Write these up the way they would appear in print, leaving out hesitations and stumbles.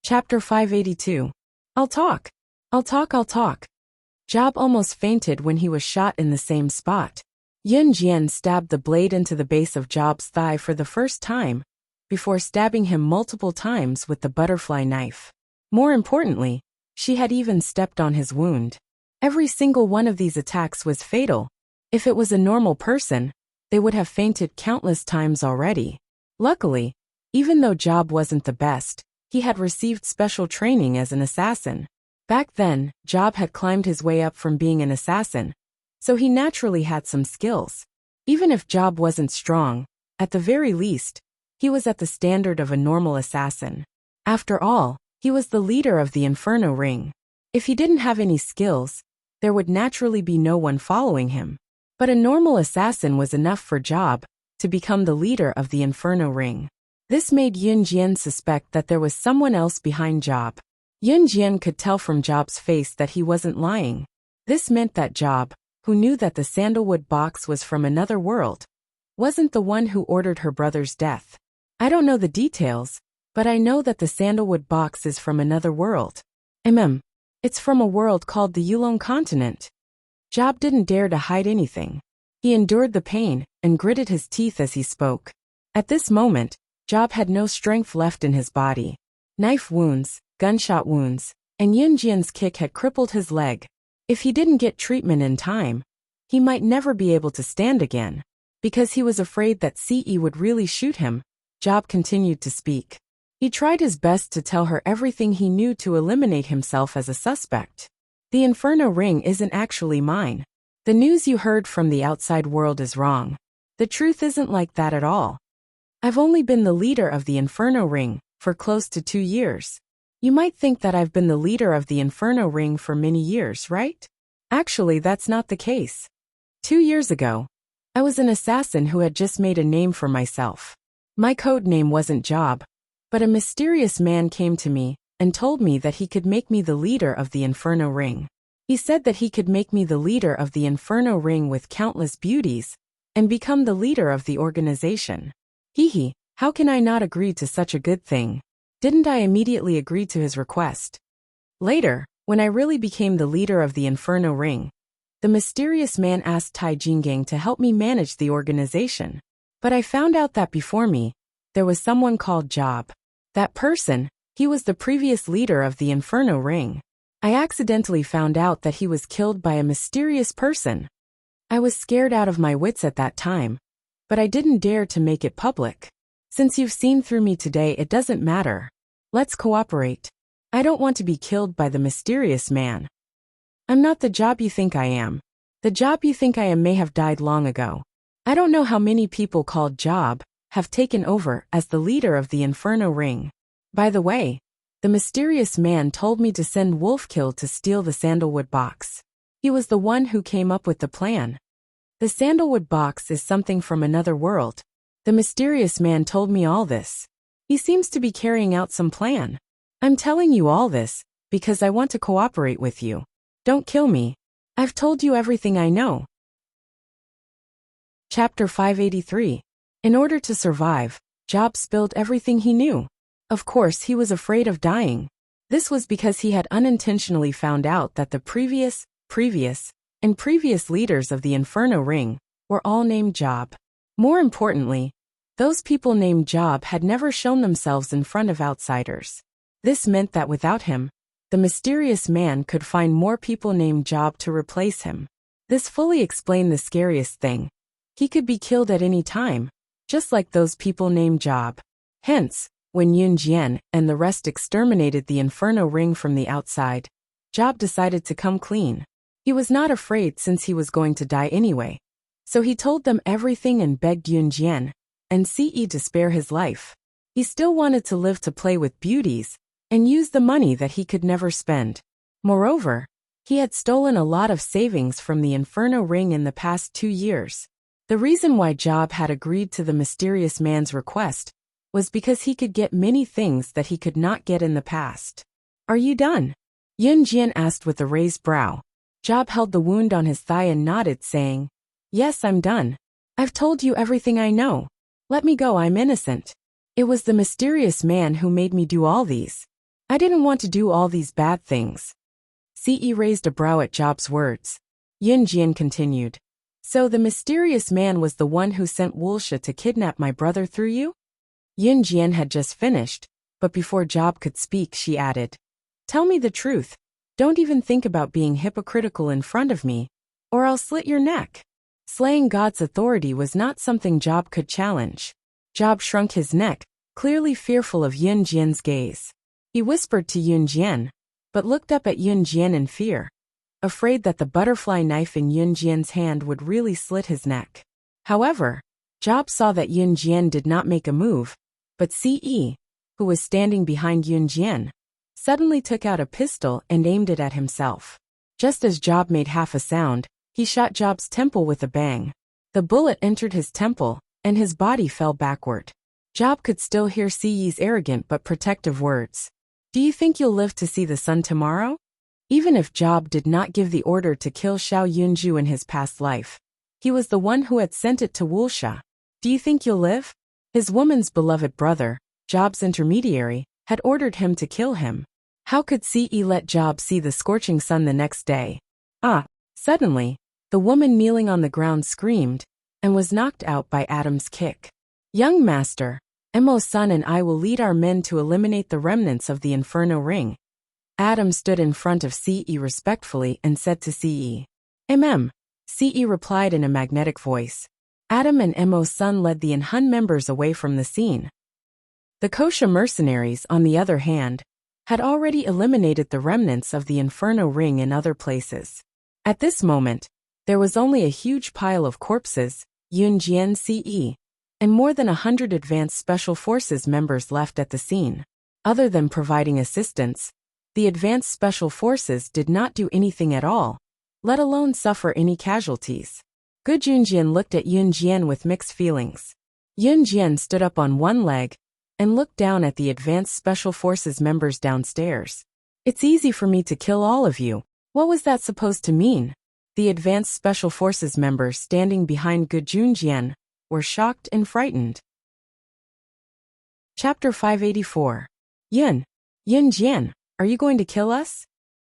Chapter 582. I'll talk. I'll talk, I'll talk. Job almost fainted when he was shot in the same spot. Yun Jian stabbed the blade into the base of Job's thigh for the first time, before stabbing him multiple times with the butterfly knife. More importantly, she had even stepped on his wound. Every single one of these attacks was fatal. If it was a normal person, they would have fainted countless times already. Luckily, even though Job wasn't the best, he had received special training as an assassin. Back then, Job had climbed his way up from being an assassin, so he naturally had some skills. Even if Job wasn't strong, at the very least, he was at the standard of a normal assassin. After all, he was the leader of the Inferno Ring. If he didn't have any skills, there would naturally be no one following him. But a normal assassin was enough for Job to become the leader of the Inferno Ring. This made Yun Jian suspect that there was someone else behind Job. Yun Jian could tell from Job's face that he wasn't lying. This meant that Job, who knew that the sandalwood box was from another world, wasn't the one who ordered her brother's death. I don't know the details, but I know that the sandalwood box is from another world. It's from a world called the Yulong continent. Job didn't dare to hide anything. He endured the pain and gritted his teeth as he spoke. At this moment, Job had no strength left in his body. Knife wounds, gunshot wounds, and Yun Jian's kick had crippled his leg. If he didn't get treatment in time, he might never be able to stand again. Because he was afraid that Ce would really shoot him, Job continued to speak. He tried his best to tell her everything he knew to eliminate himself as a suspect. The Inferno Ring isn't actually mine. The news you heard from the outside world is wrong. The truth isn't like that at all. I've only been the leader of the Inferno Ring for close to 2 years. You might think that I've been the leader of the Inferno Ring for many years, right? Actually, that's not the case. 2 years ago, I was an assassin who had just made a name for myself. My code name wasn't Job, but a mysterious man came to me and told me that he could make me the leader of the Inferno Ring. He said that he could make me the leader of the Inferno Ring with countless beauties and become the leader of the organization. How can I not agree to such a good thing? Didn't I immediately agree to his request? Later, when I really became the leader of the Inferno Ring, the mysterious man asked Tai Jingang to help me manage the organization. But I found out that before me, there was someone called Job. That person, he was the previous leader of the Inferno Ring. I accidentally found out that he was killed by a mysterious person. I was scared out of my wits at that time, but I didn't dare to make it public. Since you've seen through me today, it doesn't matter. Let's cooperate. I don't want to be killed by the mysterious man. I'm not the Job you think I am. The Job you think I am may have died long ago. I don't know how many people called Job have taken over as the leader of the Inferno Ring. By the way, the mysterious man told me to send Wolfkill to steal the sandalwood box. He was the one who came up with the plan. The sandalwood box is something from another world. The mysterious man told me all this. He seems to be carrying out some plan. I'm telling you all this because I want to cooperate with you. Don't kill me. I've told you everything I know. Chapter 583. In order to survive, Job spilled everything he knew. Of course, he was afraid of dying. This was because he had unintentionally found out that the previous leaders of the Inferno Ring were all named Job. More importantly, those people named Job had never shown themselves in front of outsiders. This meant that without him, the mysterious man could find more people named Job to replace him. This fully explained the scariest thing. He could be killed at any time, just like those people named Job. Hence, when Yun Jian and the rest exterminated the Inferno Ring from the outside, Job decided to come clean. He was not afraid since he was going to die anyway. So he told them everything and begged Yun Jian and Ce to spare his life. He still wanted to live to play with beauties and use the money that he could never spend. Moreover, he had stolen a lot of savings from the Inferno Ring in the past 2 years. The reason why Job had agreed to the mysterious man's request was because he could get many things that he could not get in the past. Are you done? Yun Jian asked with a raised brow. Job held the wound on his thigh and nodded, saying, Yes, I'm done. I've told you everything I know. Let me go, I'm innocent. It was the mysterious man who made me do all these. I didn't want to do all these bad things. Ce raised a brow at Job's words. Yun Jian continued. So the mysterious man was the one who sent Wulsha to kidnap my brother through you? Yun Jian had just finished, but before Job could speak she added. Tell me the truth. Don't even think about being hypocritical in front of me, or I'll slit your neck. Slaying God's authority was not something Job could challenge. Job shrunk his neck, clearly fearful of Yun Jian's gaze. He whispered to Yun Jian, but looked up at Yun Jian in fear, afraid that the butterfly knife in Yun Jian's hand would really slit his neck. However, Job saw that Yun Jian did not make a move, but Ce, who was standing behind Yun Jian, suddenly took out a pistol and aimed it at himself. Just as Job made half a sound, he shot Job's temple with a bang. The bullet entered his temple, and his body fell backward. Job could still hear Ce's arrogant but protective words. Do you think you'll live to see the sun tomorrow? Even if Job did not give the order to kill Xiao Yunju in his past life, he was the one who had sent it to Wulsha. Do you think you'll live? His woman's beloved brother, Job's intermediary, had ordered him to kill him. How could Ce let Job see the scorching sun the next day? Suddenly, the woman kneeling on the ground screamed, and was knocked out by Adam's kick. Young master, Emo's son and I will lead our men to eliminate the remnants of the Inferno Ring. Adam stood in front of Ce respectfully and said to Ce. Ce replied in a magnetic voice. Adam and Emo's son led the Hun members away from the scene. The Kosha mercenaries, on the other hand, had already eliminated the remnants of the Inferno Ring in other places. At this moment, there was only a huge pile of corpses, Yun Jian Ce, and more than 100 advanced special forces members left at the scene. Other than providing assistance, the advanced special forces did not do anything at all, let alone suffer any casualties. Gu Junjian looked at Yun Jian with mixed feelings. Yun Jian stood up on one leg and looked down at the advanced special forces members downstairs. It's easy for me to kill all of you. What was that supposed to mean? The advanced special forces members standing behind Gu Junjian were shocked and frightened. Chapter 584. Yun Jian, are you going to kill us?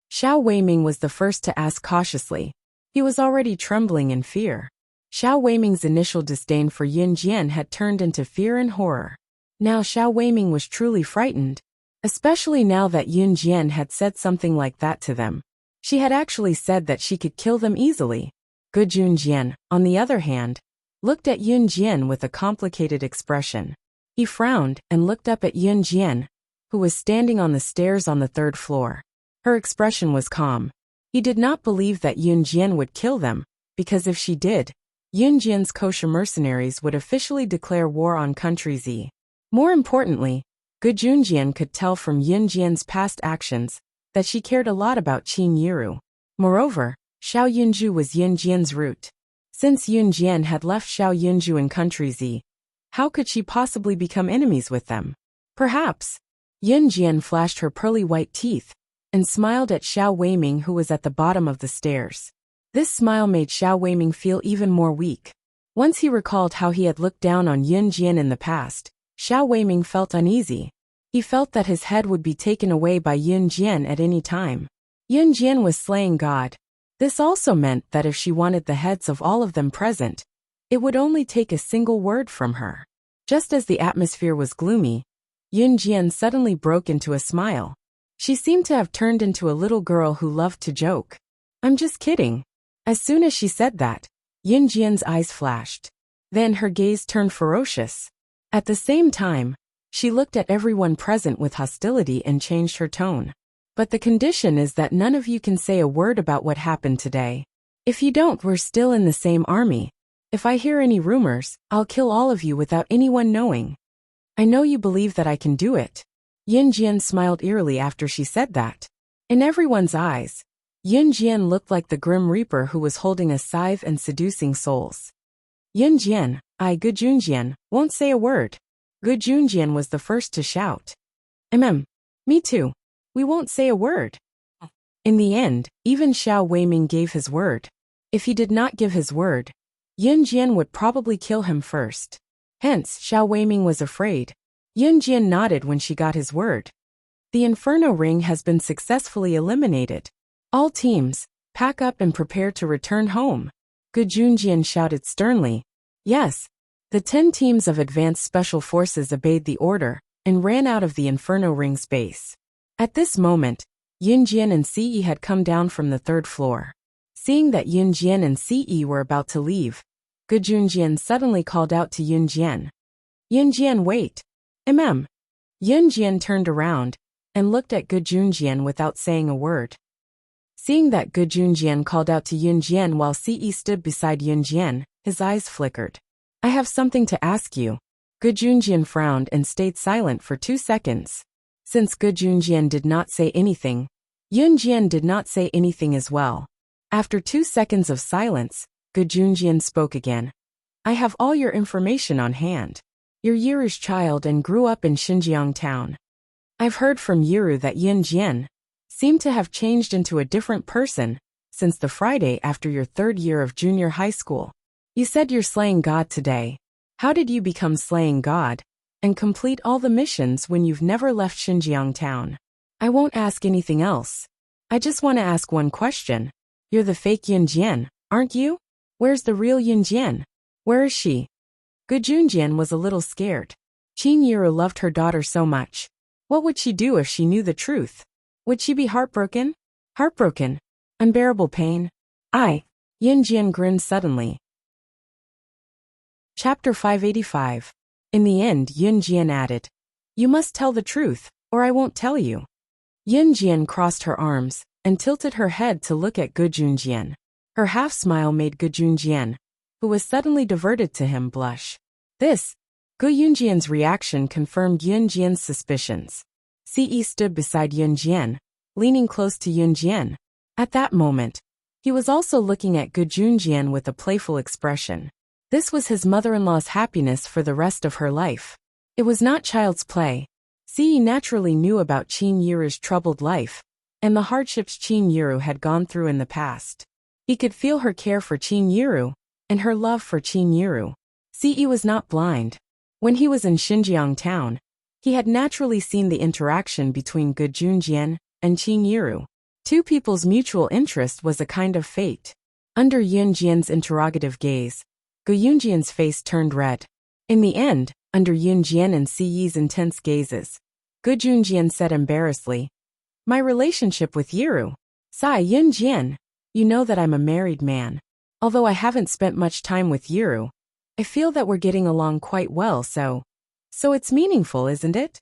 Xiao Weiming was the first to ask cautiously. He was already trembling in fear. Xiao Weiming's initial disdain for Yun Jian had turned into fear and horror. Now Xiao Weiming was truly frightened, especially now that Yun Jian had said something like that to them. She had actually said that she could kill them easily. Gu Junjian, on the other hand, looked at Yun Jian with a complicated expression. He frowned and looked up at Yun Jian, who was standing on the stairs on the third floor. Her expression was calm. He did not believe that Yun Jian would kill them, because if she did, Yun Jian's kosher mercenaries would officially declare war on Country Z. More importantly, Gu Junjian could tell from Yun Jian's past actions that she cared a lot about Qin Yiru. Moreover, Xiao Yunju was Yun Jian's root. Since Yun Jian had left Xiao Yunju in Country Z, how could she possibly become enemies with them? Perhaps. Yun Jian flashed her pearly white teeth and smiled at Xiao Weiming, who was at the bottom of the stairs. This smile made Xiao Weiming feel even more weak. Once he recalled how he had looked down on Yun Jian in the past, Xiao Weiming felt uneasy. He felt that his head would be taken away by Yun Jian at any time. Yun Jian was slaying God. This also meant that if she wanted the heads of all of them present, it would only take a single word from her. Just as the atmosphere was gloomy, Yun Jian suddenly broke into a smile. She seemed to have turned into a little girl who loved to joke. I'm just kidding. As soon as she said that, Yun Jian's eyes flashed. Then her gaze turned ferocious. At the same time, she looked at everyone present with hostility and changed her tone. But the condition is that none of you can say a word about what happened today. If you don't, we're still in the same army. If I hear any rumors, I'll kill all of you without anyone knowing. I know you believe that I can do it. Yun Jian smiled eerily after she said that. In everyone's eyes, Yun Jian looked like the Grim Reaper who was holding a scythe and seducing souls. Yun Jian, Gu Junjian, won't say a word. Gu Junjian was the first to shout. Me too. We won't say a word. In the end, even Xiao Weiming gave his word. If he did not give his word, Yun Jian would probably kill him first. Hence, Xiao Weiming was afraid. Yun Jian nodded when she got his word. The Inferno Ring has been successfully eliminated. All teams, pack up and prepare to return home. Gu Junjian shouted sternly. Yes. The 10 teams of Advanced Special Forces obeyed the order and ran out of the Inferno Ring's base. At this moment, Yunjian and Ce had come down from the 3rd floor. Seeing that Yunjian and Ce were about to leave, Gu Junjian suddenly called out to Yunjian. Yunjian, wait. Yunjian turned around and looked at Gu Junjian without saying a word. Seeing that Gu Junjian called out to Yunjian while Ce stood beside Yunjian, his eyes flickered. I have something to ask you. Gu Junjian frowned and stayed silent for 2 seconds. Since Gu Junjian did not say anything, Yunjian did not say anything as well. After 2 seconds of silence, Gu Junjian spoke again. I have all your information on hand. You're Yiru's child and grew up in Xinjiang town. I've heard from Yiru that Yunjian seemed to have changed into a different person since the Friday after your 3rd year of junior high school. You said you're slaying God today. How did you become slaying God and complete all the missions when you've never left Xinjiang town? I won't ask anything else. I just want to ask one question. You're the fake Yunjian, aren't you? Where's the real Yunjian? Where is she? Gu Junjian was a little scared. Qin Yiru loved her daughter so much. What would she do if she knew the truth? Would she be heartbroken? Heartbroken? Unbearable pain? Yunjian grinned suddenly. Chapter 585. In the end, Yunjian added, You must tell the truth, or I won't tell you. Yunjian crossed her arms and tilted her head to look at Gu Junjian. Her half-smile made Gu Junjian, who was suddenly diverted to him, blush. Gu Yunjian's reaction confirmed Yunjian's suspicions. Ce stood beside Yunjian, leaning close to Yunjian. At that moment, he was also looking at Gu Junjian with a playful expression. This was his mother-in-law's happiness for the rest of her life. It was not child's play. Ce naturally knew about Qin Yiru's troubled life and the hardships Qin Yiru had gone through in the past. He could feel her care for Qin Yiru and her love for Qin Yiru. Ce was not blind. When he was in Xinjiang town, he had naturally seen the interaction between Gu Junjian and Qin Yiru. Two people's mutual interest was a kind of fate. Under Yunjian's interrogative gaze, Gu Yunjian's face turned red. In the end, under Yunjian and Ce's intense gazes, Gu Junjian said embarrassedly, My relationship with Yiru. Yunjian, you know that I'm a married man. Although I haven't spent much time with Yiru, I feel that we're getting along quite well, so it's meaningful, isn't it?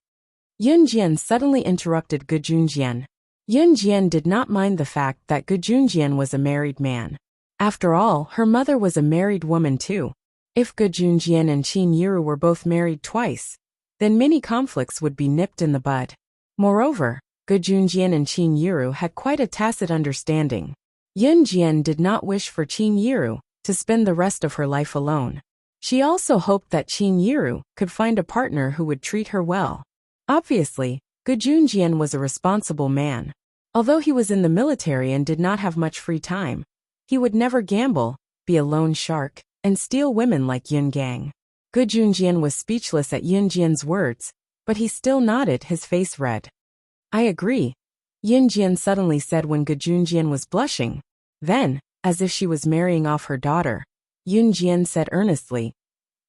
Yunjian suddenly interrupted Gu Junjian. Yunjian did not mind the fact that Gu Junjian was a married man. After all, her mother was a married woman too. If Gu Junjian and Qin Yiru were both married twice, then many conflicts would be nipped in the bud. Moreover, Gu Junjian and Qin Yiru had quite a tacit understanding. Yunjian did not wish for Qin Yiru to spend the rest of her life alone. She also hoped that Qin Yiru could find a partner who would treat her well. Obviously, Gu Junjian was a responsible man. Although he was in the military and did not have much free time, he would never gamble, be a loan shark, and steal women like Yun Gang. Gu Junjian was speechless at Yunjian's words, but he still nodded, his face red. I agree, Yunjian suddenly said when Gu Junjian was blushing. Then, as if she was marrying off her daughter, Yunjian said earnestly,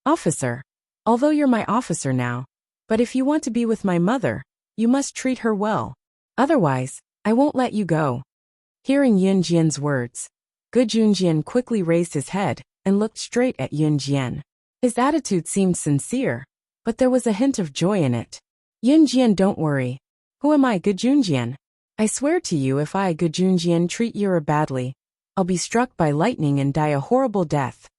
Officer, although you're my officer now, but if you want to be with my mother, you must treat her well. Otherwise, I won't let you go. Hearing Yunjian's words, Gu Junjian quickly raised his head and looked straight at Yunjian. His attitude seemed sincere, but there was a hint of joy in it. Yunjian, don't worry. Who am I, Gu Junjian? I swear to you, if I, Gu Junjian, treat Yiru badly, I'll be struck by lightning and die a horrible death.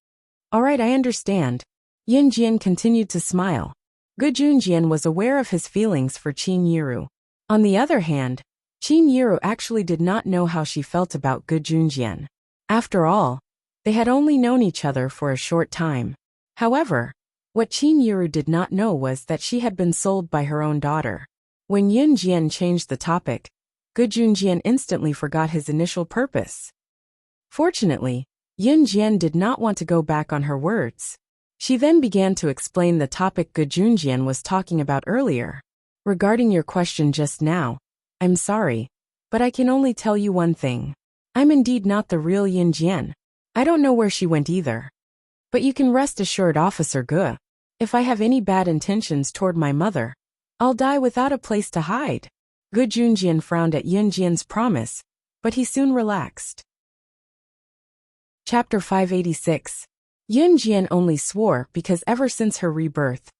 All right, I understand. Yunjian continued to smile. Gu Junjian was aware of his feelings for Qin Yiru. On the other hand, Qin Yiru actually did not know how she felt about Gu Junjian. After all, they had only known each other for a short time. However, what Qin Yiru did not know was that she had been sold by her own daughter. When Yunjian changed the topic, Gu Junjian instantly forgot his initial purpose. Fortunately, Yunjian did not want to go back on her words. She then began to explain the topic Gu Junjian was talking about earlier. Regarding your question just now, I'm sorry, but I can only tell you one thing. I'm indeed not the real Yin Jian. I don't know where she went either. But you can rest assured, Officer Ge, if I have any bad intentions toward my mother, I'll die without a place to hide. Ge Junjian frowned at Yin Jian's promise, but he soon relaxed. Chapter 586. Yin Jian only swore because ever since her rebirth,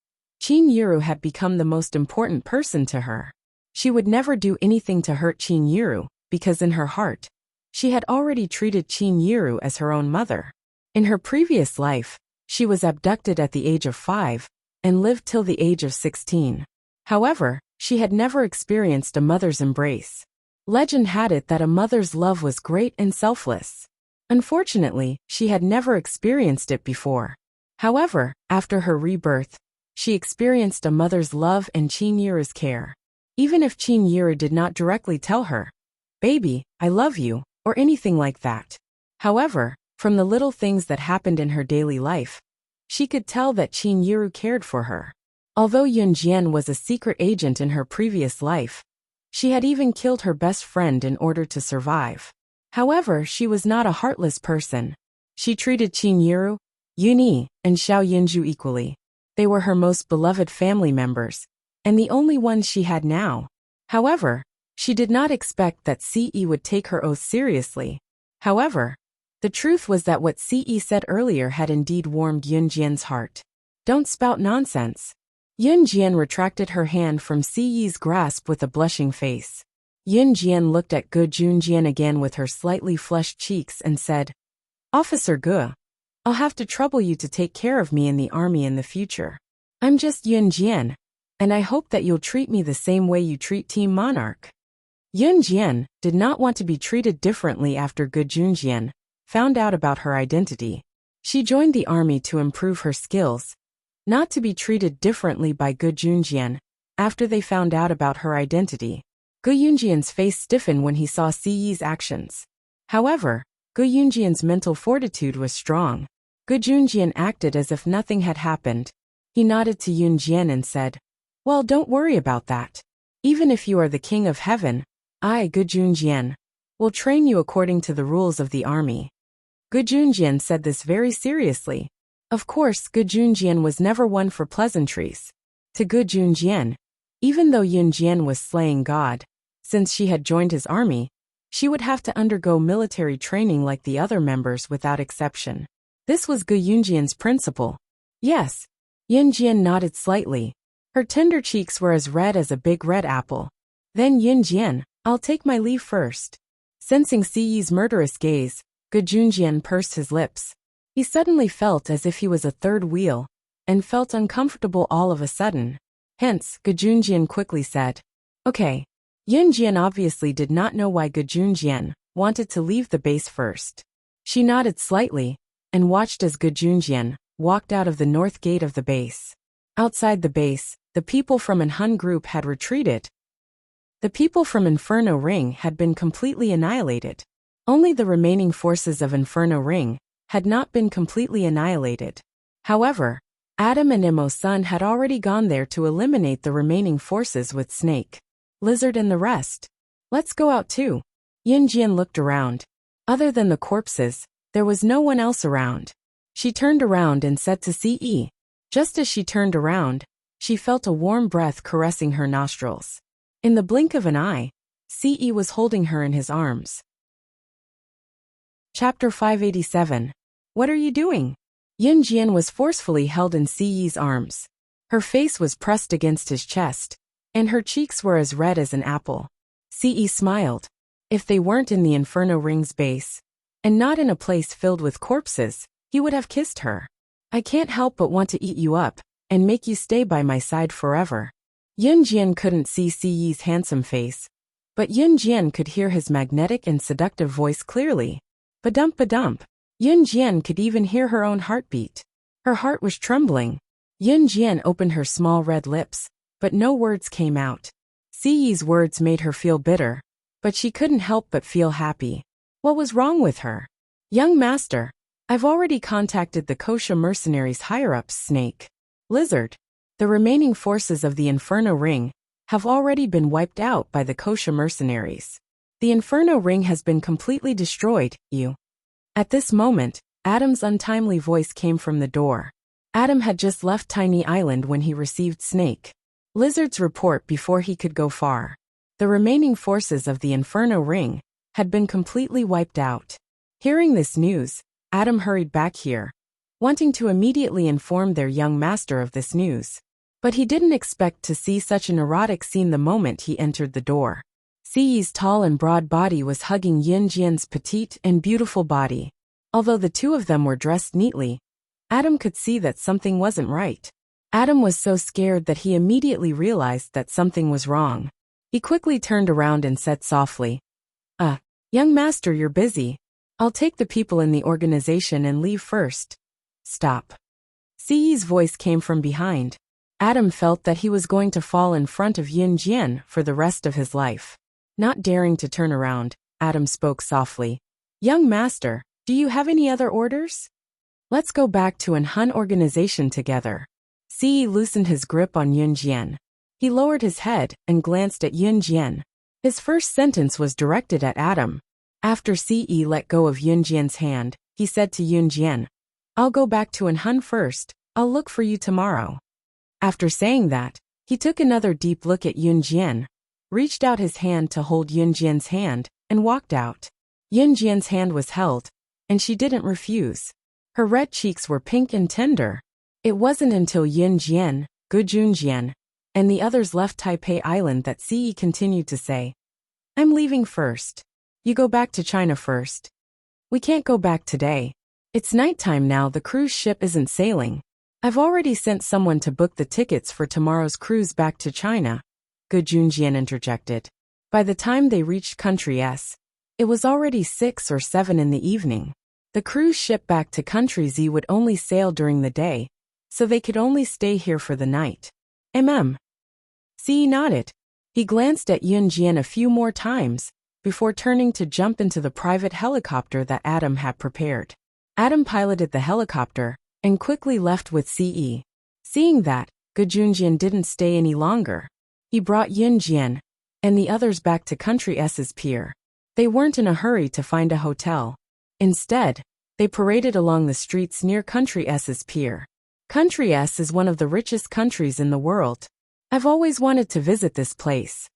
Qin Yiru had become the most important person to her. She would never do anything to hurt Qin Yiru, because in her heart, she had already treated Qin Yiru as her own mother. In her previous life, she was abducted at the age of 5 and lived till the age of 16. However, she had never experienced a mother's embrace. Legend had it that a mother's love was great and selfless. Unfortunately, she had never experienced it before. However, after her rebirth, she experienced a mother's love and Qin Yiru's care. Even if Qin Yiru did not directly tell her, "Baby, I love you," or anything like that. However, from the little things that happened in her daily life, she could tell that Qin Yiru cared for her. Although Yun Jian was a secret agent in her previous life, she had even killed her best friend in order to survive. However, she was not a heartless person. She treated Qin Yiru, Yun Yi, and Xiao Yinju equally. They were her most beloved family members, and the only ones she had now. However, she did not expect that Ce would take her oath seriously. However, the truth was that what Ce said earlier had indeed warmed Yun Jian's heart. "Don't spout nonsense." Yun Jian retracted her hand from Ce's grasp with a blushing face. Yun Jian looked at Ge Junjian again with her slightly flushed cheeks and said, "Officer Ge, I'll have to trouble you to take care of me in the army in the future. I'm just Yun Jian, and I hope that you'll treat me the same way you treat Team Monarch." Yun Jian did not want to be treated differently after Ge Junjian found out about her identity. She joined the army to improve her skills, not to be treated differently by Ge Junjian after they found out about her identity. Ge Yunjian's face stiffened when he saw Ce's actions. However, Ge Yunjian's mental fortitude was strong. Ge Junjian acted as if nothing had happened. He nodded to Yun Jian and said, "Well, don't worry about that. Even if you are the king of heaven, I, Ge Junjian, will train you according to the rules of the army." Ge Junjian said this very seriously. Of course, Ge Junjian was never one for pleasantries. To Ge Junjian, even though Yun Jian was slaying God, since she had joined his army, she would have to undergo military training like the other members without exception. This was Ge Yunjian's principle. Yes. Yun Jian nodded slightly. Her tender cheeks were as red as a big red apple. Then Yun Jian, I'll take my leave first. Sensing Ce's murderous gaze, Ge Junjian pursed his lips. He suddenly felt as if he was a third wheel, and felt uncomfortable all of a sudden. Hence, Ge Junjian quickly said, "Okay." Yun Jian obviously did not know why Ge Junjian wanted to leave the base first. She nodded slightly, and watched as Ge Junjian walked out of the north gate of the base. Outside the base, the people from an Hun group had retreated. The people from Inferno Ring had been completely annihilated. Only the remaining forces of Inferno Ring had not been completely annihilated. However, Adam and Imo-sun had already gone there to eliminate the remaining forces with Snake, Lizard and the rest. "Let's go out too." Yun Jian looked around. Other than the corpses, there was no one else around. She turned around and said to Ce. Just as she turned around, she felt a warm breath caressing her nostrils. In the blink of an eye, Ce was holding her in his arms. Chapter 587. What are you doing? Yun Jian was forcefully held in Ce's arms. Her face was pressed against his chest, and her cheeks were as red as an apple. Ce smiled. If they weren't in the Inferno Ring's base, and not in a place filled with corpses, he would have kissed her. "I can't help but want to eat you up, and make you stay by my side forever." Yun Jian couldn't see Ce's handsome face, but Yun Jian could hear his magnetic and seductive voice clearly. Ba-dump ba-dump. Yun Jian could even hear her own heartbeat. Her heart was trembling. Yun Jian opened her small red lips, but no words came out. Ce's words made her feel bitter, but she couldn't help but feel happy. What was wrong with her? "Young master, I've already contacted the Kosha mercenaries higher-ups, Snake, Lizard, the remaining forces of the Inferno Ring, have already been wiped out by the kosher mercenaries. The Inferno Ring has been completely destroyed, you. At this moment, Adam's untimely voice came from the door. Adam had just left Tiny Island when he received Snake Lizard's report before he could go far. The remaining forces of the Inferno Ring had been completely wiped out. Hearing this news, Adam hurried back here, wanting to immediately inform their young master of this news. But he didn't expect to see such an erotic scene the moment he entered the door. Siyi's tall and broad body was hugging Yin Jian's petite and beautiful body. Although the two of them were dressed neatly, Adam could see that something wasn't right. Adam was so scared that he immediately realized that something was wrong. He quickly turned around and said softly, young master, you're busy. I'll take the people in the organization and leave first. Stop. Siyi's voice came from behind. Adam felt that he was going to fall in front of Yin Jian for the rest of his life. Not daring to turn around, Adam spoke softly. Young master, do you have any other orders? Let's go back to an Hun organization together. Siyi loosened his grip on Yin Jian. He lowered his head and glanced at Yin Jian. His first sentence was directed at Adam. After Siyi let go of Yin Jian's hand, he said to Yin Jian, I'll go back to an Hun first. I'll look for you tomorrow. After saying that, he took another deep look at Yin Jian, reached out his hand to hold Yin Jian's hand, and walked out. Yin Jian's hand was held, and she didn't refuse. Her red cheeks were pink and tender. It wasn't until Yin Jian, Gujun Jian, and the others left Taipei Island that Siyi continued to say, I'm leaving first. You go back to China first. We can't go back today. It's nighttime now, the cruise ship isn't sailing. I've already sent someone to book the tickets for tomorrow's cruise back to China, Gujun Jian interjected. By the time they reached Country S, it was already 6 or 7 in the evening. The cruise ship back to Country Z would only sail during the day, so they could only stay here for the night. Siyi nodded. He glanced at Yin Jian a few more times, before turning to jump into the private helicopter that Adam had prepared. Adam piloted the helicopter, and quickly left with Siyi. Seeing that, Gujun Jian didn't stay any longer. He brought Yin Jian and the others back to Country S's pier. They weren't in a hurry to find a hotel. Instead, they paraded along the streets near Country S's pier. Country S is one of the richest countries in the world. I've always wanted to visit this place.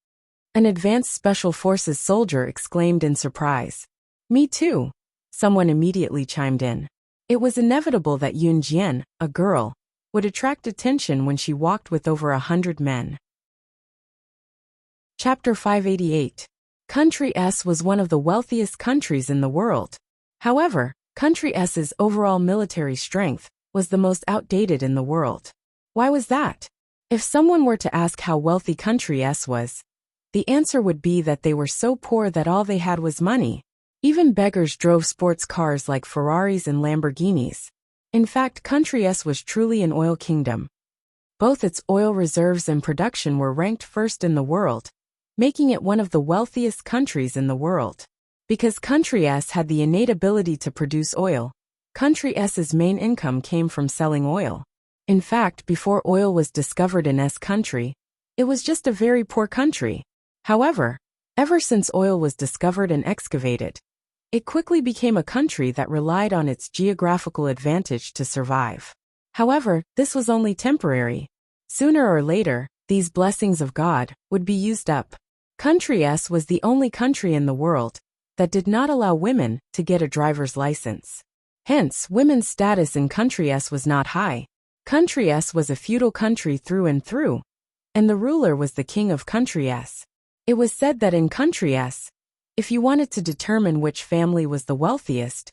An advanced special forces soldier exclaimed in surprise. Me too. Someone immediately chimed in. It was inevitable that Yin Jian, a girl, would attract attention when she walked with over 100 men. Chapter 588. Country S was one of the wealthiest countries in the world. However, Country S's overall military strength was the most outdated in the world. Why was that? If someone were to ask how wealthy Country S was, the answer would be that they were so poor that all they had was money. Even beggars drove sports cars like Ferraris and Lamborghinis. In fact, Country S was truly an oil kingdom. Both its oil reserves and production were ranked first in the world, making it one of the wealthiest countries in the world. Because Country S had the innate ability to produce oil, Country S's main income came from selling oil. In fact, before oil was discovered in S country, it was just a very poor country. However, ever since oil was discovered and excavated, it quickly became a country that relied on its geographical advantage to survive. However, this was only temporary. Sooner or later, these blessings of God would be used up. Country S was the only country in the world that did not allow women to get a driver's license. Hence, women's status in Country S was not high. Country S was a feudal country through and through, and the ruler was the king of Country S. It was said that in Country S, if you wanted to determine which family was the wealthiest,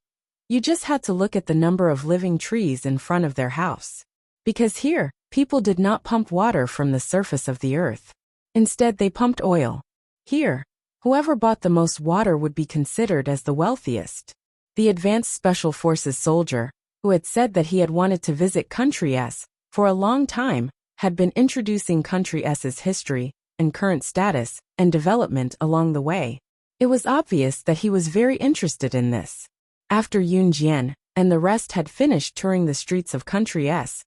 you just had to look at the number of living trees in front of their house. Because here, people did not pump water from the surface of the earth. Instead, they pumped oil. Here, whoever bought the most water would be considered as the wealthiest. The advanced special forces soldier, who had said that he had wanted to visit Country S for a long time, had been introducing Country S's history and current status and development along the way. It was obvious that he was very interested in this. After Yin Jian and the rest had finished touring the streets of Country S,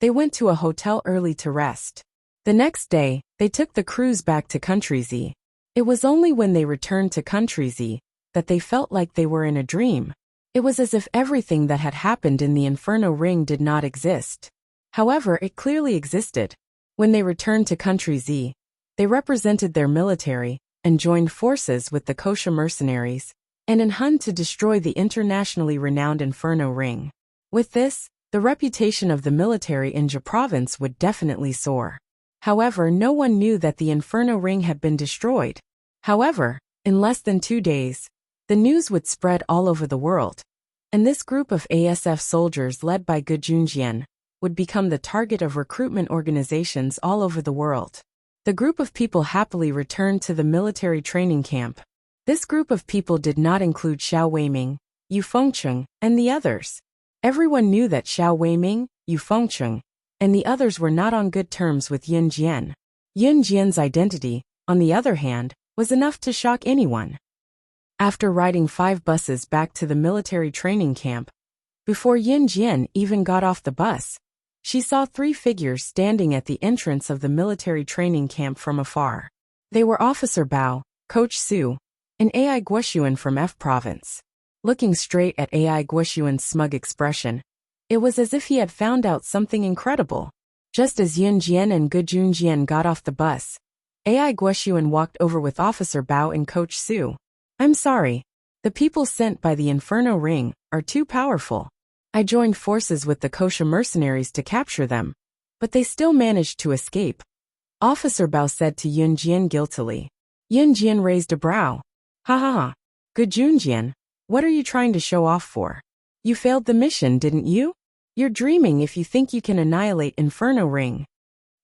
they went to a hotel early to rest. The next day, they took the cruise back to Country Z. It was only when they returned to Country Z that they felt like they were in a dream. It was as if everything that had happened in the Inferno Ring did not exist. However, it clearly existed. When they returned to Country Z, they represented their military and joined forces with the Kosha mercenaries and in Hun to destroy the internationally renowned Inferno Ring. With this, the reputation of the military in Ja province would definitely soar. However, no one knew that the Inferno Ring had been destroyed. However, in less than 2 days, the news would spread all over the world, and this group of ASF soldiers led by Gu Junjian would become the target of recruitment organizations all over the world. The group of people happily returned to the military training camp. This group of people did not include Xiao Weiming, Yu Fengcheng, and the others. Everyone knew that Xiao Weiming, Yu Fengcheng, and the others were not on good terms with Yun Jian. Yun Jian's identity, on the other hand, was enough to shock anyone. After riding 5 buses back to the military training camp, before Yun Jian even got off the bus, she saw 3 figures standing at the entrance of the military training camp from afar. They were Officer Bao, Coach Su, and Ai Guoxuan from F province. Looking straight at Ai Guoxuan's smug expression, it was as if he had found out something incredible. Just as Yun Jian and Gu Junjian got off the bus, Ai Guoxuan walked over with Officer Bao and Coach Su. I'm sorry. The people sent by the Inferno Ring are too powerful. I joined forces with the Kosha mercenaries to capture them, but they still managed to escape. Officer Bao said to Yun Jian guiltily. Yun Jian raised a brow. Ha ha ha. Gu Junjian, what are you trying to show off for? You failed the mission, didn't you? You're dreaming if you think you can annihilate Inferno Ring.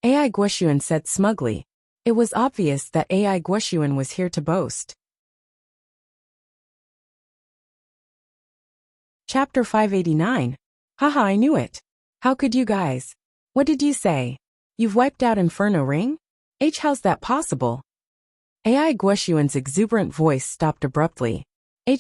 Ai Guoxuan said smugly. It was obvious that Ai Guoxuan was here to boast. Chapter 589. Haha, I knew it. How could you guys? What did you say? You've wiped out Inferno Ring? How's that possible? Ai Guoxuan's exuberant voice stopped abruptly.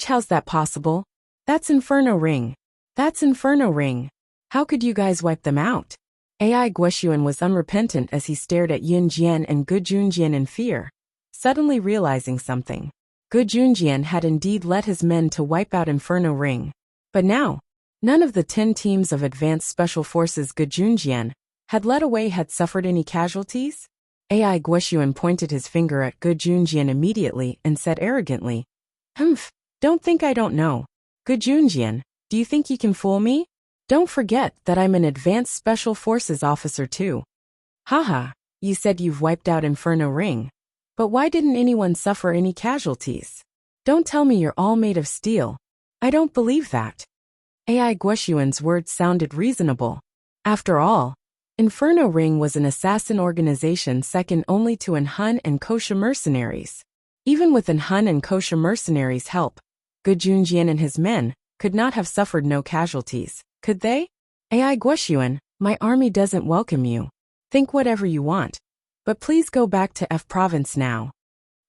How's that possible? That's Inferno Ring. That's Inferno Ring. How could you guys wipe them out? Ai Guoxuan was unrepentant as he stared at Yun Jian and Gu Junjian in fear, suddenly realizing something. Gu Junjian had indeed led his men to wipe out Inferno Ring. But now, none of the 10 teams of Advanced Special Forces Gu Junjian had led away had suffered any casualties? Ai Guoxuan pointed his finger at Gu Junjian immediately and said arrogantly, Humph, don't think I don't know. Gu Junjian, do you think you can fool me? Don't forget that I'm an Advanced Special Forces officer too. Haha, you said you've wiped out Inferno Ring. But why didn't anyone suffer any casualties? Don't tell me you're all made of steel. I don't believe that. Ai Guoxuan's words sounded reasonable. After all, Inferno Ring was an assassin organization second only to Hun and Kosha mercenaries. Even with Hun and Kosha mercenaries' help, Gu Junjian and his men could not have suffered no casualties, could they? Ai Guoxuan, my army doesn't welcome you. Think whatever you want. But please go back to F province now.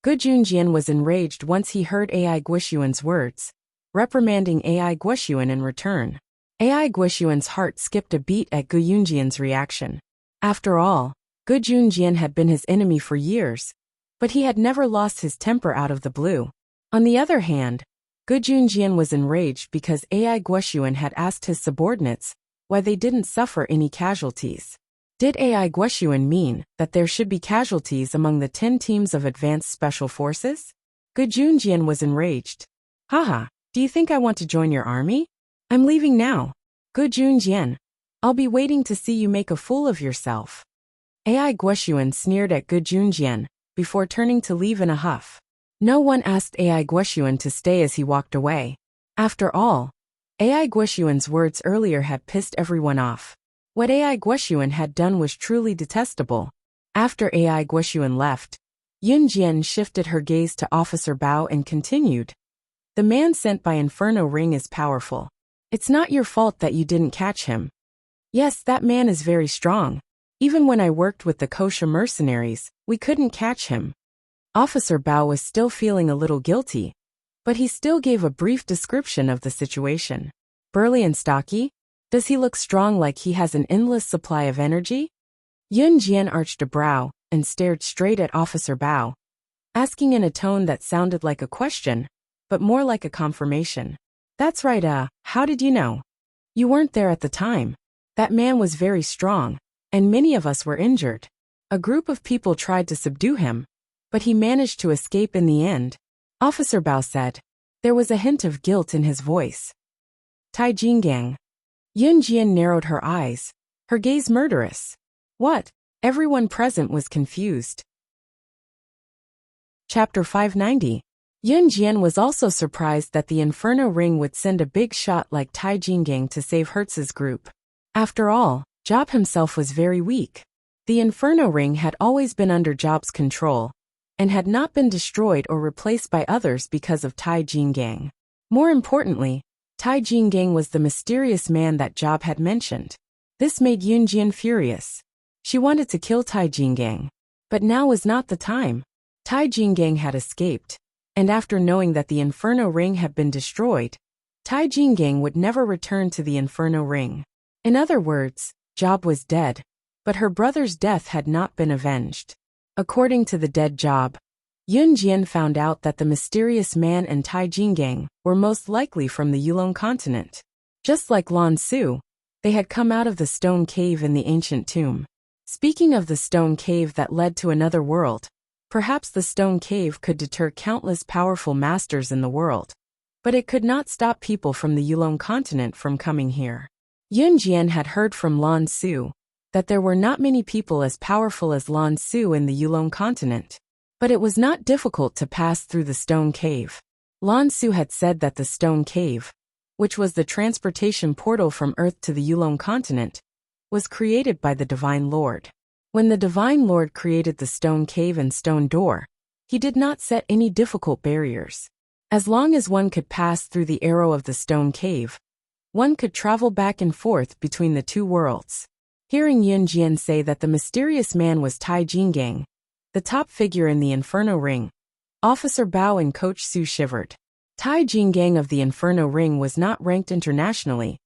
Gu Junjian was enraged once he heard Ai Guoxuan's words, reprimanding Ai Guoxuan in return. Ai Guoxuan's heart skipped a beat at Gu Junjian's reaction. After all, Gu Junjian had been his enemy for years, but he had never lost his temper out of the blue. On the other hand, Gu Junjian was enraged because Ai Guoxuan had asked his subordinates why they didn't suffer any casualties. Did Ai Guoxuan mean that there should be casualties among the 10 teams of Advanced Special Forces? Gu Junjian was enraged. Haha. Do you think I want to join your army? I'm leaving now. Gu Junjian. I'll be waiting to see you make a fool of yourself. Ai Guoxuan sneered at Gu Junjian before turning to leave in a huff. No one asked Ai Guoxuan to stay as he walked away. After all, Ai Guoxuan's words earlier had pissed everyone off. What Ai Guoxuan had done was truly detestable. After Ai Guoxuan left, Yun Jian shifted her gaze to Officer Bao and continued. The man sent by Inferno Ring is powerful. It's not your fault that you didn't catch him. Yes, that man is very strong. Even when I worked with the Kosha mercenaries, we couldn't catch him. Officer Bao was still feeling a little guilty, but he still gave a brief description of the situation. Burly and stocky? Does he look strong like he has an endless supply of energy? Yun Jian arched a brow and stared straight at Officer Bao, asking in a tone that sounded like a question, but more like a confirmation. That's right, how did you know? You weren't there at the time. That man was very strong, and many of us were injured. A group of people tried to subdue him, but he managed to escape in the end, Officer Bao said. There was a hint of guilt in his voice. Tai Jingang. Yun Jian narrowed her eyes, her gaze murderous. What? Everyone present was confused. Chapter 590. Yun Jian was also surprised that the Inferno Ring would send a big shot like Tai Jingang to save Hertz's group. After all, Job himself was very weak. The Inferno Ring had always been under Job's control, and had not been destroyed or replaced by others because of Tai Jingang. More importantly, Tai Jingang was the mysterious man that Job had mentioned. This made Yun Jian furious. She wanted to kill Tai Jingang. But now was not the time. Tai Jingang had escaped, and after knowing that the Inferno Ring had been destroyed, Tai Jingang would never return to the Inferno Ring. In other words, Job was dead, but her brother's death had not been avenged. According to the dead Job, Yun Jian found out that the mysterious man and Tai Jingang were most likely from the Yulong continent. Just like Lan Su, they had come out of the stone cave in the ancient tomb. Speaking of the stone cave that led to another world, perhaps the stone cave could deter countless powerful masters in the world, but it could not stop people from the Yulong continent from coming here. Yun Jian had heard from Lan Su that there were not many people as powerful as Lan Su in the Yulong continent. But it was not difficult to pass through the stone cave. Lan Su had said that the stone cave, which was the transportation portal from Earth to the Yulong continent, was created by the Divine Lord. When the Divine Lord created the stone cave and stone door, he did not set any difficult barriers. As long as one could pass through the arrow of the stone cave, one could travel back and forth between the two worlds. Hearing Yun Jian say that the mysterious man was Tai Jingang, the top figure in the Inferno Ring, Officer Bao and Coach Su shivered. Tai Jingang of the Inferno Ring was not ranked internationally,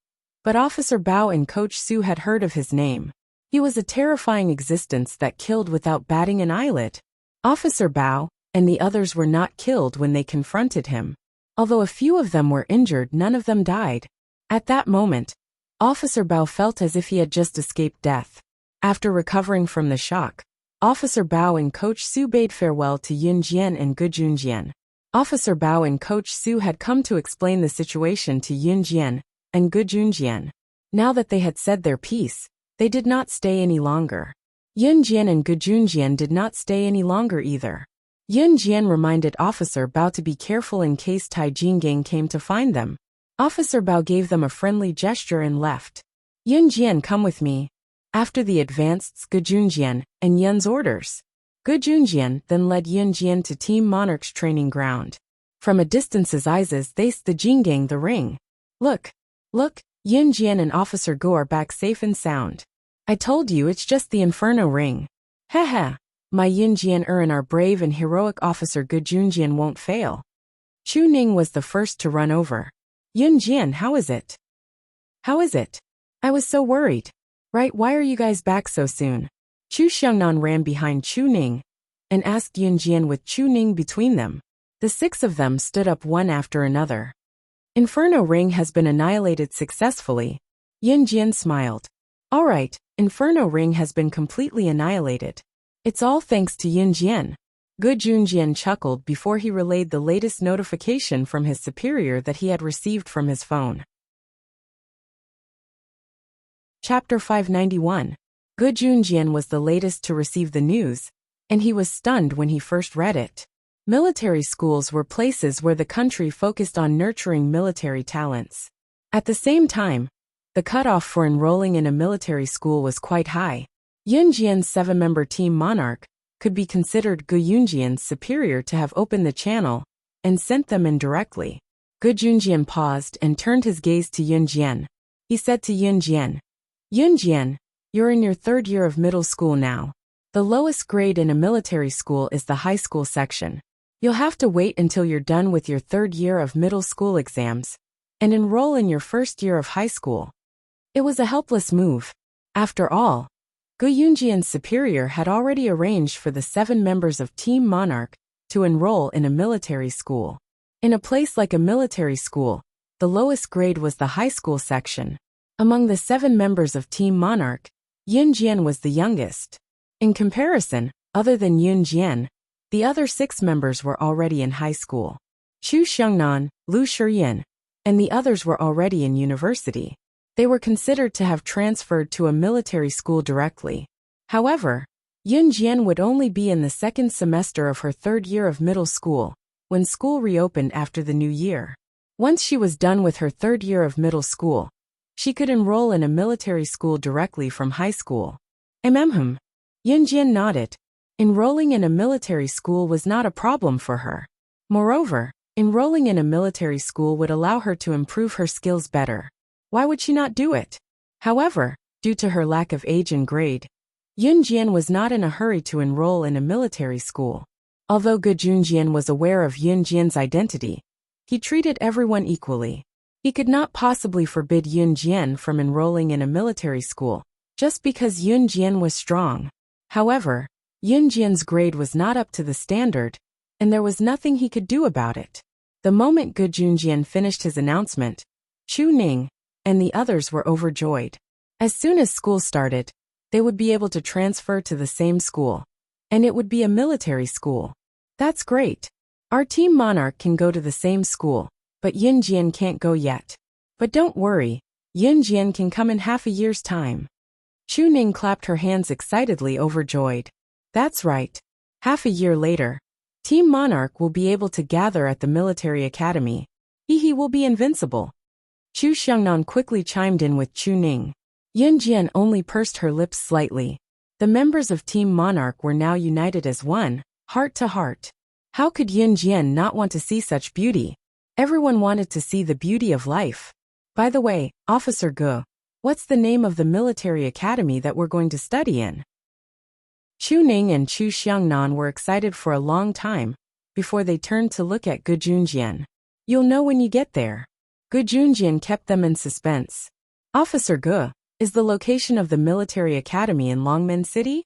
but Officer Bao and Coach Su had heard of his name. He was a terrifying existence that killed without batting an eyelid. Officer Bao and the others were not killed when they confronted him. Although a few of them were injured, none of them died. At that moment, Officer Bao felt as if he had just escaped death. After recovering from the shock, Officer Bao and Coach Su bade farewell to Yun Jian and Gu Junjian. Officer Bao and Coach Su had come to explain the situation to Yun Jian and Gu Junjian. Now that they had said their piece, they did not stay any longer. Yun Jian and Gu Junjian did not stay any longer either. Yun Jian reminded Officer Bao to be careful in case Tai Jingang came to find them. Officer Bao gave them a friendly gesture and left. Yun Jian, come with me. After the advanced Gu Junjian and Yun's orders, Gu Junjian then led Yun Jian to Team Monarch's training ground. From a distance's eyes they the Jingang the ring. Look, Yun Jian and Officer Gu are back safe and sound. I told you it's just the Inferno Ring. Haha, my Yun Jian and our brave and heroic Officer Gu Junjian won't fail. Chu Ning was the first to run over. Yun Jian, how is it? How is it? I was so worried. Right, why are you guys back so soon? Chu Xiangnan ran behind Chu Ning and asked Yun Jian with Chu Ning between them. The six of them stood up one after another. Inferno Ring has been annihilated successfully. Yun Jian smiled. All right, Inferno Ring has been completely annihilated. It's all thanks to Yun Jian. Gu Junjian chuckled before he relayed the latest notification from his superior that he had received from his phone. Chapter 591. Gu Junjian was the latest to receive the news, and he was stunned when he first read it. Military schools were places where the country focused on nurturing military talents. At the same time, the cutoff for enrolling in a military school was quite high. Yun Jian's 7-member Team Monarch could be considered Gu Junjian's superior to have opened the channel and sent them in directly. Gu Junjian paused and turned his gaze to Yun Jian. He said to Yun Jian, Yun Jian, you're in your 3rd year of middle school now. The lowest grade in a military school is the high school section. You'll have to wait until you're done with your 3rd year of middle school exams and enroll in your 1st year of high school. It was a helpless move. After all, Gu Yunjian's superior had already arranged for the 7 members of Team Monarch to enroll in a military school. In a place like a military school, the lowest grade was the high school section. Among the 7 members of Team Monarch, Yunjian was the youngest. In comparison, other than Yunjian, the other 6 members were already in high school. Chu Xiangnan, Lu Shiyin, and the others were already in university. They were considered to have transferred to a military school directly. However, Yunjian would only be in the 2nd semester of her 3rd year of middle school, when school reopened after the new year. Once she was done with her 3rd year of middle school, she could enroll in a military school directly from high school. Yunjian nodded. Enrolling in a military school was not a problem for her. Moreover, enrolling in a military school would allow her to improve her skills better. Why would she not do it? However, due to her lack of age and grade, Yunjian was not in a hurry to enroll in a military school. Although Gu Junjian was aware of Yunjian's identity, he treated everyone equally. He could not possibly forbid Yunjian from enrolling in a military school, just because Yunjian was strong. However, Yunjian's grade was not up to the standard, and there was nothing he could do about it. The moment Gu Junjian finished his announcement, Chu Ning and the others were overjoyed. As soon as school started, they would be able to transfer to the same school, and it would be a military school. That's great. Our Team Monarch can go to the same school, but Yunjian can't go yet. But don't worry, Yunjian can come in half a year's time. Chu Ning clapped her hands excitedly, overjoyed. That's right. Half a year later, Team Monarch will be able to gather at the military academy. He will be invincible. Chu Xiangnan quickly chimed in with Chu Ning. Yunjian only pursed her lips slightly. The members of Team Monarch were now united as one, heart to heart. How could Yunjian not want to see such beauty? Everyone wanted to see the beauty of life. By the way, Officer Gu, what's the name of the military academy that we're going to study in? Chu Ning and Chu Xiangnan were excited for a long time before they turned to look at Gu Junjian. You'll know when you get there. Gu Junjian kept them in suspense. Officer Gu, is the location of the military academy in Longmen City?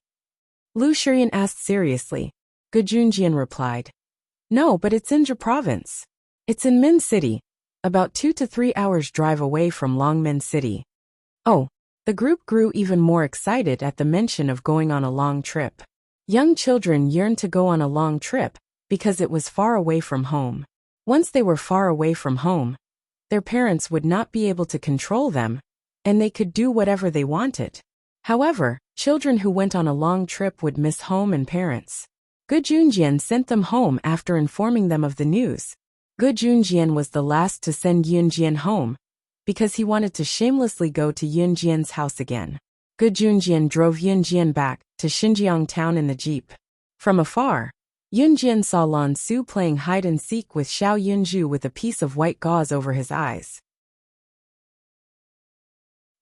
Lu Shiyin asked seriously. Gu Junjian replied. No, but it's in Zhe Province. It's in Min City, about 2 to 3 hours drive away from Longmen City. Oh, the group grew even more excited at the mention of going on a long trip. Young children yearned to go on a long trip because it was far away from home. Once they were far away from home, their parents would not be able to control them, and they could do whatever they wanted. However, children who went on a long trip would miss home and parents. Gu Junjian sent them home after informing them of the news. Gu Junjian was the last to send Yunjian home, because he wanted to shamelessly go to Yunjian's house again. Gu Junjian drove Yunjian back to Xinjiang town in the jeep. From afar, Yunjian saw Lan Su playing hide-and-seek with Xiao Yunju with a piece of white gauze over his eyes.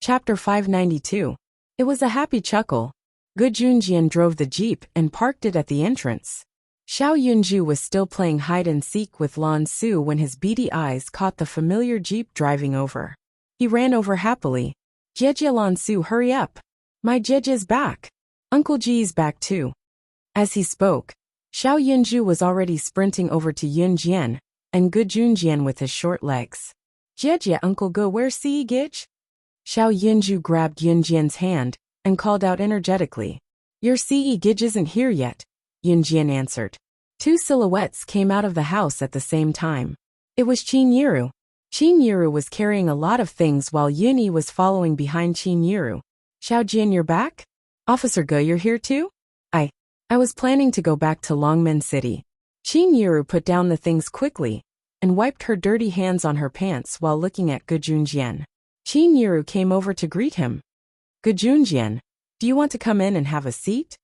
Chapter 592. It was a happy chuckle. Gu Junjian drove the jeep and parked it at the entrance. Xiao Yunju was still playing hide-and-seek with Lan Su when his beady eyes caught the familiar jeep driving over. He ran over happily. Jie Lan Su, hurry up. My Jie's back. Uncle Ji's back too. As he spoke, Xiao Yunju was already sprinting over to Yunjian and Gu Junjian with his short legs. Jie, Uncle Gu, where's Si Gij? Xiao Yunju grabbed Yunjian's hand and called out energetically. Your Si Gij isn't here yet, Yunjian answered. 2 silhouettes came out of the house at the same time. It was Qin Yiru. Qin Yiru was carrying a lot of things while Yunyi was following behind Qin Yiru. Xiao Jian, you're back? Officer Gu, you're here too? I was planning to go back to Longmen City. Qin Yiru put down the things quickly and wiped her dirty hands on her pants while looking at Gu Junjian. Qin Yiru came over to greet him. Gu Junjian, do you want to come in and have a seat?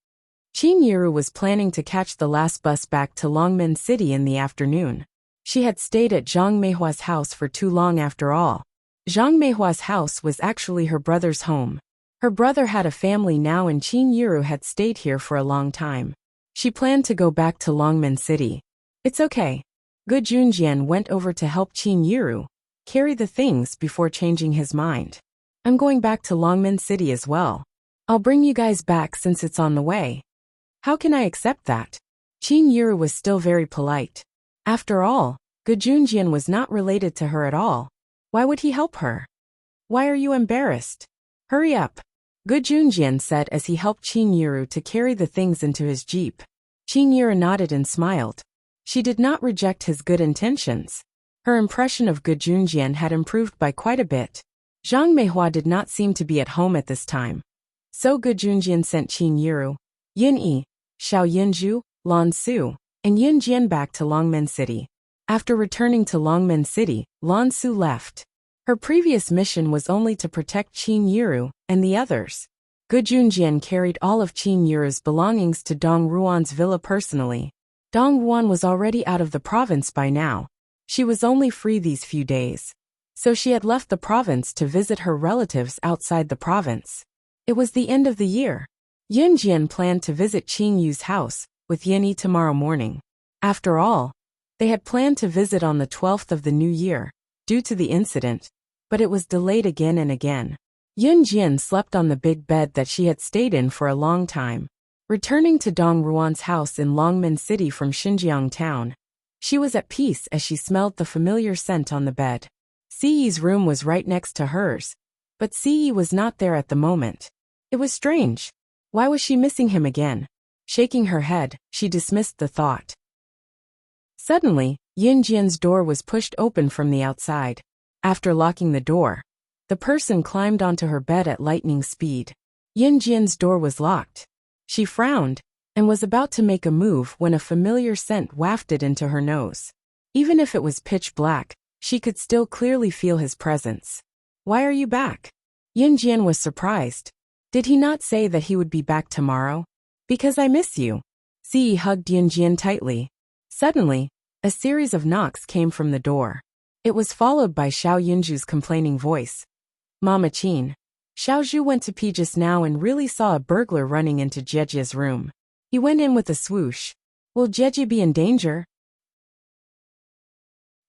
Qin Yiru was planning to catch the last bus back to Longmen City in the afternoon. She had stayed at Zhang Meihua's house for too long after all. Zhang Meihua's house was actually her brother's home. Her brother had a family now and Qin Yiru had stayed here for a long time. She planned to go back to Longmen City. It's okay. Gu Junjian went over to help Qin Yiru carry the things before changing his mind. I'm going back to Longmen City as well. I'll bring you guys back since it's on the way. How can I accept that? Qin Yiru was still very polite. After all, Gu Junjian was not related to her at all. Why would he help her? Why are you embarrassed? Hurry up, Gu Junjian said as he helped Qin Yiru to carry the things into his jeep. Qin Yiru nodded and smiled. She did not reject his good intentions. Her impression of Gu Junjian had improved by quite a bit. Zhang Meihua did not seem to be at home at this time. So Gu Junjian sent Qin Yiru, Yin Yi, Xiao Yinzhu, Lan Su, and Yin Jian back to Longmen City. After returning to Longmen City, Lan Su left. Her previous mission was only to protect Qin Yiru and the others. Gu Junjian carried all of Qin Yiru's belongings to Dong Ruan's villa personally. Dong Ruan was already out of the province by now. She was only free these few days. So she had left the province to visit her relatives outside the province. It was the end of the year. Yin Jian planned to visit Qin Yu's house with Yin Yi tomorrow morning. After all, they had planned to visit on the 12th of the new year, due to the incident, but it was delayed again and again. Yin Jian slept on the big bed that she had stayed in for a long time. Returning to Dong Ruan's house in Longmen City from Xinjiang town, she was at peace as she smelled the familiar scent on the bed. Siyi's room was right next to hers, but Siyi was not there at the moment. It was strange. Why was she missing him again? Shaking her head, she dismissed the thought. Suddenly, Yin Jian's door was pushed open from the outside. After locking the door, the person climbed onto her bed at lightning speed. Yin Jian's door was locked. She frowned and was about to make a move when a familiar scent wafted into her nose. Even if it was pitch black, she could still clearly feel his presence. Why are you back? Yin Jian was surprised. Did he not say that he would be back tomorrow? Because I miss you. Siyi hugged Yin Jian tightly. Suddenly, a series of knocks came from the door. It was followed by Xiao Yinzhu's complaining voice. Mama Qin. Xiao Zhu went to pee just now and really saw a burglar running into Jiejia's room. He went in with a swoosh. Will Jiejie be in danger?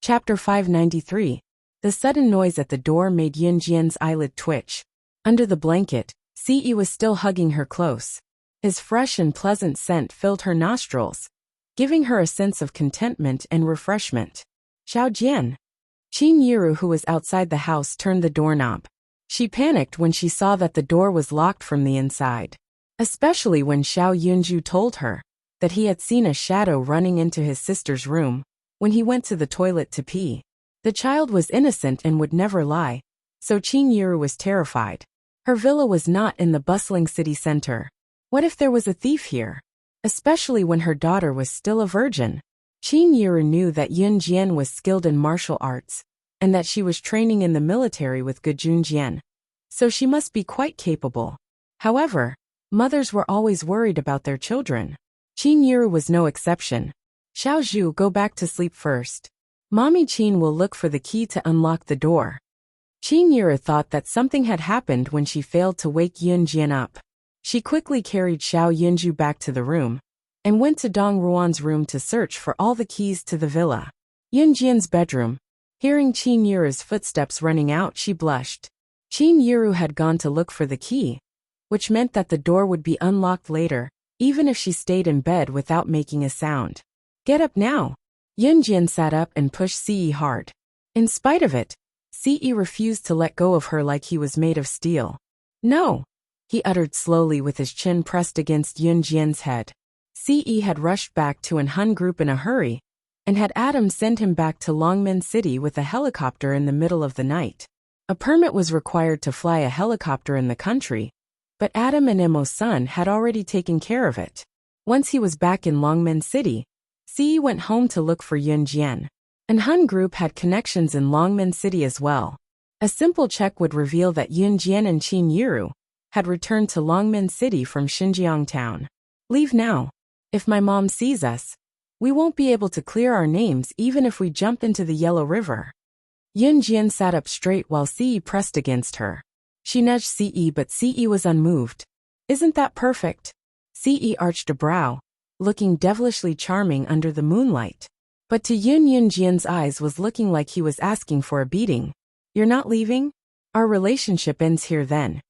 Chapter 593. The sudden noise at the door made Yin Jian's eyelid twitch. Under the blanket, Siyi was still hugging her close. His fresh and pleasant scent filled her nostrils, giving her a sense of contentment and refreshment. Xiao Jian. Qin Yiru, who was outside the house, turned the doorknob. She panicked when she saw that the door was locked from the inside, especially when Xiao Yunzhu told her that he had seen a shadow running into his sister's room when he went to the toilet to pee. The child was innocent and would never lie, so Qin Yiru was terrified. Her villa was not in the bustling city center. What if there was a thief here? Especially when her daughter was still a virgin. Qin Yiru knew that Yin Jian was skilled in martial arts, and that she was training in the military with Gu Junjian, so she must be quite capable. However, mothers were always worried about their children. Qin Yiru was no exception. Xiao Zhu, go back to sleep first. Mommy Qin will look for the key to unlock the door. Qin Yiru thought that something had happened when she failed to wake Yin Jian up. She quickly carried Xiao Yinzhu back to the room, and went to Dong Ruan's room to search for all the keys to the villa. Yin Jian's bedroom. Hearing Qin Yiru's footsteps running out, she blushed. Qin Yiru had gone to look for the key, which meant that the door would be unlocked later, even if she stayed in bed without making a sound. Get up now. Yin Jian sat up and pushed Siyi hard. In spite of it, Siyi refused to let go of her like he was made of steel. No, he uttered slowly with his chin pressed against Yin Jian's head. Siyi had rushed back to An Hun Group in a hurry, and had Adam send him back to Longmen City with a helicopter in the middle of the night. A permit was required to fly a helicopter in the country, but Adam and Emo's son had already taken care of it. Once he was back in Longmen City, Siyi went home to look for Yin Jian. An Hun Group had connections in Longmen City as well. A simple check would reveal that Yin Jian and Qin Yiru had returned to Longmen City from Xinjiang town. Leave now. If my mom sees us, we won't be able to clear our names even if we jump into the Yellow River. Yin Jian sat up straight while Siyi pressed against her. She nudged Siyi, but Siyi was unmoved. Isn't that perfect? Siyi arched a brow, looking devilishly charming under the moonlight. But to Yin Jian's eyes was looking like he was asking for a beating. You're not leaving? Our relationship ends here then.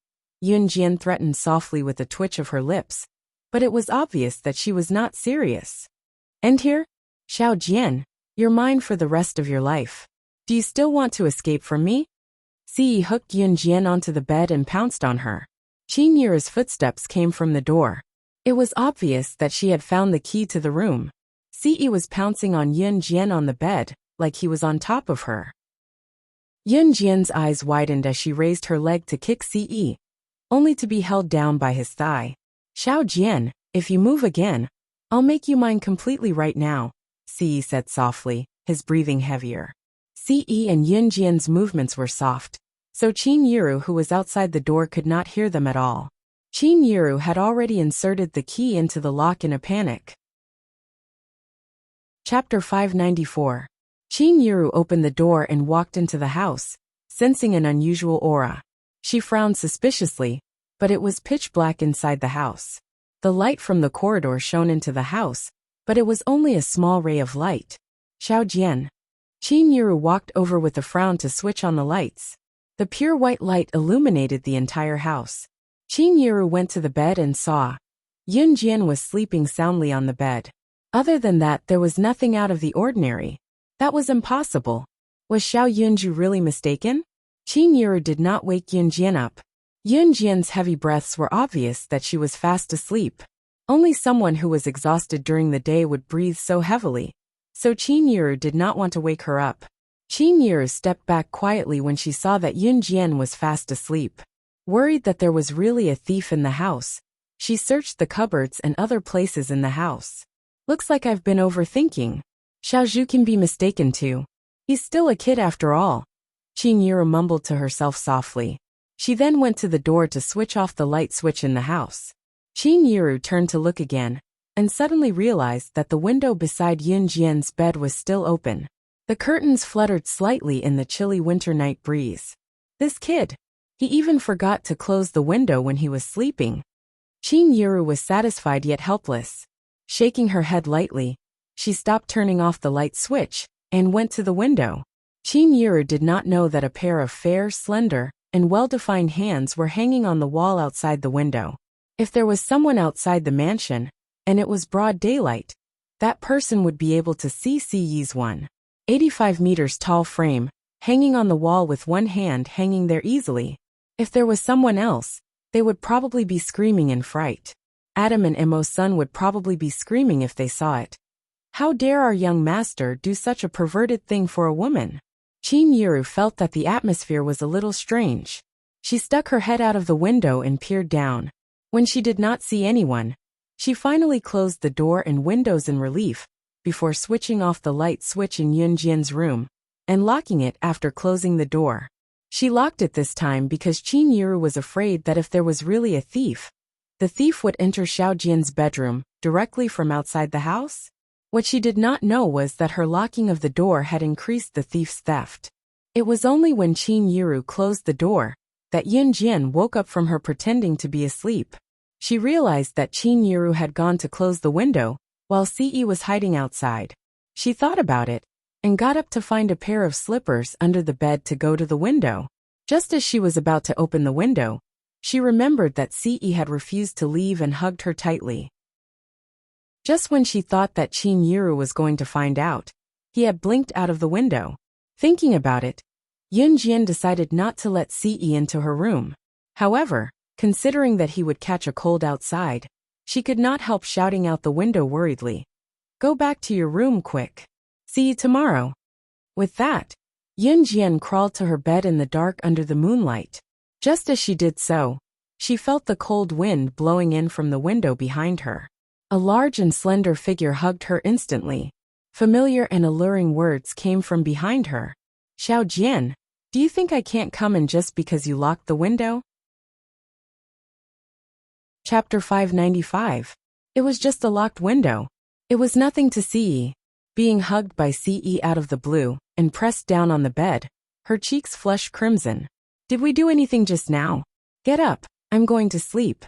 Yunjian threatened softly with a twitch of her lips, but it was obvious that she was not serious. "And here? Xiao Jian, you're mine for the rest of your life. Do you still want to escape from me?" Ci hooked Yunjian onto the bed and pounced on her. Qin Yuru's footsteps came from the door. It was obvious that she had found the key to the room. Ci was pouncing on Yunjian on the bed, like he was on top of her. Yunjian's eyes widened as she raised her leg to kick Ci, only to be held down by his thigh. "Xiao Jian, if you move again, I'll make you mine completely right now," Ci said softly, his breathing heavier. Ci and Yunjian's movements were soft, so Qin Yuru, who was outside the door, could not hear them at all. Qin Yuru had already inserted the key into the lock in a panic. Chapter 594. Qin Yuru opened the door and walked into the house, sensing an unusual aura. She frowned suspiciously, but it was pitch black inside the house. The light from the corridor shone into the house, but it was only a small ray of light. "Xiao Jian." Qin Yuru walked over with a frown to switch on the lights. The pure white light illuminated the entire house. Qin Yuru went to the bed and saw Yunjian was sleeping soundly on the bed. Other than that, there was nothing out of the ordinary. That was impossible. Was Xiao Yunju really mistaken? Qin Yuru did not wake Yunjian up. Yunjian's heavy breaths were obvious that she was fast asleep. Only someone who was exhausted during the day would breathe so heavily, so Qin Yuru did not want to wake her up. Qin Yuru stepped back quietly when she saw that Yunjian was fast asleep. Worried that there was really a thief in the house, she searched the cupboards and other places in the house. "Looks like I've been overthinking. Xiao Zhu can be mistaken too. He's still a kid after all," Qin Yuru mumbled to herself softly. She then went to the door to switch off the light switch in the house. Qin Yuru turned to look again, and suddenly realized that the window beside Yunjian's bed was still open. The curtains fluttered slightly in the chilly winter night breeze. This kid! He even forgot to close the window when he was sleeping. Qin Yuru was satisfied yet helpless. Shaking her head lightly, she stopped turning off the light switch, and went to the window. Qin Yuru did not know that a pair of fair, slender, and well-defined hands were hanging on the wall outside the window. If there was someone outside the mansion, and it was broad daylight, that person would be able to see Ci's 1.85 meters tall frame, hanging on the wall with one hand hanging there easily. If there was someone else, they would probably be screaming in fright. Adam and Emo's son would probably be screaming if they saw it. How dare our young master do such a perverted thing for a woman? Qin Yuru felt that the atmosphere was a little strange. She stuck her head out of the window and peered down. When she did not see anyone, she finally closed the door and windows in relief, before switching off the light switch in Yunjian's room, and locking it after closing the door. She locked it this time because Qin Yuru was afraid that if there was really a thief, the thief would enter Xiao Jian's bedroom, directly from outside the house. What she did not know was that her locking of the door had increased the thief's theft. It was only when Qin Yuru closed the door that Yunjian woke up from her pretending to be asleep. She realized that Qin Yuru had gone to close the window, while Ce was hiding outside. She thought about it, and got up to find a pair of slippers under the bed to go to the window. Just as she was about to open the window, she remembered that Ce had refused to leave and hugged her tightly. Just when she thought that Qin Yuru was going to find out, he had blinked out of the window. Thinking about it, Yunjian decided not to let Ce into her room. However, considering that he would catch a cold outside, she could not help shouting out the window worriedly, "Go back to your room quick. See you tomorrow." With that, Yunjian crawled to her bed in the dark under the moonlight. Just as she did so, she felt the cold wind blowing in from the window behind her. A large and slender figure hugged her instantly. Familiar and alluring words came from behind her. "Xiao Jian, do you think I can't come in just because you locked the window?" Chapter 595. It was just a locked window. It was nothing to Ce. Being hugged by Ce out of the blue, and pressed down on the bed, her cheeks flushed crimson. "Did we do anything just now? Get up, I'm going to sleep."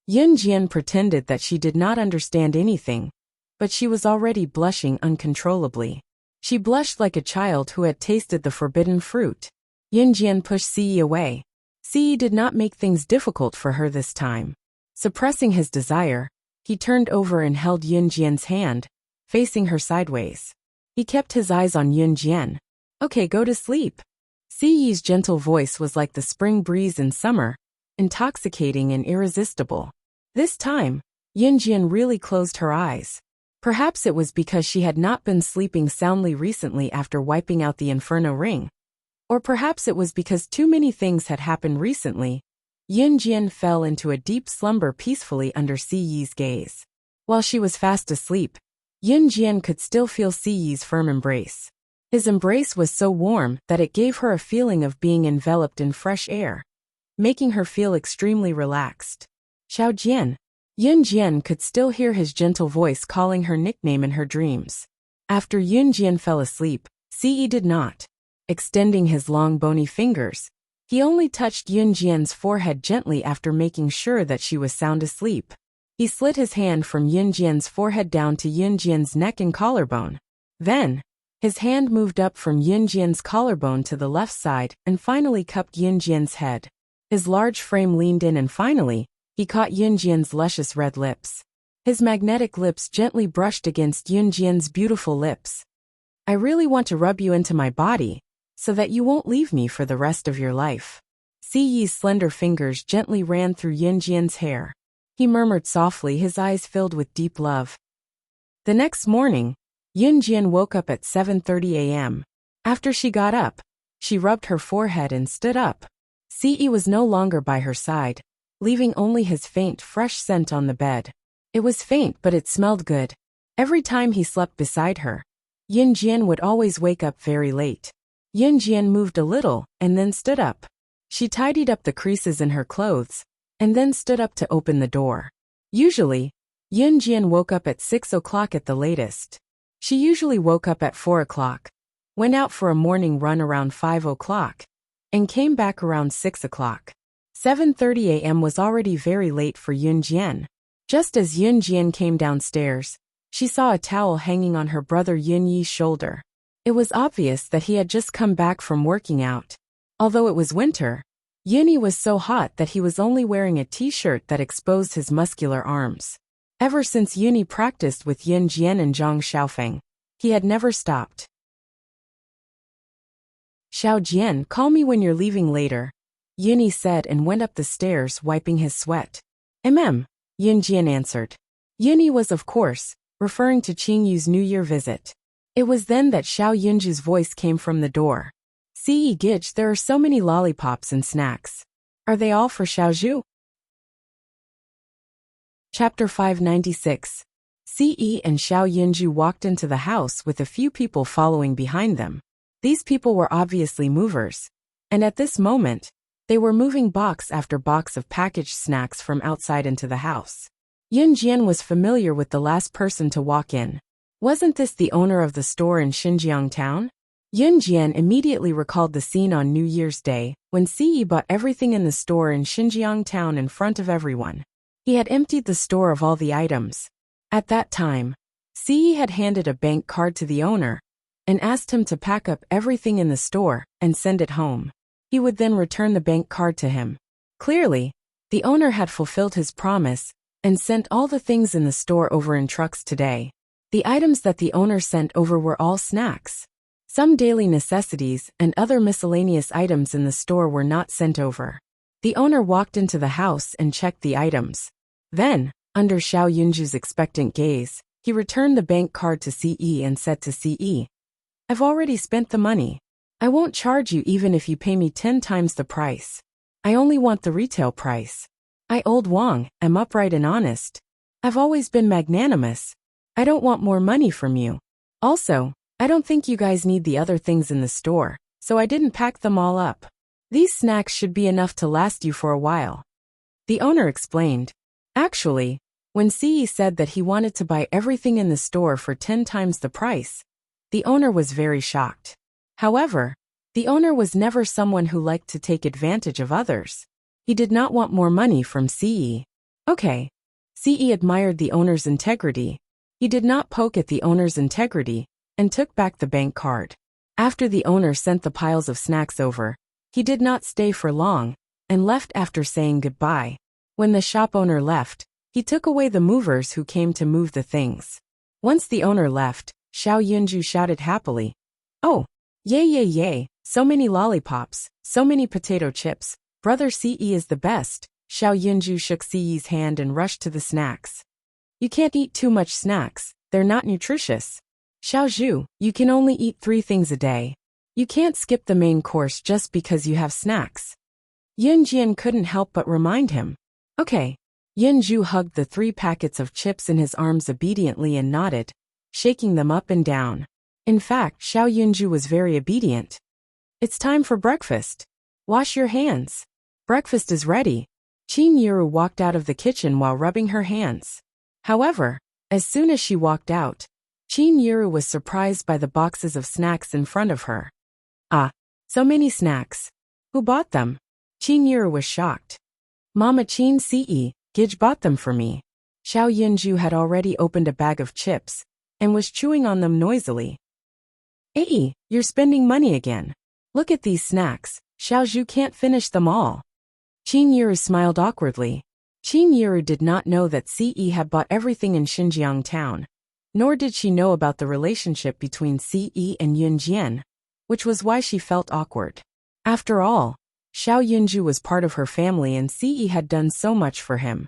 Yunjian pretended that she did not understand anything, but she was already blushing uncontrollably. She blushed like a child who had tasted the forbidden fruit. Yunjian pushed Ce away. Ce did not make things difficult for her this time. Suppressing his desire, he turned over and held Yunjian's hand, facing her sideways. He kept his eyes on Yunjian. Okay, go to sleep. Ce's gentle voice was like the spring breeze in summer, intoxicating and irresistible. This time, Yunjian really closed her eyes. Perhaps it was because she had not been sleeping soundly recently after wiping out the Inferno ring. Or perhaps it was because too many things had happened recently. Yunjian fell into a deep slumber peacefully under Ce's gaze. While she was fast asleep, Yunjian could still feel Ce's firm embrace. His embrace was so warm that it gave her a feeling of being enveloped in fresh air, making her feel extremely relaxed. Xiaojian. Yunjian could still hear his gentle voice calling her nickname in her dreams. After Yunjian fell asleep, Ce did not. Extending his long bony fingers, he only touched Yunjian's forehead gently after making sure that she was sound asleep. He slid his hand from Yunjian's forehead down to Yunjian's neck and collarbone. Then, his hand moved up from Yunjian's collarbone to the left side and finally cupped Yunjian's head. His large frame leaned in and finally, he caught Yunjian's luscious red lips. His magnetic lips gently brushed against Yunjian's beautiful lips. I really want to rub you into my body, so that you won't leave me for the rest of your life. Ce's slender fingers gently ran through Yunjian's hair. He murmured softly, his eyes filled with deep love. The next morning, Yunjian woke up at 7:30 a.m. After she got up, she rubbed her forehead and stood up. Ce was no longer by her side, leaving only his faint, fresh scent on the bed. It was faint, but it smelled good. Every time he slept beside her, Yunjian would always wake up very late. Yunjian moved a little and then stood up. She tidied up the creases in her clothes and then stood up to open the door. Usually, Yunjian woke up at 6 o'clock at the latest. She usually woke up at 4 o'clock, went out for a morning run around 5 o'clock, and came back around 6 o'clock. 7:30 a.m. was already very late for Yunjian. Just as Yunjian came downstairs, she saw a towel hanging on her brother Yunyi's shoulder. It was obvious that he had just come back from working out. Although it was winter, Yunyi was so hot that he was only wearing a t-shirt that exposed his muscular arms. Ever since Yunyi practiced with Yunjian and Zhang Xiaofeng, he had never stopped. Xiaojian, call me when you're leaving later, Yunyi said and went up the stairs wiping his sweat. Yunjian answered. Yunyi was, of course, referring to Qingyu's New Year visit. It was then that Xiao Yunju's voice came from the door. Ce Gich, there are so many lollipops and snacks. Are they all for Xiaozhu? Chapter 596. Ce and Xiao Yunju walked into the house with a few people following behind them. These people were obviously movers, and at this moment, they were moving box after box of packaged snacks from outside into the house. Yunjian was familiar with the last person to walk in. Wasn't this the owner of the store in Xinjiang town? Yunjian immediately recalled the scene on New Year's Day, when Ce bought everything in the store in Xinjiang town in front of everyone. He had emptied the store of all the items. At that time, Ce had handed a bank card to the owner and asked him to pack up everything in the store and send it home. He would then return the bank card to him. Clearly, the owner had fulfilled his promise and sent all the things in the store over in trucks today. The items that the owner sent over were all snacks. Some daily necessities and other miscellaneous items in the store were not sent over. The owner walked into the house and checked the items. Then, under Xiao Yunju's expectant gaze, he returned the bank card to Ce and said to Ce, I've already spent the money. I won't charge you even if you pay me 10 times the price. I only want the retail price. I, Old Wang, am upright and honest. I've always been magnanimous. I don't want more money from you. Also, I don't think you guys need the other things in the store, so I didn't pack them all up. These snacks should be enough to last you for a while. The owner explained. Actually, when Ce said that he wanted to buy everything in the store for 10 times the price, the owner was very shocked. However, the owner was never someone who liked to take advantage of others. He did not want more money from Ce. Okay. Ce admired the owner's integrity. He did not poke at the owner's integrity and took back the bank card. After the owner sent the piles of snacks over, he did not stay for long and left after saying goodbye. When the shop owner left, he took away the movers who came to move the things. Once the owner left, Xiao Yunju shouted happily, "Oh, yay yay yay, so many lollipops, so many potato chips, brother CE is the best." Xiao Yunju shook CE's hand and rushed to the snacks. "You can't eat too much snacks, they're not nutritious. Xiao Zhu, you can only eat 3 things a day. You can't skip the main course just because you have snacks." Yun Jian couldn't help but remind him. "Okay." Yun Zhu hugged the 3 packets of chips in his arms obediently and nodded, shaking them up and down. In fact, Xiao Yunju was very obedient. "It's time for breakfast. Wash your hands. Breakfast is ready." Qin Yuru walked out of the kitchen while rubbing her hands. However, as soon as she walked out, Qin Yuru was surprised by the boxes of snacks in front of her. "Ah, so many snacks. Who bought them?" Qin Yuru was shocked. "Mama Qin Ce, Gij bought them for me." Xiao Yunju had already opened a bag of chips and was chewing on them noisily. "Hey, you're spending money again. Look at these snacks, Xiao Zhu can't finish them all." Qin Yuru smiled awkwardly. Qin Yuru did not know that Ce had bought everything in Xinjiang town, nor did she know about the relationship between Ce and Yun Jian, which was why she felt awkward. After all, Xiao Yunju was part of her family and Ce had done so much for him.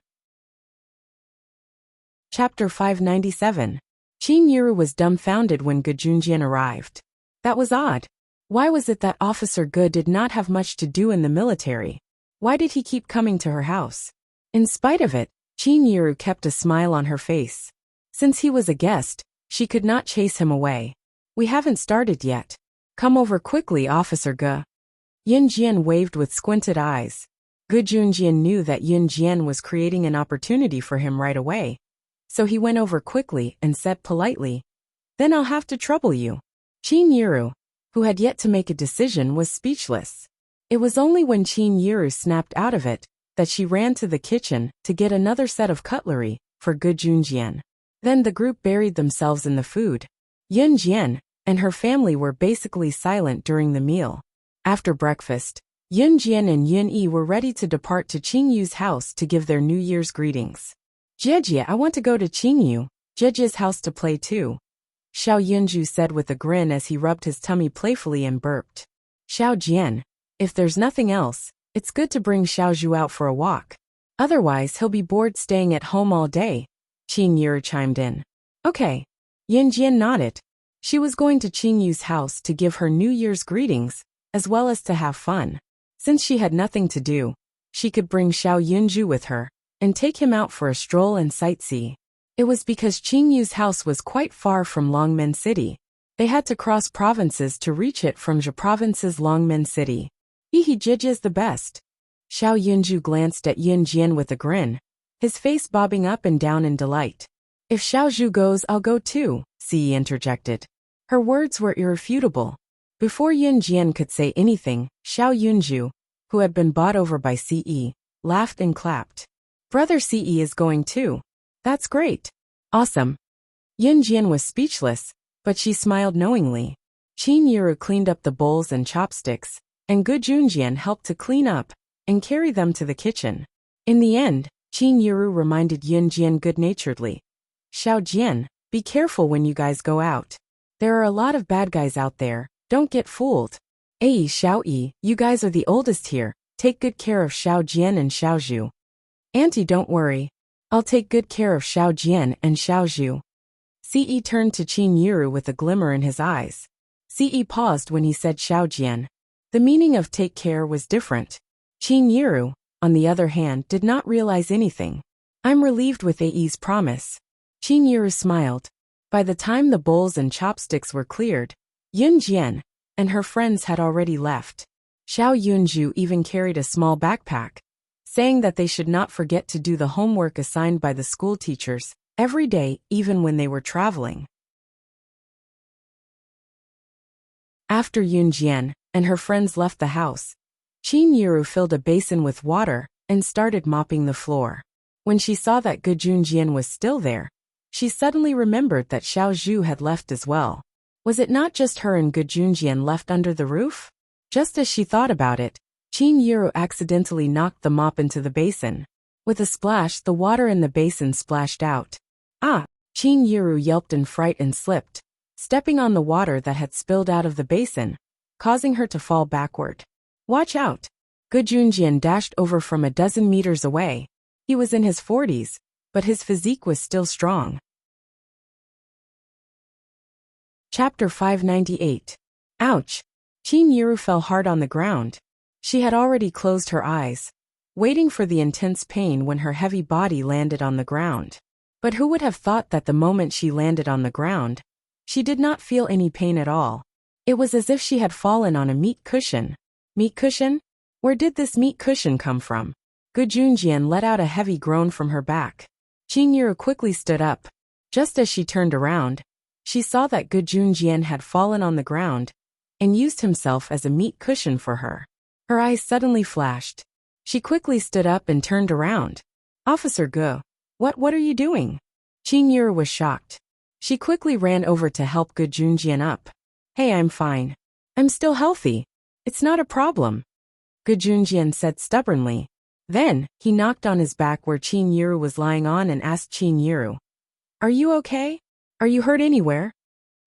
Chapter 597. Qin Yuru was dumbfounded when Ge Junjian arrived. That was odd. Why was it that Officer Ge did not have much to do in the military? Why did he keep coming to her house? In spite of it, Qin Yuru kept a smile on her face. Since he was a guest, she could not chase him away. "We haven't started yet. Come over quickly, Officer Ge." Yun Jian waved with squinted eyes. Ge Junjian knew that Yun Jian was creating an opportunity for him right away, so he went over quickly and said politely, "Then I'll have to trouble you." Qin Yuru, who had yet to make a decision, was speechless. It was only when Qin Yuru snapped out of it that she ran to the kitchen to get another set of cutlery for Ge Junjian. Then the group buried themselves in the food. Yun Jian and her family were basically silent during the meal. After breakfast, Yun Jian and Yun Yi were ready to depart to Qing Yu's house to give their New Year's greetings. "Jie, I want to go to Qing Yu, Jie's house to play too," Xiao Yunju said with a grin as he rubbed his tummy playfully and burped. "Xiao Jian, if there's nothing else, it's good to bring Xiao Zhu out for a walk. Otherwise he'll be bored staying at home all day," Qin Yuru chimed in. "Okay." Yun Jian nodded. She was going to Qing Yu's house to give her New Year's greetings, as well as to have fun. Since she had nothing to do, she could bring Xiao Yunju with her and take him out for a stroll and sightsee. It was because Qing Yu's house was quite far from Longmen City. They had to cross provinces to reach it from Zhe Province's Longmen City. Jie is the best." Xiao Yunju glanced at Yun Jian with a grin, his face bobbing up and down in delight. "If Xiao Zhu goes, I'll go too," Ce interjected. Her words were irrefutable. Before Yun Jian could say anything, Xiao Yunju, who had been bought over by Ce, laughed and clapped. "Brother Ce is going too. That's great. Awesome." Yun Jian was speechless, but she smiled knowingly. Qin Yuru cleaned up the bowls and chopsticks, and Ge Junjian helped to clean up and carry them to the kitchen. In the end, Qin Yuru reminded Yun Jian good-naturedly, "Xiao Jian, be careful when you guys go out. There are a lot of bad guys out there. Don't get fooled." "Hey Xiao Yi, you guys are the oldest here. Take good care of Xiao Jian and Xiao Zhu." "Auntie, don't worry. I'll take good care of Xiao Jian and Xiao Zhu." Ce turned to Qin Yuru with a glimmer in his eyes. Ce paused when he said Xiao Jian. The meaning of take care was different. Qin Yuru, on the other hand, did not realize anything. "I'm relieved with Ai's promise." Qin Yuru smiled. By the time the bowls and chopsticks were cleared, Yun Jian and her friends had already left. Xiao Yunju even carried a small backpack, saying that they should not forget to do the homework assigned by the school teachers every day, even when they were traveling. After Yun Jian and her friends left the house, Qin Yuru filled a basin with water and started mopping the floor. When she saw that Ge Junjian was still there, she suddenly remembered that Xiao Zhu had left as well. Was it not just her and Ge Junjian left under the roof? Just as she thought about it, Chin Yuru accidentally knocked the mop into the basin. With a splash, the water in the basin splashed out. Ah! Chin Yuru yelped in fright and slipped, stepping on the water that had spilled out of the basin, causing her to fall backward. Watch out! Gu Junjian dashed over from a dozen meters away. He was in his 40s, but his physique was still strong. Chapter 598. Ouch! Chin Yuru fell hard on the ground. She had already closed her eyes, waiting for the intense pain when her heavy body landed on the ground. But who would have thought that the moment she landed on the ground, she did not feel any pain at all. It was as if she had fallen on a meat cushion. Meat cushion? Where did this meat cushion come from? Gu Junjian let out a heavy groan from her back. Chin Yuru quickly stood up. Just as she turned around, she saw that Gu Junjian had fallen on the ground and used himself as a meat cushion for her. Her eyes suddenly flashed. She quickly stood up and turned around. Officer Gu, what are you doing? Chin Yuru was shocked. She quickly ran over to help Gu Junjian up. Hey, I'm fine. I'm still healthy. It's not a problem, Gu Junjian said stubbornly. Then, he knocked on his back where Chin Yuru was lying on and asked Chin Yuru, "Are you okay? Are you hurt anywhere?"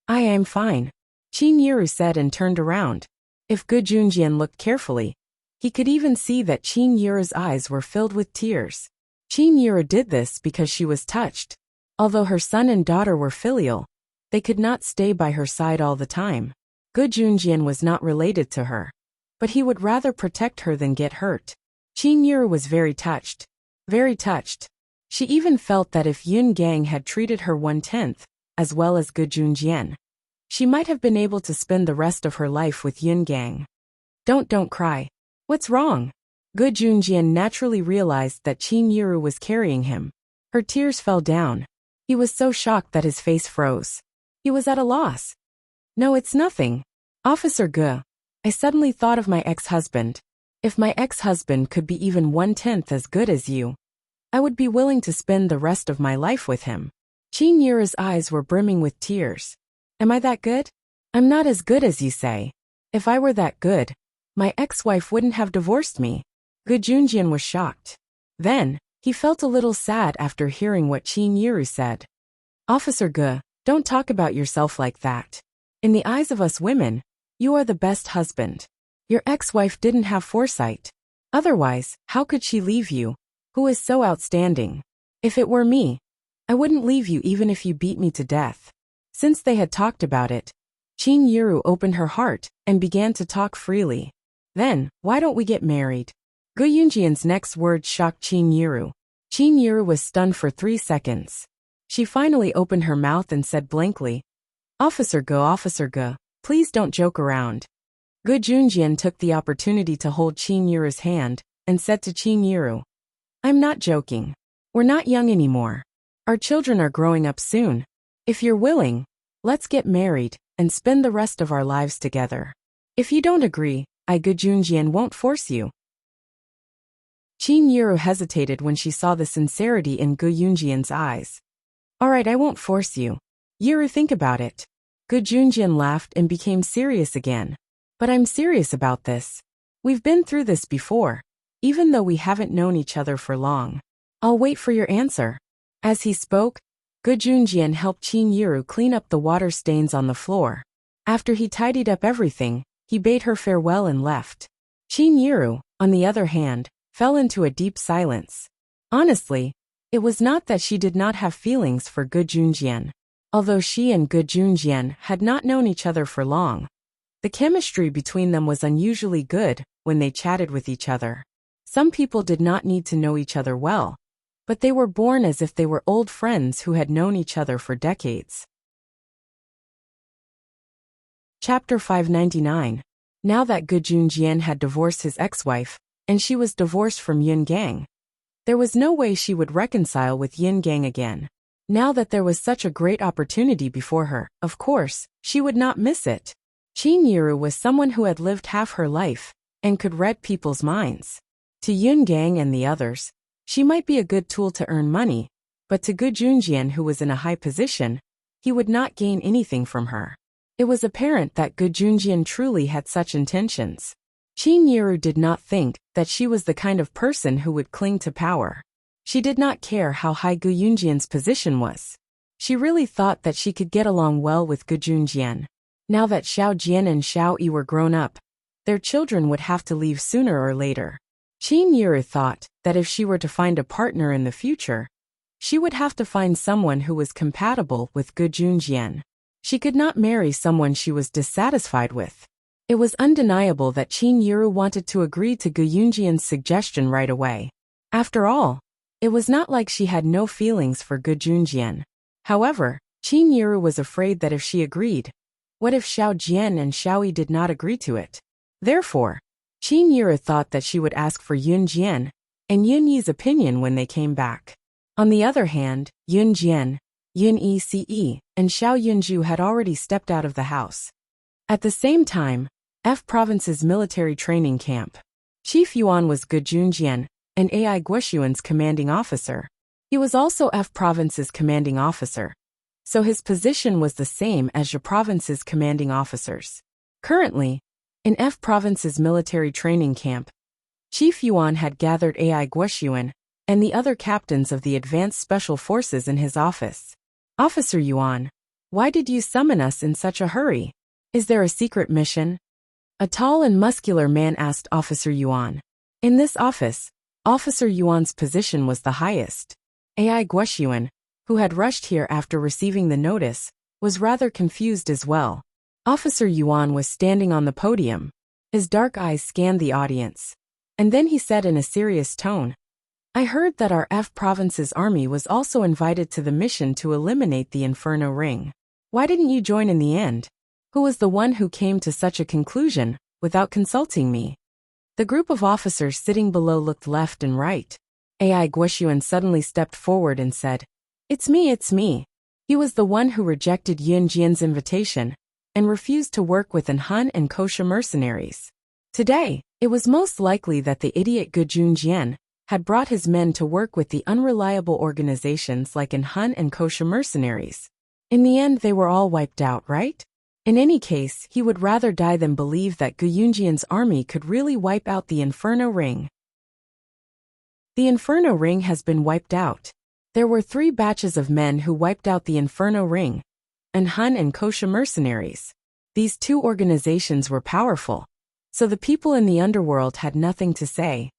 I'm fine, Chin Yuru said and turned around. If Gu Junjian looked carefully, he could even see that Chin Yuru's eyes were filled with tears. Chin Yuru did this because she was touched. Although her son and daughter were filial, they could not stay by her side all the time. Gu Junjian was not related to her, but he would rather protect her than get hurt. Chin Yuru was very touched. Very touched. She even felt that if Yun Gang had treated her 1/10, as well as Gu Junjian, she might have been able to spend the rest of her life with Yun Gang. Don't cry. What's wrong? Gu Junjian naturally realized that Chin Yuru was carrying him. Her tears fell down. He was so shocked that his face froze. He was at a loss. No, it's nothing. Officer Gu, I suddenly thought of my ex-husband. If my ex-husband could be even 1/10 as good as you, I would be willing to spend the rest of my life with him. Chin Yuru's eyes were brimming with tears. Am I that good? I'm not as good as you say. If I were that good, my ex-wife wouldn't have divorced me. Gu Junjian was shocked. Then, he felt a little sad after hearing what Chin Yuru said. Officer Gu, don't talk about yourself like that. In the eyes of us women, you are the best husband. Your ex-wife didn't have foresight. Otherwise, how could she leave you, who is so outstanding? If it were me, I wouldn't leave you even if you beat me to death. Since they had talked about it, Chin Yuru opened her heart and began to talk freely. Then, why don't we get married? Gu Junjian's next words shocked Chin Yuru. Chin Yuru was stunned for 3 seconds. She finally opened her mouth and said blankly, Officer Gu, please don't joke around. Gu Junjian took the opportunity to hold Chin Yuru's hand and said to Chin Yuru, I'm not joking. We're not young anymore. Our children are growing up soon. If you're willing, let's get married and spend the rest of our lives together. If you don't agree, Gu Junjian won't force you. Chin Yuru hesitated when she saw the sincerity in Gu Junjian's eyes. Alright, I won't force you. Yuru, think about it. Gu Junjian laughed and became serious again. But I'm serious about this. We've been through this before, even though we haven't known each other for long. I'll wait for your answer. As he spoke, Gu Junjian helped Chin Yuru clean up the water stains on the floor. After he tidied up everything, he bade her farewell and left. Chin Yuru, on the other hand, fell into a deep silence. Honestly, it was not that she did not have feelings for Gu Junjian. Although she and Gu Junjian had not known each other for long, the chemistry between them was unusually good when they chatted with each other. Some people did not need to know each other well, but they were born as if they were old friends who had known each other for decades. Chapter 599. Now that Gu Junjian had divorced his ex-wife, and she was divorced from Yun Gang, there was no way she would reconcile with Yun Gang again. Now that there was such a great opportunity before her, of course, she would not miss it. Chin Yuru was someone who had lived half her life and could read people's minds. To Yun Gang and the others, she might be a good tool to earn money, but to Gu Junjian, who was in a high position, he would not gain anything from her. It was apparent that Gu Junjian truly had such intentions. Qin Yiru did not think that she was the kind of person who would cling to power. She did not care how high Gu Yunjian's position was. She really thought that she could get along well with Gu Junjian. Now that Xiao Jian and Xiao Yi were grown up, their children would have to leave sooner or later. Qin Yiru thought that if she were to find a partner in the future, she would have to find someone who was compatible with Gu Junjian. She could not marry someone she was dissatisfied with. It was undeniable that Qin Yiru wanted to agree to Gu Yunjian's suggestion right away. After all, it was not like she had no feelings for Gu Junjian. However, Qin Yiru was afraid that if she agreed, what if Xiao Jian and Xiao Yi did not agree to it? Therefore, Qin Yiru thought that she would ask for Yun Jian and Yun Yi's opinion when they came back. On the other hand, Yun Jian, Yun Yi, and Xiao Yunju had already stepped out of the house. At the same time, F Province's military training camp. Chief Yuan was Gu Junjian and Ai Guoxuan's commanding officer. He was also F Province's commanding officer, so his position was the same as Zhe Province's commanding officers. Currently, in F Province's military training camp, Chief Yuan had gathered Ai Guoxuan and the other captains of the advanced special forces in his office. Officer Yuan, why did you summon us in such a hurry? Is there a secret mission? A tall and muscular man asked Officer Yuan. In this office, Officer Yuan's position was the highest. Ai Guoxuan, who had rushed here after receiving the notice, was rather confused as well. Officer Yuan was standing on the podium. His dark eyes scanned the audience. And then he said in a serious tone, I heard that our F Province's army was also invited to the mission to eliminate the Inferno Ring. Why didn't you join in the end? Who was the one who came to such a conclusion, without consulting me? The group of officers sitting below looked left and right. Ai Guoxuan suddenly stepped forward and said, It's me. He was the one who rejected Yun Jian's invitation and refused to work with Han and Kosha mercenaries. Today, it was most likely that the idiot Gu Junjian had brought his men to work with the unreliable organizations like Han and Kosha mercenaries. In the end, they were all wiped out, right? In any case, he would rather die than believe that Gu Yunjian's army could really wipe out the Inferno Ring. The Inferno Ring has been wiped out. There were 3 batches of men who wiped out the Inferno Ring, Han and Kosha mercenaries. These 2 organizations were powerful, so the people in the underworld had nothing to say.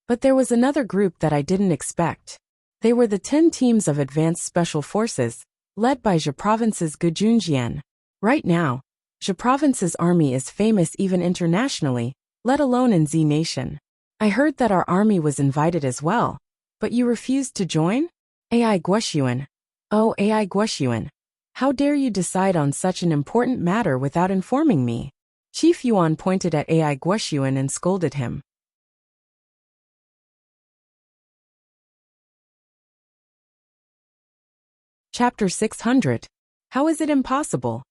But there was another group that I didn't expect. They were the 10 teams of advanced special forces, led by Zhe Province's Gu Junjian. Right now, Zhe Province's army is famous even internationally, let alone in Z Nation. I heard that our army was invited as well, but you refused to join? Ai Guoxuan. Oh, Ai Guoxuan. How dare you decide on such an important matter without informing me? Chief Yuan pointed at Ai Guoxuan and scolded him. Chapter 600. How is it impossible?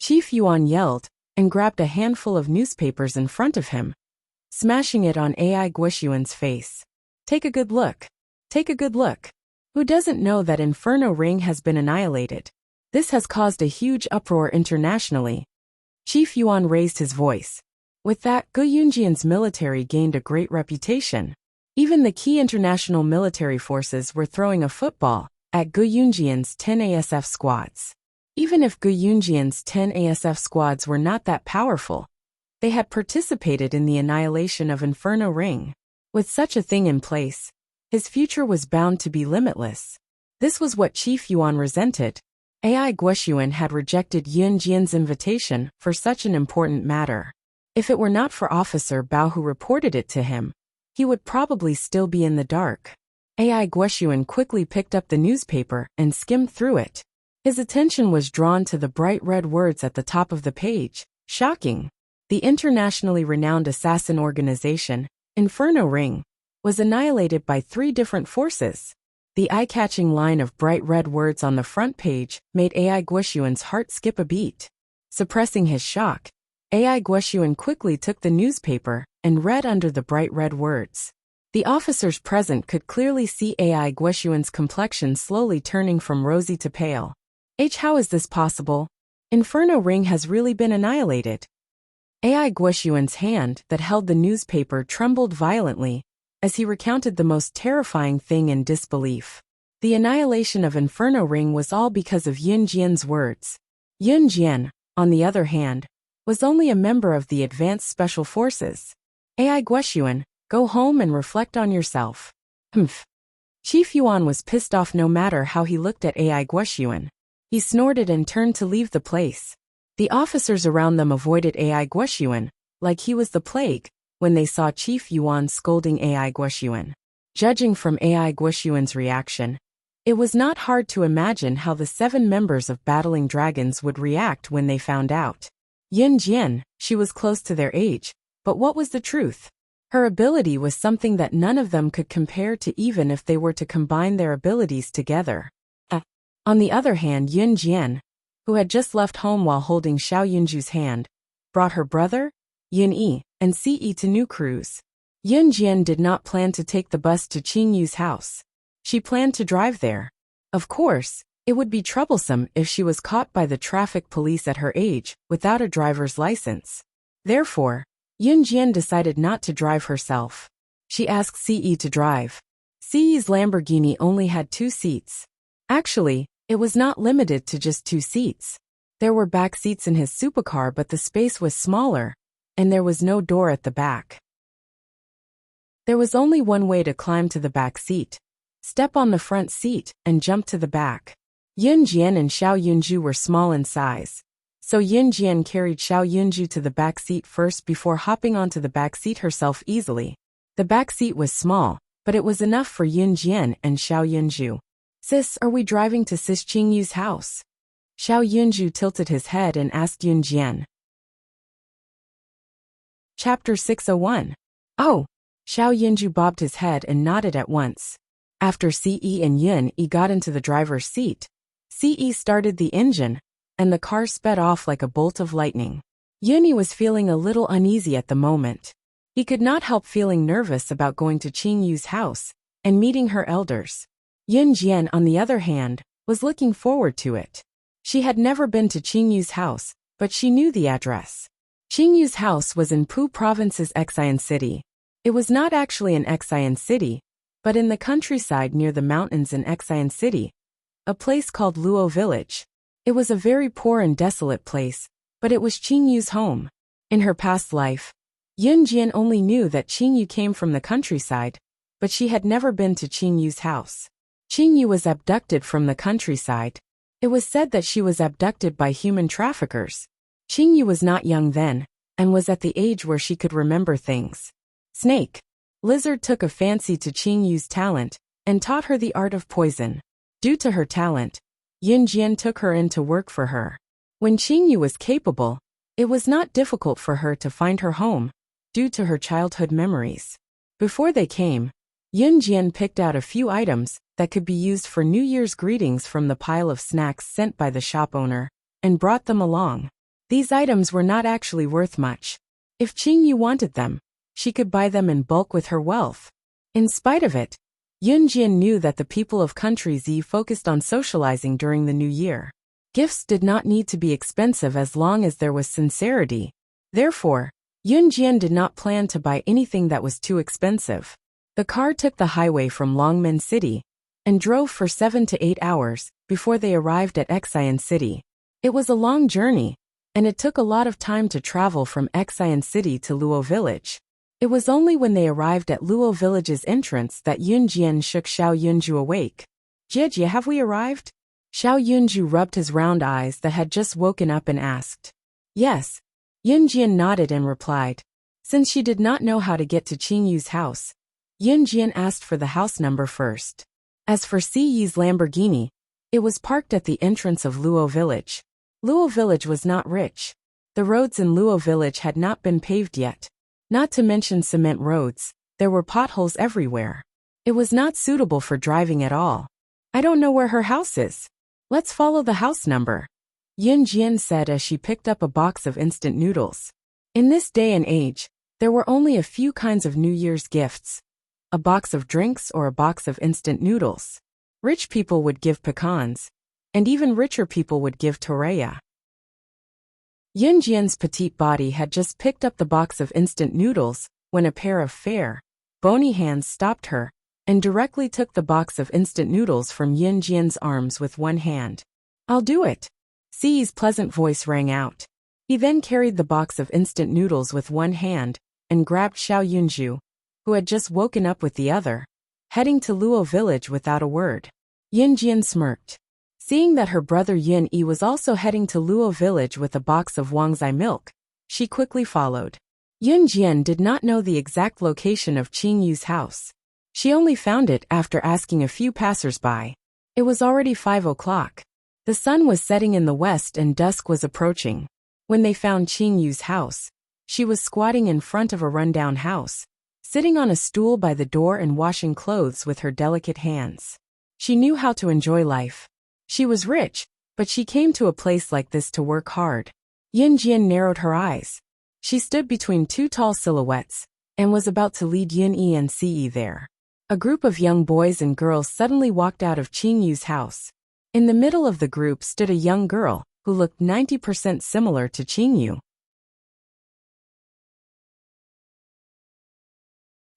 Chief Yuan yelled and grabbed a handful of newspapers in front of him, smashing it on Ai Guoxuan's face. Take a good look. Take a good look. Who doesn't know that Inferno Ring has been annihilated? This has caused a huge uproar internationally. Chief Yuan raised his voice. With that, Gu Yunjian's military gained a great reputation. Even the key international military forces were throwing a football at Gu Yunjian's 10 ASF squads. Even if Gu Yunjian's 10 ASF squads were not that powerful, they had participated in the annihilation of Inferno Ring. With such a thing in place, his future was bound to be limitless. This was what Chief Yuan resented. Ai Guoxuan had rejected Yun Jian's invitation for such an important matter. If it were not for Officer Bao who reported it to him, he would probably still be in the dark. Ai Guoxuan quickly picked up the newspaper and skimmed through it. His attention was drawn to the bright red words at the top of the page. Shocking! The internationally renowned assassin organization, Inferno Ring, was annihilated by 3 different forces. The eye-catching line of bright red words on the front page made Ai Guoxuan's heart skip a beat. Suppressing his shock, Ai Guoxuan quickly took the newspaper and read under the bright red words. The officers present could clearly see Ai Guoxuan's complexion slowly turning from rosy to pale. How is this possible? Inferno Ring has really been annihilated. Ai Guoxuan's hand that held the newspaper trembled violently as he recounted the most terrifying thing in disbelief. The annihilation of Inferno Ring was all because of Yun Jian's words. Yun Jian, on the other hand, was only a member of the Advanced Special Forces. Ai Guoxuan, go home and reflect on yourself. Humph. Chief Yuan was pissed off no matter how he looked at Ai Guoxuan. He snorted and turned to leave the place. The officers around them avoided Ai Guoxuan, like he was the plague, when they saw Chief Yuan scolding Ai Guoxuan. Judging from Ai Guoxuan's reaction, it was not hard to imagine how the 7 members of Battling Dragons would react when they found out. Yun Jian, she was close to their age, but what was the truth? Her ability was something that none of them could compare to even if they were to combine their abilities together. On the other hand, Yun Jian, who had just left home while holding Xiao Yunju's hand, brought her brother, Yun Yi, and Ce to New Cruise. Yun Jian did not plan to take the bus to Qing Yu's house. She planned to drive there. Of course, it would be troublesome if she was caught by the traffic police at her age without a driver's license. Therefore, Yun Jian decided not to drive herself. She asked Ce to drive. Ce's Lamborghini only had 2 seats. Actually, it was not limited to just 2 seats. There were back seats in his supercar, but the space was smaller, and there was no door at the back. There was only one way to climb to the back seat. Step on the front seat and jump to the back. Yun Jian and Xiao Yunju were small in size, so Yun Jian carried Xiao Yunju to the back seat first before hopping onto the back seat herself easily. The back seat was small, but it was enough for Yun Jian and Xiao Yunju. Sis, are we driving to Sis Qing Yu's house? Xiao Yunju tilted his head and asked Yun Jian. Chapter 601. Oh! Xiao Yunju bobbed his head and nodded at once. After Ce and Yun Yi got into the driver's seat, Ce started the engine, and the car sped off like a bolt of lightning. Yun Yi was feeling a little uneasy at the moment. He could not help feeling nervous about going to Qing Yu's house and meeting her elders. Yun Jian, on the other hand, was looking forward to it. She had never been to Qing Yu's house, but she knew the address. Qing Yu's house was in Pu Province's Xian City. It was not actually in Xian City, but in the countryside near the mountains in Xian City, a place called Luo Village. It was a very poor and desolate place, but it was Qing Yu's home. In her past life, Yun Jian only knew that Qing Yu came from the countryside, but she had never been to Qing Yu's house. Qing Yu was abducted from the countryside. It was said that she was abducted by human traffickers. Qing Yu was not young then, and was at the age where she could remember things. Snake. Lizard took a fancy to Qing Yu's talent, and taught her the art of poison. Due to her talent, Yun Jian took her in to work for her. When Qing Yu was capable, it was not difficult for her to find her home, due to her childhood memories. Before they came, Yun Jian picked out a few items that could be used for New Year's greetings from the pile of snacks sent by the shop owner, and brought them along. These items were not actually worth much. If Qing Yu wanted them, she could buy them in bulk with her wealth. In spite of it, Yun Jian knew that the people of Country Z focused on socializing during the new year. Gifts did not need to be expensive as long as there was sincerity. Therefore, Yun Jian did not plan to buy anything that was too expensive. The car took the highway from Longmen City and drove for 7 to 8 hours before they arrived at Xian City. It was a long journey, and it took a lot of time to travel from Xian City to Luo Village. It was only when they arrived at Luo Village's entrance that Yun Jian shook Xiao Yunju awake. Jie, have we arrived? Xiao Yunju rubbed his round eyes that had just woken up and asked. Yes. Yun Jian nodded and replied. Since she did not know how to get to Qing Yu's house, Yun Jian asked for the house number first. As for Ce's Lamborghini, it was parked at the entrance of Luo Village. Luo Village was not rich. The roads in Luo Village had not been paved yet. Not to mention cement roads, there were potholes everywhere. It was not suitable for driving at all. I don't know where her house is. Let's follow the house number, Yun Jian said as she picked up a box of instant noodles. In this day and age, there were only a few kinds of New Year's gifts. A box of drinks or a box of instant noodles. Rich people would give pecans, and even richer people would give torreya. Yin Jian's petite body had just picked up the box of instant noodles when a pair of fair, bony hands stopped her and directly took the box of instant noodles from Yin Jian's arms with one hand. "I'll do it." Si's pleasant voice rang out. He then carried the box of instant noodles with one hand and grabbed Xiao Yunju, who had just woken up, with the other, heading to Luo village without a word. Yin Jian smirked. Seeing that her brother Yin Yi was also heading to Luo village with a box of Wangzai milk, she quickly followed. Yin Jian did not know the exact location of Qing Yu's house. She only found it after asking a few passers-by. It was already 5 o'clock. The sun was setting in the west and dusk was approaching. When they found Qing Yu's house, she was squatting in front of a rundown house, sitting on a stool by the door and washing clothes with her delicate hands. She knew how to enjoy life. She was rich, but she came to a place like this to work hard. Yin Jian narrowed her eyes. She stood between two tall silhouettes and was about to lead Yin Yi and Ce there. A group of young boys and girls suddenly walked out of Qing Yu's house. In the middle of the group stood a young girl who looked 90% similar to Qing Yu.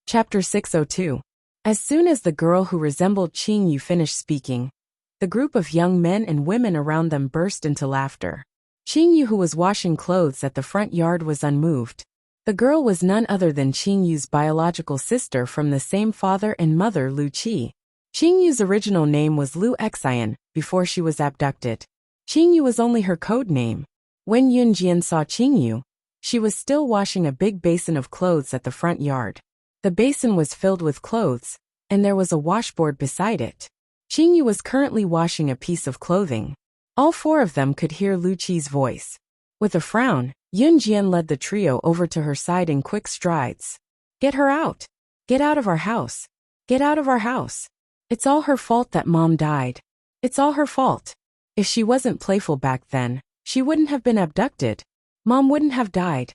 Chapter 602. As soon as the girl who resembled Qing Yu finished speaking, the group of young men and women around them burst into laughter. Qing Yu, who was washing clothes at the front yard, was unmoved. The girl was none other than Qing Yu's biological sister from the same father and mother, Lu Qi. Qing Yu's original name was Lu Xian before she was abducted. Qing Yu was only her code name. When Yin Jian saw Qing Yu, she was still washing a big basin of clothes at the front yard. The basin was filled with clothes, and there was a washboard beside it. Qing Yu was currently washing a piece of clothing. All four of them could hear Lu Qi's voice. With a frown, Yin Jian led the trio over to her side in quick strides. "Get her out! Get out of our house! Get out of our house! It's all her fault that Mom died. It's all her fault. If she wasn't playful back then, she wouldn't have been abducted. Mom wouldn't have died."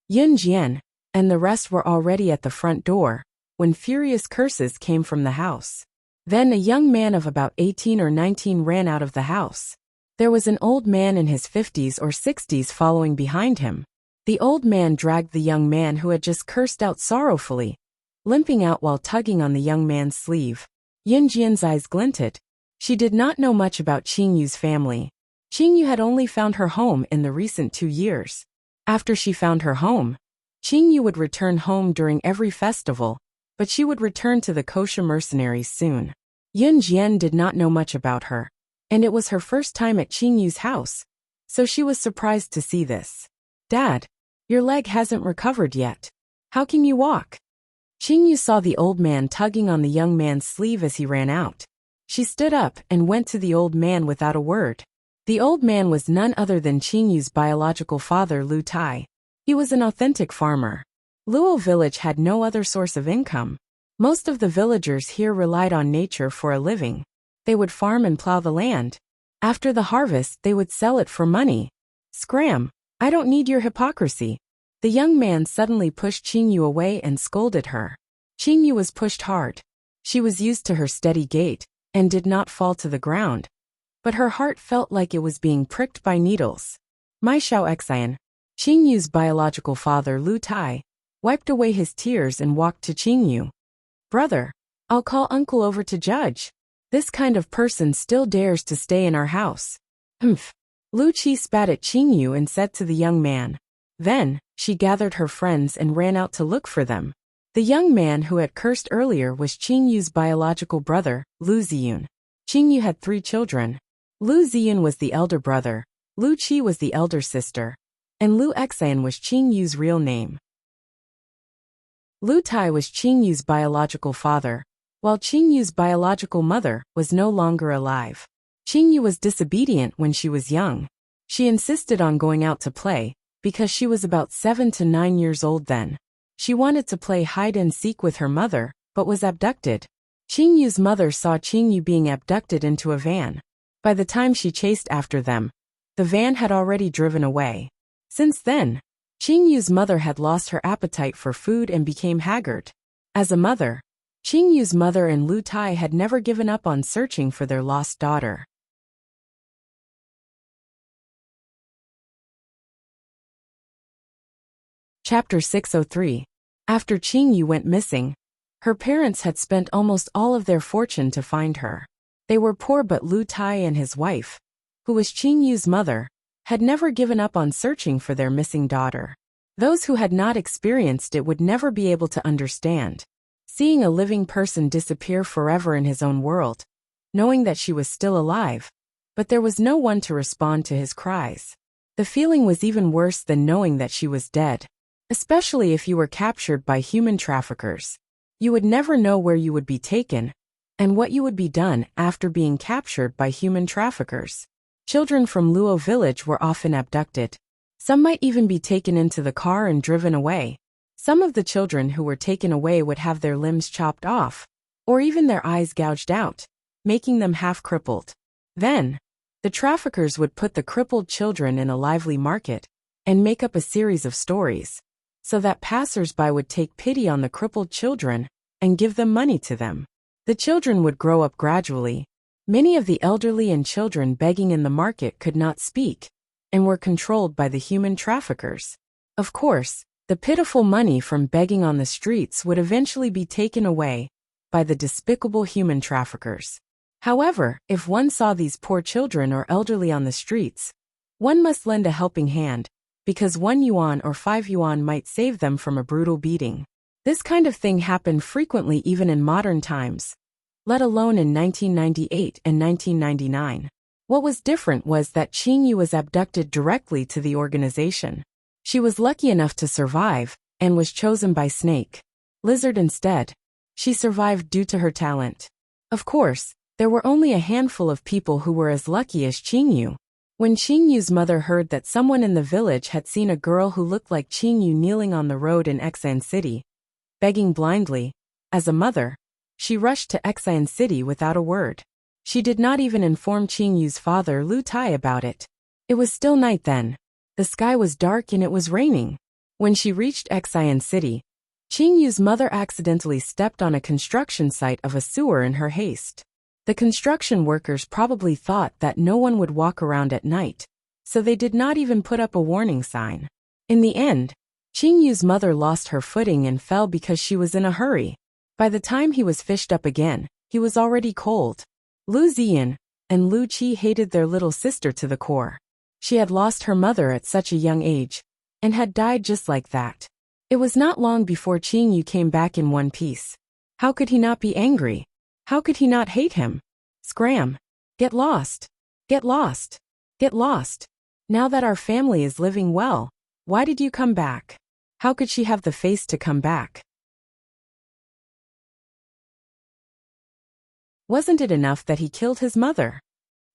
Yin Jian and the rest were already at the front door when furious curses came from the house. Then a young man of about 18 or 19 ran out of the house. There was an old man in his 50s or 60s following behind him. The old man dragged the young man who had just cursed out sorrowfully, limping out while tugging on the young man's sleeve. Yin Jian's eyes glinted. She did not know much about Qing Yu's family. Qing Yu had only found her home in the recent 2 years. After she found her home, Qing Yu would return home during every festival, but she would return to the kosher mercenaries soon. Yin Jian did not know much about her, and it was her first time at Qing Yu's house, so she was surprised to see this. "Dad, your leg hasn't recovered yet. How can you walk?" Qing Yu saw the old man tugging on the young man's sleeve as he ran out. She stood up and went to the old man without a word. The old man was none other than Qing Yu's biological father, Lu Tai. He was an authentic farmer. Luo village had no other source of income. Most of the villagers here relied on nature for a living. They would farm and plow the land. After the harvest, they would sell it for money. "Scram! I don't need your hypocrisy." The young man suddenly pushed Qing Yu away and scolded her. Qing Yu was pushed hard. She was used to her steady gait and did not fall to the ground, but her heart felt like it was being pricked by needles. "My Xiao Xian," Qing Yu's biological father, Lu Tai, wiped away his tears and walked to Qing Yu. "Brother, I'll call uncle over to judge. This kind of person still dares to stay in our house." "Humph." Lu Qi spat at Qing Yu and said to the young man. Then, she gathered her friends and ran out to look for them. The young man who had cursed earlier was Qing Yu's biological brother, Lu Ziyun. Qing Yu had 3 children. Lu Ziyun was the elder brother, Lu Qi was the elder sister, and Lu Xian was Qing Yu's real name. Lu Tai was Qing Yu's biological father, while Qing Yu's biological mother was no longer alive. Qing Yu was disobedient when she was young. She insisted on going out to play, because she was about 7 to 9 years old then. She wanted to play hide and seek with her mother, but was abducted. Qing Yu's mother saw Qing Yu being abducted into a van. By the time she chased after them, the van had already driven away. Since then, Qing Yu's mother had lost her appetite for food and became haggard. As a mother, Qing Yu's mother and Lu Tai had never given up on searching for their lost daughter. Chapter 603. After Qingyu went missing, her parents had spent almost all of their fortune to find her. They were poor, but Lu Tai and his wife, who was Qingyu's mother, had never given up on searching for their missing daughter. Those who had not experienced it would never be able to understand. Seeing a living person disappear forever in his own world, knowing that she was still alive, but there was no one to respond to his cries. The feeling was even worse than knowing that she was dead. Especially if you were captured by human traffickers. You would never know where you would be taken, and what you would be done after being captured by human traffickers. Children from Luo village were often abducted. Some might even be taken into the car and driven away. Some of the children who were taken away would have their limbs chopped off, or even their eyes gouged out, making them half-crippled. Then, the traffickers would put the crippled children in a lively market, and make up a series of stories, so that passers-by would take pity on the crippled children and give them money to them. The children would grow up gradually. Many of the elderly and children begging in the market could not speak, and were controlled by the human traffickers. Of course, the pitiful money from begging on the streets would eventually be taken away by the despicable human traffickers. However, if one saw these poor children or elderly on the streets, one must lend a helping hand, because 1 yuan or 5 yuan might save them from a brutal beating. This kind of thing happened frequently even in modern times, let alone in 1998 and 1999. What was different was that Qingyu was abducted directly to the organization. She was lucky enough to survive, and was chosen by Snake Lizard instead. She survived due to her talent. Of course, there were only a handful of people who were as lucky as Qingyu. When Qingyu's mother heard that someone in the village had seen a girl who looked like Qingyu kneeling on the road in Exan City, begging blindly, as a mother, she rushed to Exan City without a word. She did not even inform Qingyu's father Lu Tai about it. It was still night then. The sky was dark and it was raining. When she reached Exan City, Qingyu's mother accidentally stepped on a construction site of a sewer in her haste. The construction workers probably thought that no one would walk around at night, so they did not even put up a warning sign. In the end, Qingyu's mother lost her footing and fell because she was in a hurry. By the time he was fished up again, he was already cold. Lu Ziyan and Lu Qi hated their little sister to the core. She had lost her mother at such a young age, and had died just like that. It was not long before Qingyu came back in one piece. How could he not be angry? How could he not hate him? Scram! Get lost! Get lost! Get lost! Now that our family is living well, why did you come back? How could she have the face to come back? Wasn't it enough that he killed his mother?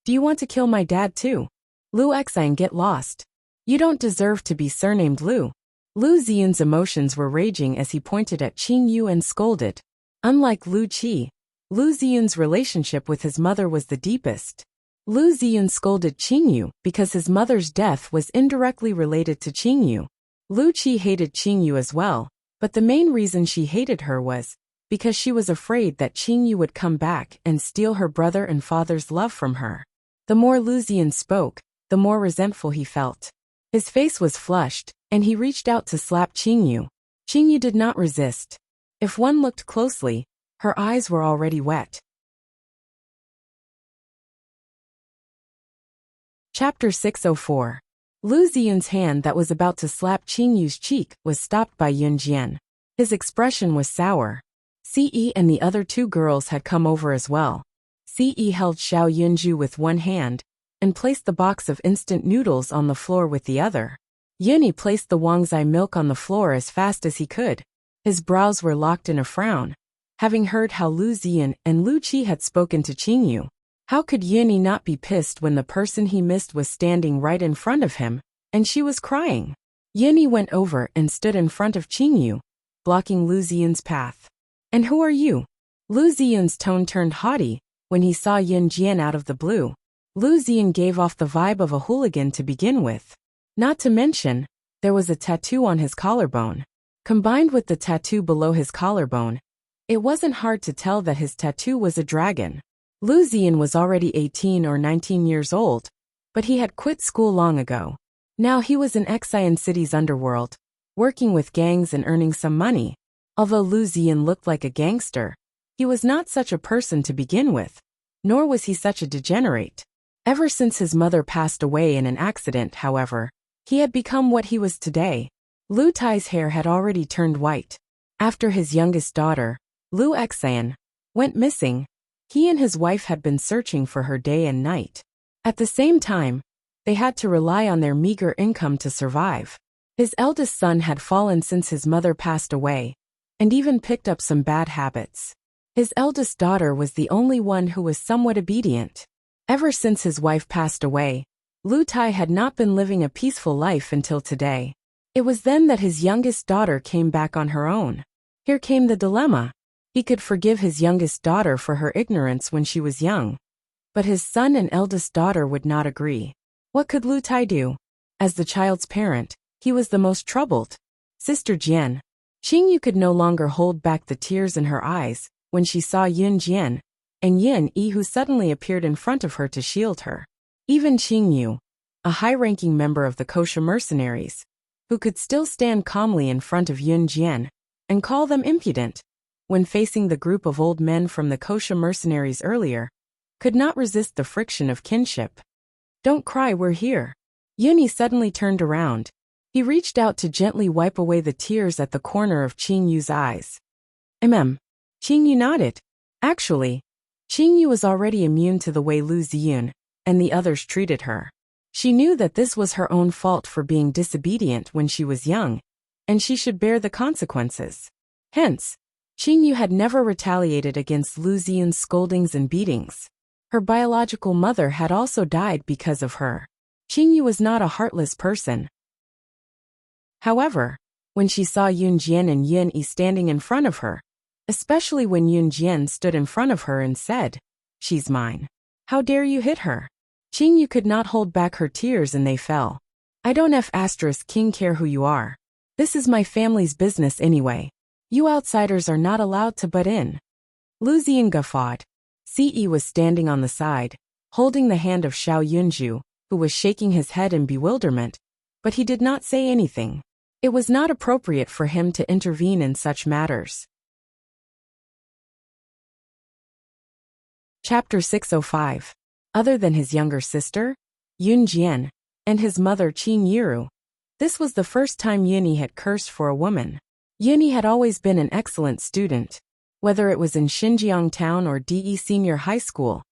Do you want to kill my dad too? Lu Xine, get lost. You don't deserve to be surnamed Lu. Lu Ziyan's emotions were raging as he pointed at Qingyu and scolded. Unlike Lu Qi, Lu Ziyun's relationship with his mother was the deepest. Lu Ziyun scolded Qingyu because his mother's death was indirectly related to Qingyu. Lu Qi hated Qingyu as well, but the main reason she hated her was because she was afraid that Qingyu would come back and steal her brother and father's love from her. The more Lu Ziyun spoke, the more resentful he felt. His face was flushed, and he reached out to slap Qingyu. Qingyu did not resist. If one looked closely, her eyes were already wet. Chapter 604. Lu Ziyun's hand that was about to slap Qingyu's cheek was stopped by Yun Jian. His expression was sour. Ce and the other 2 girls had come over as well. Ce held Xiao Yunju with one hand, and placed the box of instant noodles on the floor with the other. Yuni placed the Wangzai milk on the floor as fast as he could. His brows were locked in a frown, having heard how Lu Ziyan and Lu Qi had spoken to Qingyu. How could Yuni not be pissed when the person he missed was standing right in front of him, and she was crying? Yuni went over and stood in front of Qingyu, blocking Lu Ziyan's path. And who are you? Lu Ziyun's tone turned haughty when he saw Yun Jian out of the blue. Lu Ziyan gave off the vibe of a hooligan to begin with. Not to mention, there was a tattoo on his collarbone. Combined with the tattoo below his collarbone, it wasn't hard to tell that his tattoo was a dragon. Lu Ziyan was already 18 or 19 years old, but he had quit school long ago. Now he was in Xian City's underworld, working with gangs and earning some money. Although Lu Ziyan looked like a gangster, he was not such a person to begin with, nor was he such a degenerate. Ever since his mother passed away in an accident, however, he had become what he was today. Lu Tai's hair had already turned white. After his youngest daughter, Lu Xian, went missing, he and his wife had been searching for her day and night. At the same time, they had to rely on their meager income to survive. His eldest son had fallen since his mother passed away, and even picked up some bad habits. His eldest daughter was the only one who was somewhat obedient. Ever since his wife passed away, Lu Tai had not been living a peaceful life until today. It was then that his youngest daughter came back on her own. Here came the dilemma. He could forgive his youngest daughter for her ignorance when she was young, but his son and eldest daughter would not agree. What could Lu Tai do? As the child's parent, he was the most troubled. Sister Jian. Xingyu could no longer hold back the tears in her eyes when she saw Yun Jian and Yin Yi, who suddenly appeared in front of her to shield her. Even Xingyu, a high-ranking member of the kosher mercenaries, who could still stand calmly in front of Yun Jian and call them impudent when facing the group of old men from the kosher mercenaries earlier, could not resist the friction of kinship. Don't cry, we're here. Yun Yi suddenly turned around. He reached out to gently wipe away the tears at the corner of Qingyu's eyes. Qingyu nodded. Actually, Qingyu was already immune to the way Lu Ziyun and the others treated her. She knew that this was her own fault for being disobedient when she was young, and she should bear the consequences. Hence, Qingyu had never retaliated against Lu Ziyun's scoldings and beatings. Her biological mother had also died because of her. Qingyu was not a heartless person. However, when she saw Yun Jian and Yun Yi standing in front of her, especially when Yun Jian stood in front of her and said, "She's mine. How dare you hit her?" Qingyu could not hold back her tears and they fell. I don't king care who you are. This is my family's business anyway. You outsiders are not allowed to butt in. Lu Ziyan guffawed. Ce was standing on the side, holding the hand of Xiao Yunju, who was shaking his head in bewilderment, but he did not say anything. It was not appropriate for him to intervene in such matters. Chapter 605. Other than his younger sister, Yun Jian, and his mother Qin Yiru, this was the first time Yun Yi had cursed for a woman. Yun Yi had always been an excellent student. Whether it was in Xinjiang Town or DE Senior High School,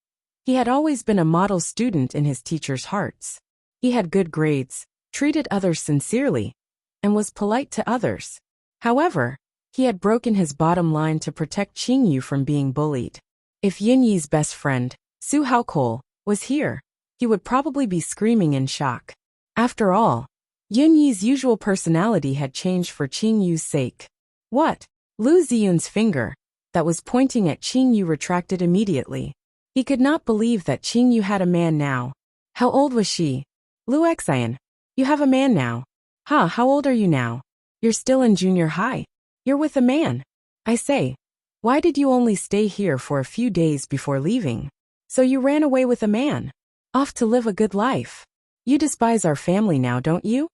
he had always been a model student in his teachers' hearts. He had good grades, treated others sincerely, and was polite to others. However, he had broken his bottom line to protect Qingyu from being bullied. If Yin Yi's best friend, Su Haokol, was here, he would probably be screaming in shock. After all, Yin Yi's usual personality had changed for Qingyu's sake. What? Lu Ziyun's finger, that was pointing at Qingyu, retracted immediately. He could not believe that Qingyu had a man now. How old was she? Lu Xian, you have a man now. How old are you now? You're still in junior high. You're with a man. I say, why did you only stay here for a few days before leaving? So you ran away with a man. Off to live a good life. You despise our family now, don't you?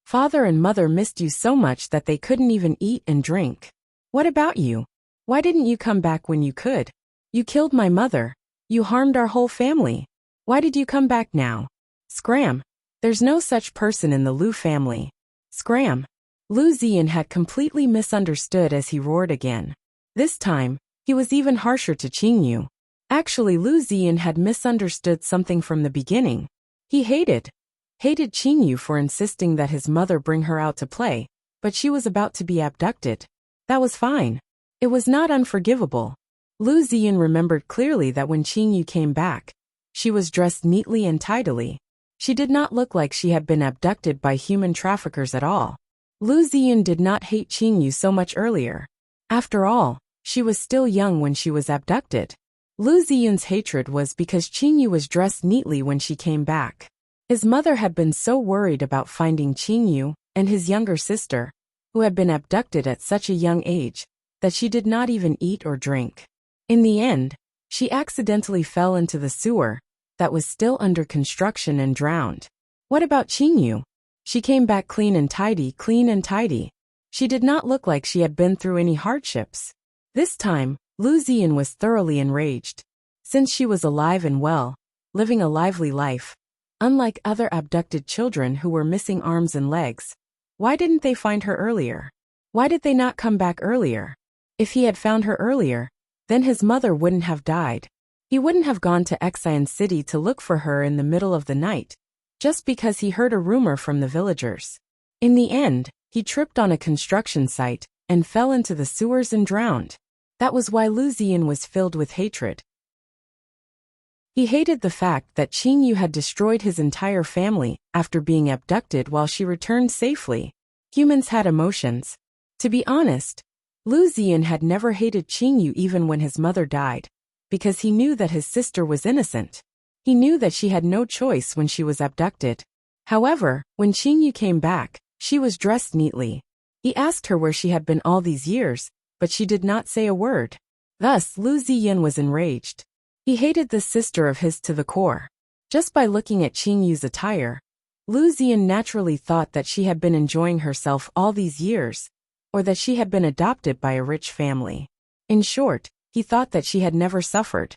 Father and mother missed you so much that they couldn't even eat and drink. What about you? Why didn't you come back when you could? You killed my mother. You harmed our whole family. Why did you come back now? Scram. There's no such person in the Lu family. Scram. Lu Ziyan had completely misunderstood as he roared again. This time, he was even harsher to Qingyu. Actually, Lu Ziyan had misunderstood something from the beginning. He hated Qingyu for insisting that his mother bring her out to play, but she was about to be abducted. That was fine. It was not unforgivable. Lu Ziyan remembered clearly that when Qingyu came back, she was dressed neatly and tidily. She did not look like she had been abducted by human traffickers at all. Lu Ziyan did not hate Qingyu so much earlier. After all, she was still young when she was abducted. Lu Ziyun's hatred was because Qingyu was dressed neatly when she came back. His mother had been so worried about finding Qingyu and his younger sister, who had been abducted at such a young age, that she did not even eat or drink. In the end, she accidentally fell into the sewer that was still under construction and drowned. What about Qingyu? She came back clean and tidy. She did not look like she had been through any hardships. This time, Lu Ziyan was thoroughly enraged. Since she was alive and well, living a lively life, unlike other abducted children who were missing arms and legs, why didn't they find her earlier? Why did they not come back earlier? If he had found her earlier, then his mother wouldn't have died. He wouldn't have gone to Xian City to look for her in the middle of the night, just because he heard a rumor from the villagers. In the end, he tripped on a construction site and fell into the sewers and drowned. That was why Lu Ziyan was filled with hatred. He hated the fact that Qing Yu had destroyed his entire family after being abducted while she returned safely. Humans had emotions. To be honest, Lu Ziyan had never hated Qing Yu even when his mother died, because he knew that his sister was innocent. He knew that she had no choice when she was abducted. However, when Qing Yu came back, she was dressed neatly. He asked her where she had been all these years, but she did not say a word. Thus, Lu Ziyan was enraged. He hated this sister of his to the core. Just by looking at Qing Yu's attire, Lu Ziyan naturally thought that she had been enjoying herself all these years, or that she had been adopted by a rich family. In short, he thought that she had never suffered.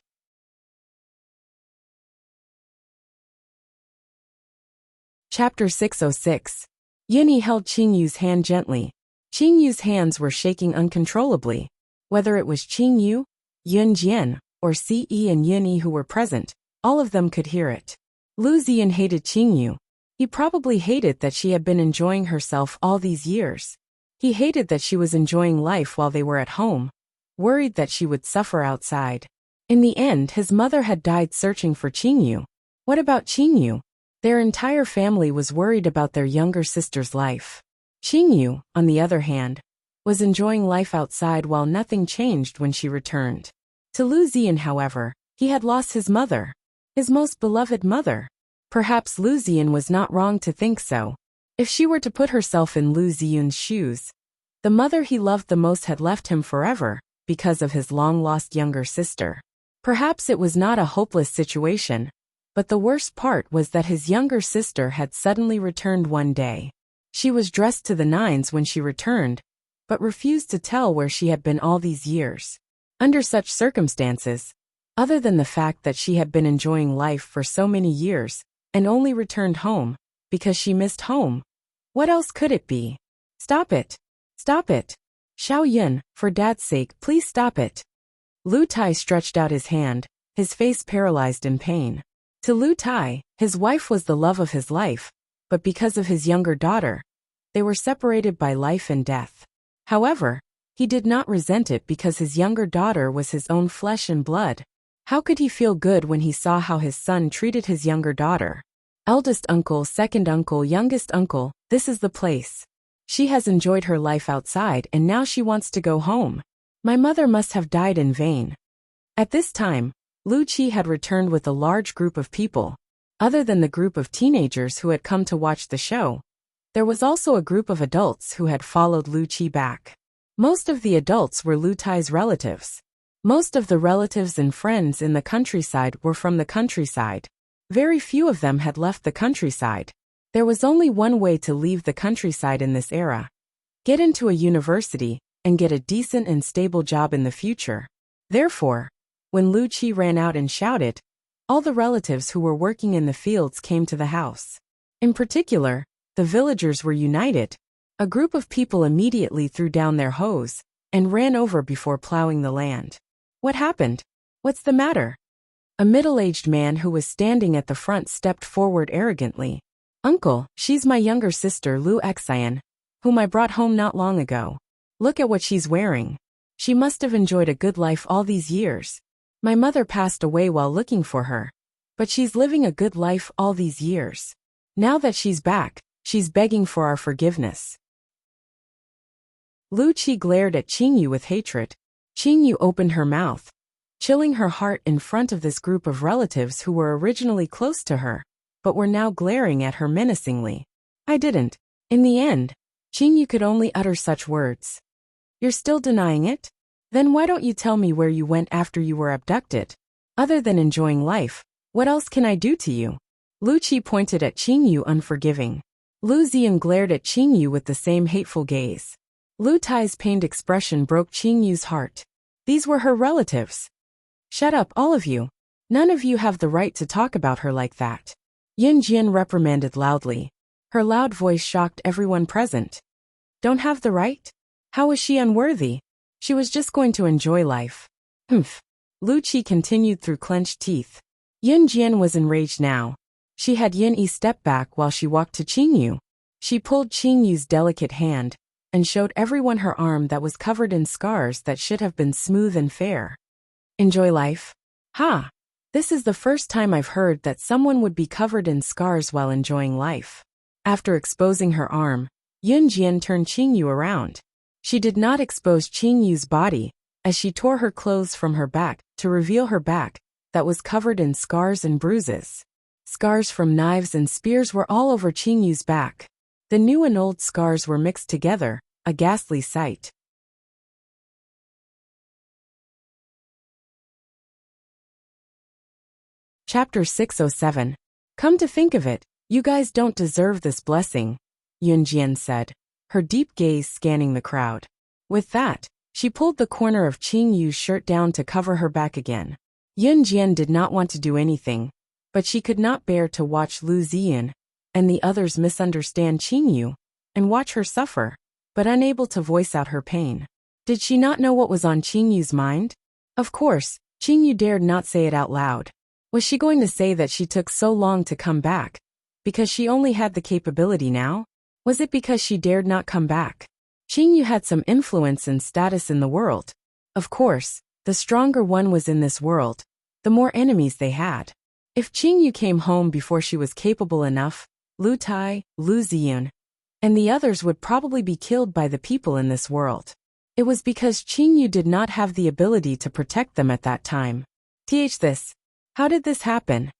Chapter 606. Yunyi held Qing Yu's hand gently. Qing Yu's hands were shaking uncontrollably. Whether it was Qing Yu, Yun Jian, or Ce and Yunyi who were present, all of them could hear it. Lu Ziyan hated Qing Yu. He probably hated that she had been enjoying herself all these years. He hated that she was enjoying life while they were at home, worried that she would suffer outside. In the end, his mother had died searching for Qing Yu. What about Qing Yu? Their entire family was worried about their younger sister's life. Qing Yu, on the other hand, was enjoying life outside while nothing changed when she returned. To Lu Ziyan, however, he had lost his mother, his most beloved mother. Perhaps Lu Ziyan was not wrong to think so. If she were to put herself in Lu Ziyan's shoes, the mother he loved the most had left him forever because of his long-lost younger sister. Perhaps it was not a hopeless situation, but the worst part was that his younger sister had suddenly returned one day. She was dressed to the nines when she returned, but refused to tell where she had been all these years. Under such circumstances, other than the fact that she had been enjoying life for so many years and only returned home because she missed home, what else could it be? Stop it! Stop it! Xiao Yun, for Dad's sake, please stop it! Lu Tai stretched out his hand, his face paralyzed in pain. To Lu Tai, his wife was the love of his life, but because of his younger daughter, they were separated by life and death. However, he did not resent it because his younger daughter was his own flesh and blood. How could he feel good when he saw how his son treated his younger daughter? Eldest uncle, second uncle, youngest uncle, this is the place. She has enjoyed her life outside and now she wants to go home. My mother must have died in vain. At this time, Lu Qi had returned with a large group of people. Other than the group of teenagers who had come to watch the show, there was also a group of adults who had followed Lu Qi back. Most of the adults were Lu Tai's relatives. Most of the relatives and friends in the countryside were from the countryside. Very few of them had left the countryside. There was only one way to leave the countryside in this era: get into a university and get a decent and stable job in the future. Therefore, when Lu Qi ran out and shouted, all the relatives who were working in the fields came to the house. In particular, the villagers were united. A group of people immediately threw down their hoes and ran over before plowing the land. What happened? What's the matter? A middle-aged man who was standing at the front stepped forward arrogantly. Uncle, she's my younger sister Lu Xian, whom I brought home not long ago. Look at what she's wearing. She must have enjoyed a good life all these years. My mother passed away while looking for her, but she's living a good life all these years. Now that she's back, she's begging for our forgiveness. Lu Qi glared at Qing Yu with hatred. Qing Yu opened her mouth, chilling her heart in front of this group of relatives who were originally close to her, but were now glaring at her menacingly. I didn't. In the end, Qing Yu could only utter such words. You're still denying it? Then why don't you tell me where you went after you were abducted? Other than enjoying life, what else can I do to you? Lu Qi pointed at Qing Yu unforgiving. Lu Ziyan glared at Qing Yu with the same hateful gaze. Lu Tai's pained expression broke Qingyu's heart. These were her relatives. Shut up, all of you. None of you have the right to talk about her like that. Yin Jian reprimanded loudly. Her loud voice shocked everyone present. Don't have the right? How was she unworthy? She was just going to enjoy life. Humph. Lu Qi continued through clenched teeth. Yin Jian was enraged now. She had Yin Yi step back while she walked to Qingyu. She pulled Qingyu's delicate hand and showed everyone her arm that was covered in scars that should have been smooth and fair. Enjoy life? Ha! This is the first time I've heard that someone would be covered in scars while enjoying life. After exposing her arm, Yin Jian turned Qingyu around. She did not expose Qingyu's body, as she tore her clothes from her back to reveal her back that was covered in scars and bruises. Scars from knives and spears were all over Qingyu's back. The new and old scars were mixed together, a ghastly sight. Chapter 607. Come to think of it, you guys don't deserve this blessing, Yun Jian said, her deep gaze scanning the crowd. With that, she pulled the corner of Qingyu's shirt down to cover her back again. Yun Jian did not want to do anything, but she could not bear to watch Lu Ziyan and the others misunderstand Qingyu and watch her suffer, but unable to voice out her pain. Did she not know what was on Qingyu's mind? Of course, Qingyu dared not say it out loud. Was she going to say that she took so long to come back because she only had the capability now? Was it because she dared not come back? Qingyu had some influence and status in the world. Of course, the stronger one was in this world, the more enemies they had. If Qingyu came home before she was capable enough, Lu Tai, Lu Ziyun, and the others would probably be killed by the people in this world. It was because Qingyu did not have the ability to protect them at that time. This. How did this happen?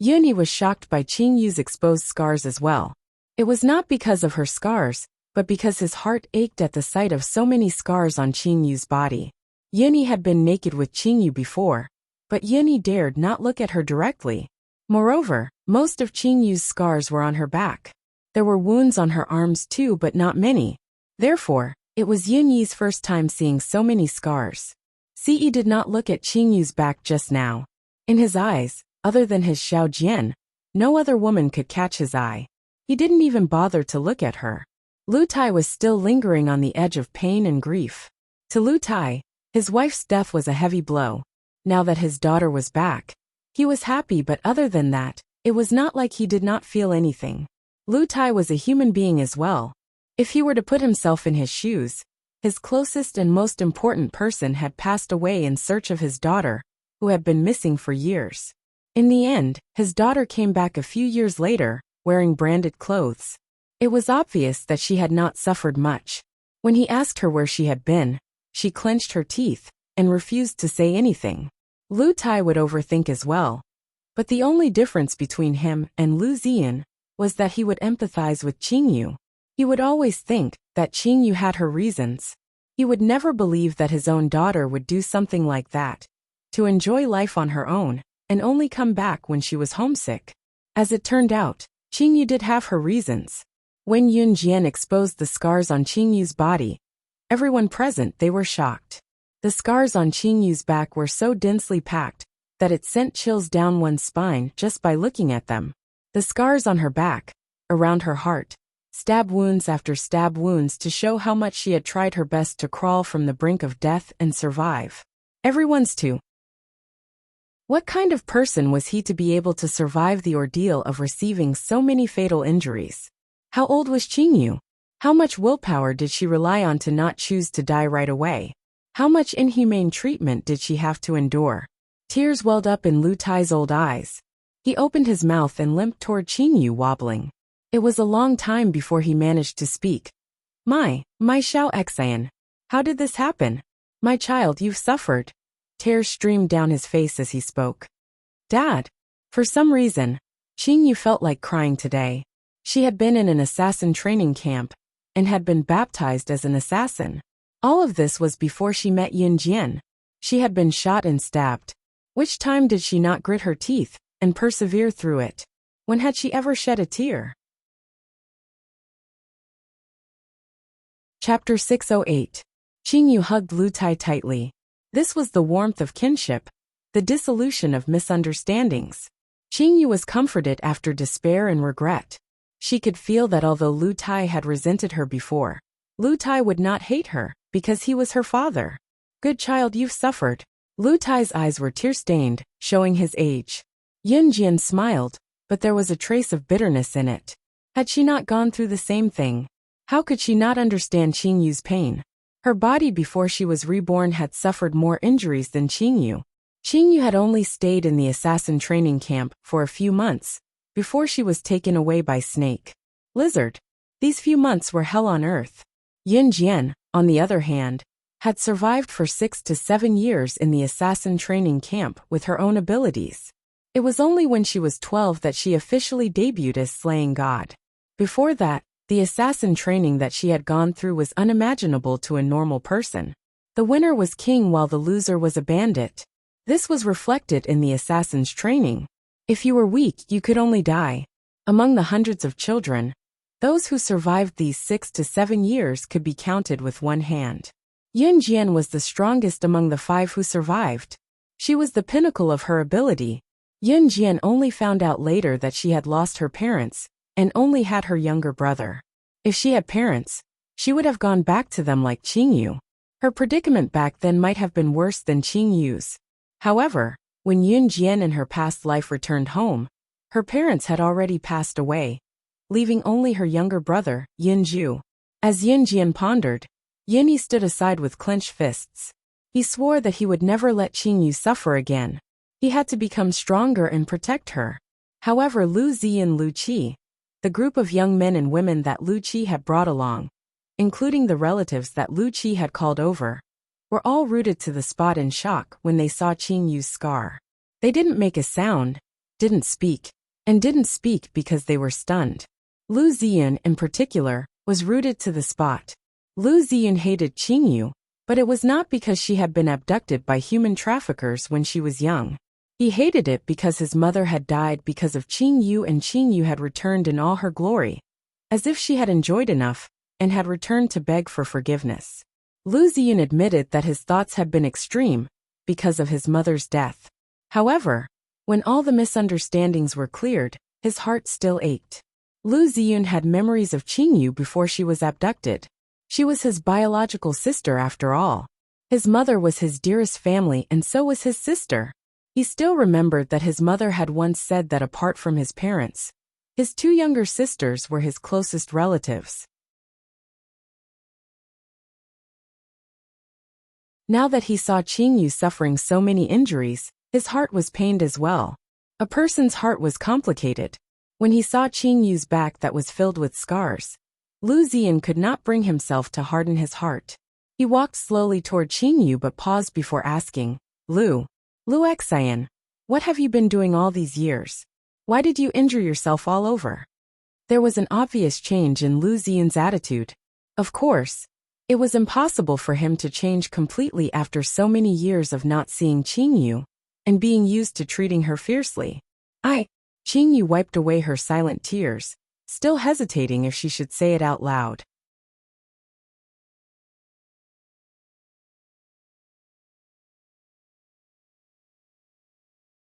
Yunyi was shocked by Qingyu's exposed scars as well. It was not because of her scars, but because his heart ached at the sight of so many scars on Qingyu's body. Yunyi had been naked with Qingyu before, but Yunyi dared not look at her directly. Moreover, most of Qingyu's scars were on her back. There were wounds on her arms too, but not many. Therefore, it was Yunyi's first time seeing so many scars. Ce did not look at Qingyu's back just now. In his eyes, other than his Xiao Jian, no other woman could catch his eye. He didn't even bother to look at her. Lu Tai was still lingering on the edge of pain and grief. To Lu Tai, his wife's death was a heavy blow. Now that his daughter was back, he was happy, but other than that, it was not like he did not feel anything. Lu Tai was a human being as well. If he were to put himself in his shoes, his closest and most important person had passed away in search of his daughter, who had been missing for years. In the end, his daughter came back a few years later, wearing branded clothes. It was obvious that she had not suffered much. When he asked her where she had been, she clenched her teeth and refused to say anything. Lu Tai would overthink as well. But the only difference between him and Lu Ziyan was that he would empathize with Qingyu. He would always think that Qingyu had her reasons. He would never believe that his own daughter would do something like that, to enjoy life on her own, and only come back when she was homesick. As it turned out, Qingyu did have her reasons. When Yun Jian exposed the scars on Qingyu's body, everyone present, they were shocked. The scars on Qingyu's back were so densely packed that it sent chills down one's spine just by looking at them. The scars on her back, around her heart, stab wounds after stab wounds to show how much she had tried her best to crawl from the brink of death and survive. Everyone's too. What kind of person was he to be able to survive the ordeal of receiving so many fatal injuries? How old was Qingyu? How much willpower did she rely on to not choose to die right away? How much inhumane treatment did she have to endure? Tears welled up in Lu Tai's old eyes. He opened his mouth and limped toward Qingyu, wobbling. It was a long time before he managed to speak. My Xiao Xian. How did this happen? My child, you've suffered. Tears streamed down his face as he spoke. Dad. For some reason, Qingyu felt like crying today. She had been in an assassin training camp and had been baptized as an assassin. All of this was before she met Yin Jian. She had been shot and stabbed. Which time did she not grit her teeth and persevere through it? When had she ever shed a tear? Chapter 608. Qingyu hugged Lu Tai tightly. This was the warmth of kinship, the dissolution of misunderstandings. Qingyu was comforted after despair and regret. She could feel that although Lu Tai had resented her before, Lu Tai would not hate her, because he was her father. Good child, you've suffered. Lu Tai's eyes were tear-stained, showing his age. Yin Jian smiled, but there was a trace of bitterness in it. Had she not gone through the same thing? How could she not understand Qingyu's pain? Her body before she was reborn had suffered more injuries than Qingyu. Qingyu had only stayed in the assassin training camp for a few months, before she was taken away by Snake Lizard. These few months were hell on earth. Yin Jian, on the other hand, had survived for 6 to 7 years in the assassin training camp with her own abilities. It was only when she was 12 that she officially debuted as slaying god. Before that, the assassin training that she had gone through was unimaginable to a normal person. The winner was king while the loser was a bandit. This was reflected in the assassin's training. If you were weak, you could only die. Among the hundreds of children, those who survived these 6 to 7 years could be counted with one hand. Yin Jian was the strongest among the 5 who survived. She was the pinnacle of her ability. Yin Jian only found out later that she had lost her parents, and only had her younger brother. If she had parents, she would have gone back to them like Qingyu. Her predicament back then might have been worse than Qingyu's. However, when Yin Jian in her past life returned home, her parents had already passed away, leaving only her younger brother, Yin Ju. As Yin Jian pondered, Yin stood aside with clenched fists. He swore that he would never let Qingyu suffer again. He had to become stronger and protect her. However, Lu Zi and Lu Qi, the group of young men and women that Lu Qi had brought along, including the relatives that Lu Qi had called over, were all rooted to the spot in shock when they saw Qingyu's scar. They didn't make a sound, didn't speak because they were stunned. Lu Ziyun, in particular, was rooted to the spot. Lu Ziyun hated Qingyu, but it was not because she had been abducted by human traffickers when she was young. He hated it because his mother had died because of Qingyu, and Qingyu had returned in all her glory, as if she had enjoyed enough, and had returned to beg for forgiveness. Lu Ziyun admitted that his thoughts had been extreme, because of his mother's death. However, when all the misunderstandings were cleared, his heart still ached. Lu Ziyun had memories of Qingyu before she was abducted. She was his biological sister after all. His mother was his dearest family, and so was his sister. He still remembered that his mother had once said that apart from his parents, his 2 younger sisters were his closest relatives. Now that he saw Qingyu suffering so many injuries, his heart was pained as well. A person's heart was complicated. When he saw Qingyu's back that was filled with scars, Lu Ziyan could not bring himself to harden his heart. He walked slowly toward Qingyu but paused before asking, Lu Xian, what have you been doing all these years? Why did you injure yourself all over? There was an obvious change in Lu Ziyan's attitude. Of course, it was impossible for him to change completely after so many years of not seeing Qingyu, and being used to treating her fiercely. Qingyu wiped away her silent tears, still hesitating if she should say it out loud.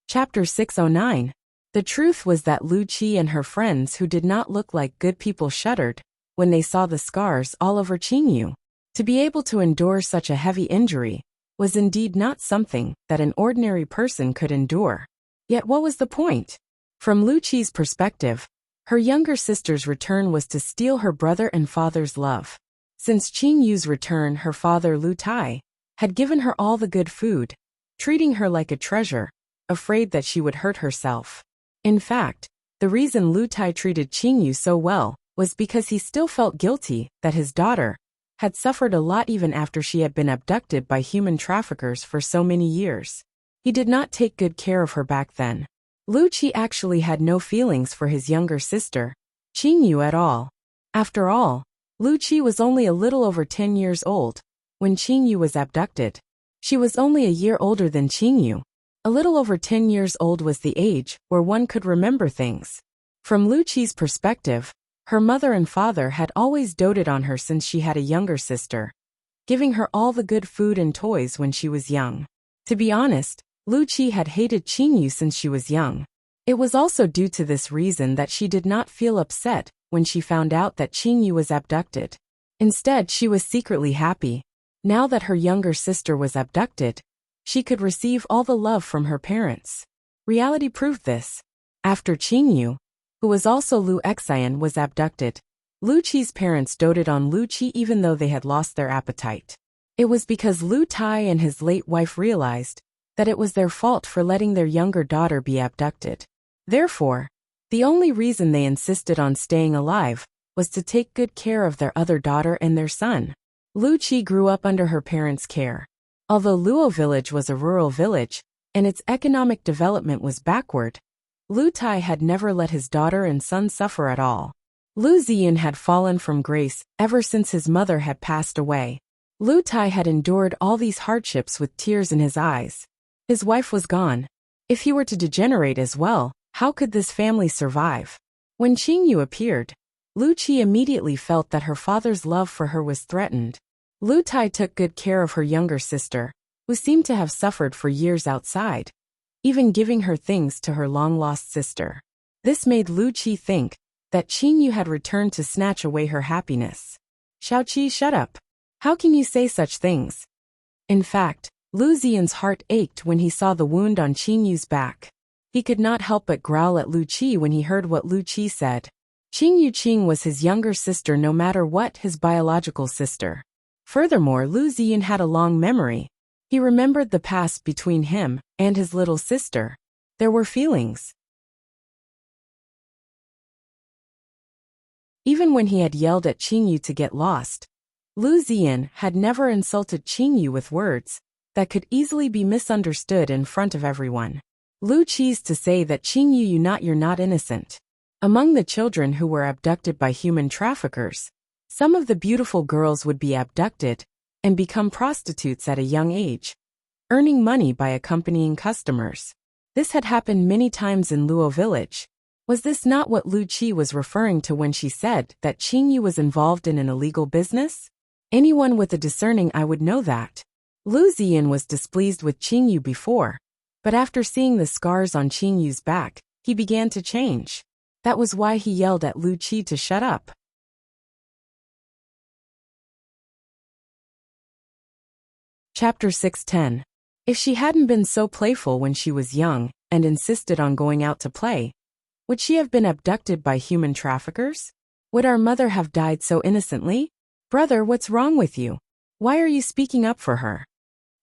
Chapter 609. The truth was that Lu Qi and her friends who did not look like good people shuddered when they saw the scars all over Qingyu. To be able to endure such a heavy injury was indeed not something that an ordinary person could endure. Yet what was the point? From Lu Qi's perspective, her younger sister's return was to steal her brother and father's love. Since Qingyu's return, her father Lu Tai had given her all the good food, treating her like a treasure, afraid that she would hurt herself. In fact, the reason Lu Tai treated Qingyu so well was because he still felt guilty that his daughter had suffered a lot even after she had been abducted by human traffickers for so many years. He did not take good care of her back then. Lu Qi actually had no feelings for his younger sister, Qingyu, at all. After all, Lu Qi was only a little over 10 years old when Qingyu was abducted. She was only a year older than Qingyu. A little over 10 years old was the age where one could remember things. From Lu Qi's perspective, Her mother and father had always doted on her since she had a younger sister, giving her all the good food and toys when she was young. To be honest, Lu Qi had hated Qingyu since she was young. It was also due to this reason that she did not feel upset when she found out that Qingyu was abducted. Instead, she was secretly happy. Now that her younger sister was abducted, she could receive all the love from her parents. Reality proved this. After Qingyu, who was also Lu Xian, was abducted, Lu Qi's parents doted on Lu Qi even though they had lost their appetite. It was because Lu Tai and his late wife realized that it was their fault for letting their younger daughter be abducted. Therefore, the only reason they insisted on staying alive was to take good care of their other daughter and their son. Lu Qi grew up under her parents' care. Although Luo village was a rural village, and its economic development was backward, Lu Tai had never let his daughter and son suffer at all. Lu Ziyun had fallen from grace ever since his mother had passed away. Lu Tai had endured all these hardships with tears in his eyes. His wife was gone. If he were to degenerate as well, how could this family survive? When Qingyu appeared, Lu Qi immediately felt that her father's love for her was threatened. Lu Tai took good care of her younger sister, who seemed to have suffered for years outside, even giving her things to her long-lost sister. This made Lu Qi think that Qingyu had returned to snatch away her happiness. Xiao Qi, shut up. How can you say such things? In fact, Lu Ziyun's heart ached when he saw the wound on Qingyu's back. He could not help but growl at Lu Qi when he heard what Lu Qi said. Qingyu Qing was his younger sister, no matter what, his biological sister. Furthermore, Lu Ziyun had a long memory. He remembered the past between him and his little sister. There were feelings. Even when he had yelled at Qingyu to get lost, Lu Ziyun had never insulted Qingyu with words that could easily be misunderstood in front of everyone. Lu Qi's to say that Qingyu, you're not innocent. Among the children who were abducted by human traffickers, some of the beautiful girls would be abducted and become prostitutes at a young age, earning money by accompanying customers. This had happened many times in Luo village. Was this not what Lu Qi was referring to when she said that Qingyu was involved in an illegal business? Anyone with a discerning eye would know that. Lu Ziyun was displeased with Qingyu before, but after seeing the scars on Qingyu's back, he began to change. That was why he yelled at Lu Qi to shut up. Chapter 610. If she hadn't been so playful when she was young and insisted on going out to play, would she have been abducted by human traffickers? Would our mother have died so innocently? Brother, what's wrong with you? Why are you speaking up for her?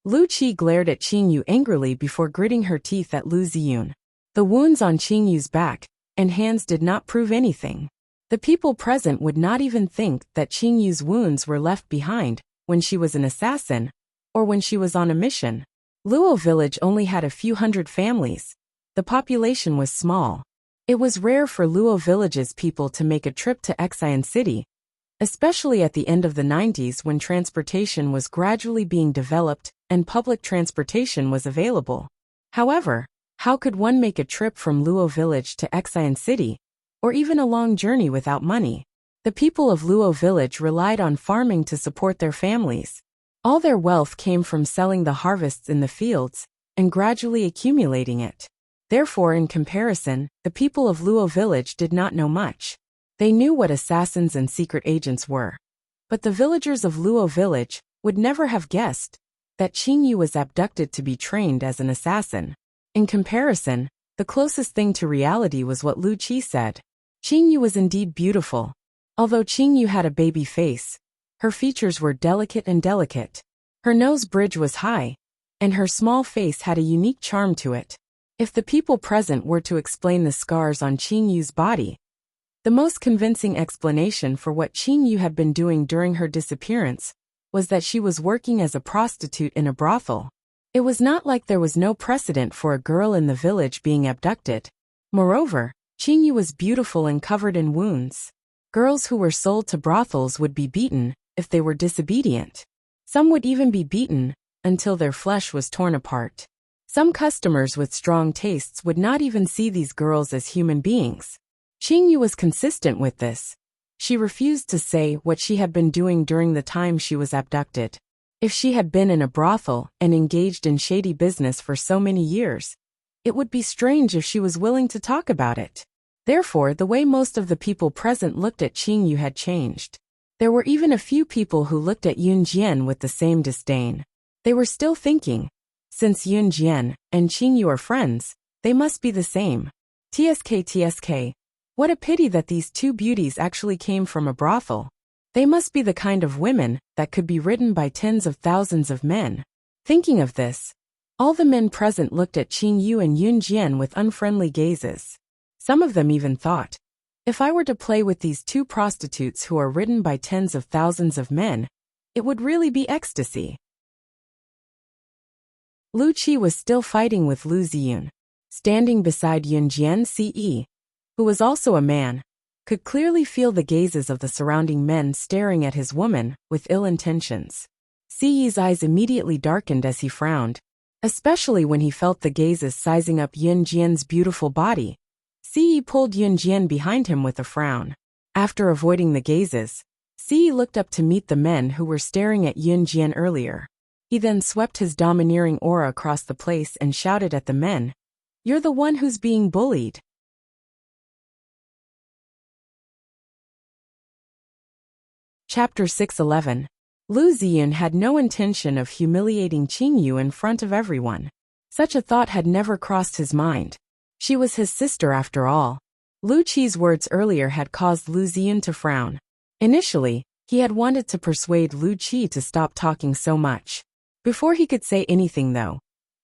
Lu Qi glared at Qingyu angrily before gritting her teeth at Lu Ziyun. The wounds on Qingyu's back and hands did not prove anything. The people present would not even think that Qingyu's wounds were left behind when she was an assassin or when she was on a mission. Luo village only had a few hundred families. The population was small. It was rare for Luo village's people to make a trip to Xian City, especially at the end of the 90s when transportation was gradually being developed and public transportation was available. However, how could one make a trip from Luo village to Xian City, or even a long journey without money? The people of Luo village relied on farming to support their families. All their wealth came from selling the harvests in the fields and gradually accumulating it. Therefore, in comparison, the people of Luo village did not know much. They knew what assassins and secret agents were. But the villagers of Luo village would never have guessed that Qingyu was abducted to be trained as an assassin. In comparison, the closest thing to reality was what Lu Qi said. Qingyu was indeed beautiful. Although Qingyu had a baby face, her features were delicate. Her nose bridge was high, and her small face had a unique charm to it. If the people present were to explain the scars on Qingyu's body, the most convincing explanation for what Qingyu had been doing during her disappearance was that she was working as a prostitute in a brothel. It was not like there was no precedent for a girl in the village being abducted. Moreover, Qingyu was beautiful and covered in wounds. Girls who were sold to brothels would be beaten if they were disobedient. Some would even be beaten until their flesh was torn apart. Some customers with strong tastes would not even see these girls as human beings. Qingyu was consistent with this. She refused to say what she had been doing during the time she was abducted. If she had been in a brothel and engaged in shady business for so many years, it would be strange if she was willing to talk about it. Therefore, the way most of the people present looked at Qingyu had changed. There were even a few people who looked at Yun Jian with the same disdain. They were still thinking, since Yun Jian and Qingyu are friends, they must be the same. TSK. What a pity that these two beauties actually came from a brothel. They must be the kind of women that could be ridden by tens of thousands of men. Thinking of this, all the men present looked at Qingyu and Yun Jian with unfriendly gazes. Some of them even thought, if I were to play with these two prostitutes who are ridden by tens of thousands of men, it would really be ecstasy. Lu Qi was still fighting with Lu Ziyun. Standing beside Yun Jian, Ce, who was also a man, could clearly feel the gazes of the surrounding men staring at his woman with ill intentions. Ce's eyes immediately darkened as he frowned, especially when he felt the gazes sizing up Yun Jian's beautiful body. Ce pulled Yun Jian behind him with a frown. After avoiding the gazes, Ce looked up to meet the men who were staring at Yun Jian earlier. He then swept his domineering aura across the place and shouted at the men, "You're the one who's being bullied." Chapter 611. Lu Ziyun had no intention of humiliating Qingyu in front of everyone. Such a thought had never crossed his mind. She was his sister after all. Lu Qi's words earlier had caused Lu Ziyun to frown. Initially, he had wanted to persuade Lu Qi to stop talking so much. Before he could say anything though,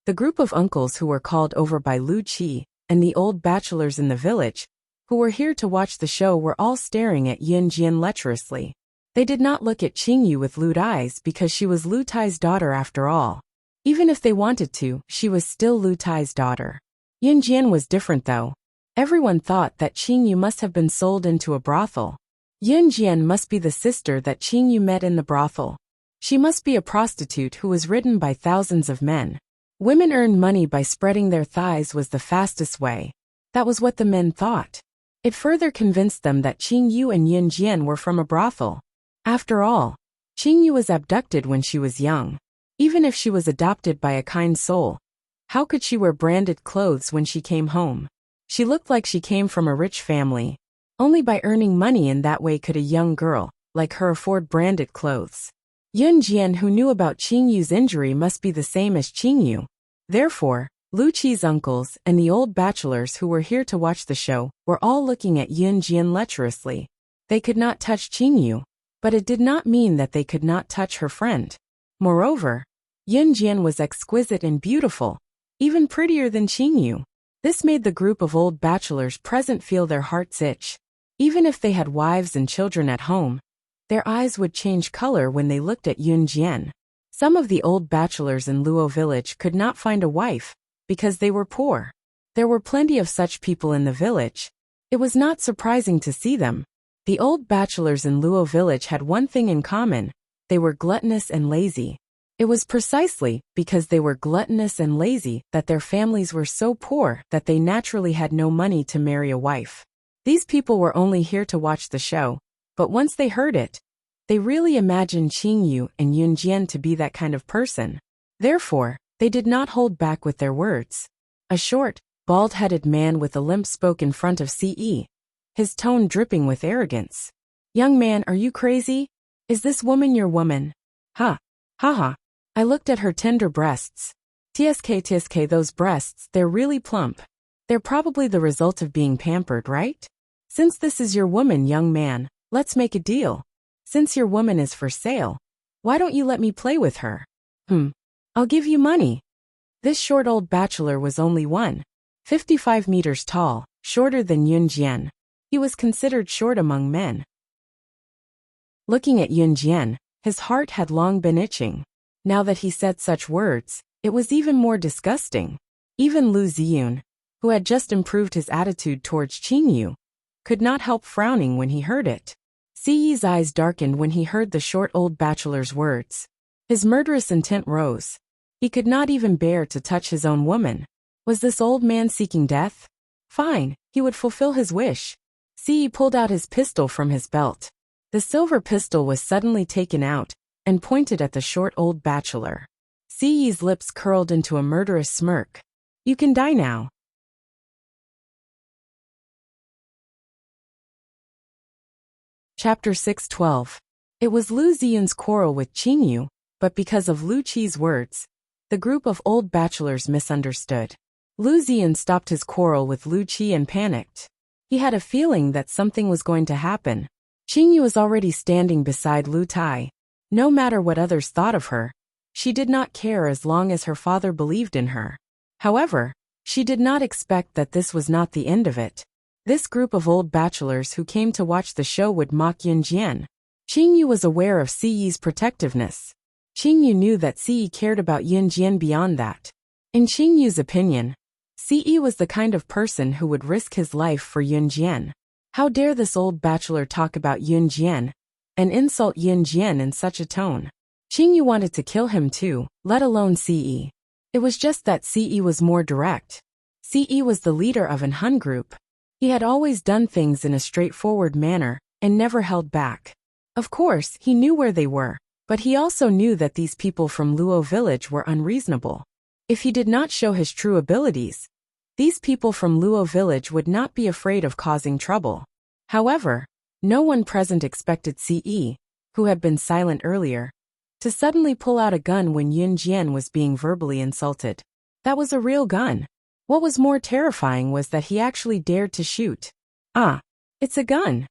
the group of uncles who were called over by Lu Qi and the old bachelors in the village, who were here to watch the show, were all staring at Yun Jian lecherously. They did not look at Qingyu with lewd eyes because she was Lu Tai's daughter after all. Even if they wanted to, she was still Lu Tai's daughter. Yun Jian was different though. Everyone thought that Qingyu must have been sold into a brothel. Yun Jian must be the sister that Qingyu met in the brothel. She must be a prostitute who was ridden by thousands of men. Women earned money by spreading their thighs was the fastest way. That was what the men thought. It further convinced them that Qingyu and Yun Jian were from a brothel. After all, Qingyu was abducted when she was young. Even if she was adopted by a kind soul, how could she wear branded clothes when she came home? She looked like she came from a rich family. Only by earning money in that way could a young girl like her afford branded clothes. Yun Jian, who knew about Qingyu's injury, must be the same as Qingyu. Therefore, Lu Qi's uncles and the old bachelors who were here to watch the show were all looking at Yun Jian lecherously. They could not touch Qingyu, but it did not mean that they could not touch her friend. Moreover, Yun Jian was exquisite and beautiful, even prettier than Qingyu. This made the group of old bachelors present feel their hearts itch. Even if they had wives and children at home, their eyes would change color when they looked at Yun Jian. Some of the old bachelors in Luo village could not find a wife because they were poor. There were plenty of such people in the village. It was not surprising to see them. The old bachelors in Luo village had one thing in common: they were gluttonous and lazy. It was precisely because they were gluttonous and lazy that their families were so poor that they naturally had no money to marry a wife. These people were only here to watch the show, but once they heard it, they really imagined Qingyu and Yun Jian to be that kind of person. Therefore, they did not hold back with their words. A short, bald-headed man with a limp spoke in front of Ce, his tone dripping with arrogance. "Young man, are you crazy? Is this woman your woman?" Ha. Ha ha. I looked at her tender breasts. TSK, those breasts, they're really plump. They're probably the result of being pampered, right? Since this is your woman, young man, let's make a deal. Since your woman is for sale, why don't you let me play with her? I'll give you money. This short old bachelor was only 1.55 meters tall, shorter than Yun Jian. He was considered short among men. Looking at Yun Jian, his heart had long been itching. Now that he said such words, it was even more disgusting. Even Lu Ziyun, who had just improved his attitude towards Qingyu, could not help frowning when he heard it. Ce's eyes darkened when he heard the short old bachelor's words. His murderous intent rose. He could not even bear to touch his own woman. Was this old man seeking death? Fine, he would fulfill his wish. Ci pulled out his pistol from his belt. The silver pistol was suddenly taken out and pointed at the short old bachelor. Ci's lips curled into a murderous smirk. You can die now. Chapter 6:12. It was Lu Ziyun's quarrel with Qingyu, but because of Lu Qi's words, the group of old bachelors misunderstood. Lu Ziyun stopped his quarrel with Lu Qi and panicked. He had a feeling that something was going to happen. Qingyu was already standing beside Lu Tai. No matter what others thought of her, she did not care as long as her father believed in her. However, she did not expect that this was not the end of it. This group of old bachelors who came to watch the show would mock Yunjian. Qingyu was aware of Ci's protectiveness. Qingyu knew that Ci cared about Yunjian beyond that. In Qingyu's opinion, Ci was the kind of person who would risk his life for Yunjian. How dare this old bachelor talk about Yunjian and insult Yunjian in such a tone? Qingyu wanted to kill him too, let alone Ci. It was just that Ci was more direct. Ci was the leader of an Hun group. He had always done things in a straightforward manner and never held back. Of course, he knew where they were, but he also knew that these people from Luo village were unreasonable. If he did not show his true abilities, these people from Luo village would not be afraid of causing trouble. However, no one present expected Ci, who had been silent earlier, to suddenly pull out a gun when Yunjian was being verbally insulted. That was a real gun. What was more terrifying was that he actually dared to shoot. Ah, it's a gun.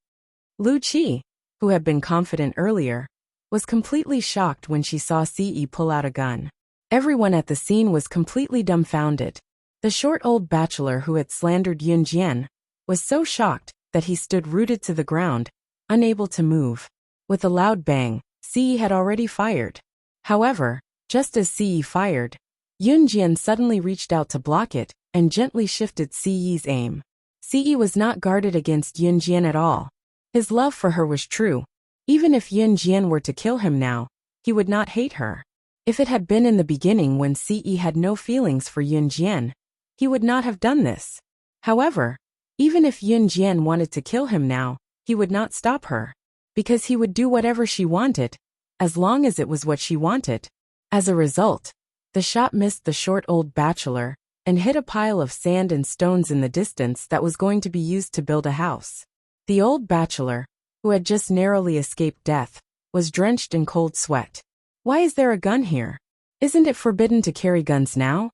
Lu Qi, who had been confident earlier, was completely shocked when she saw Ci pull out a gun. Everyone at the scene was completely dumbfounded. The short old bachelor who had slandered Yunjian was so shocked that he stood rooted to the ground, unable to move. With a loud bang, Ci had already fired. However, just as Ci fired, Yunjian suddenly reached out to block it and gently shifted Ci's aim. Ci was not guarded against Yunjian at all. His love for her was true. Even if Yunjian were to kill him now, he would not hate her. If it had been in the beginning when Ci had no feelings for Yunjian, he would not have done this. However, even if Yunjian wanted to kill him now, he would not stop her. Because he would do whatever she wanted, as long as it was what she wanted. As a result, the shot missed the short old bachelor and hit a pile of sand and stones in the distance that was going to be used to build a house. The old bachelor, who had just narrowly escaped death, was drenched in cold sweat. Why is there a gun here? Isn't it forbidden to carry guns now?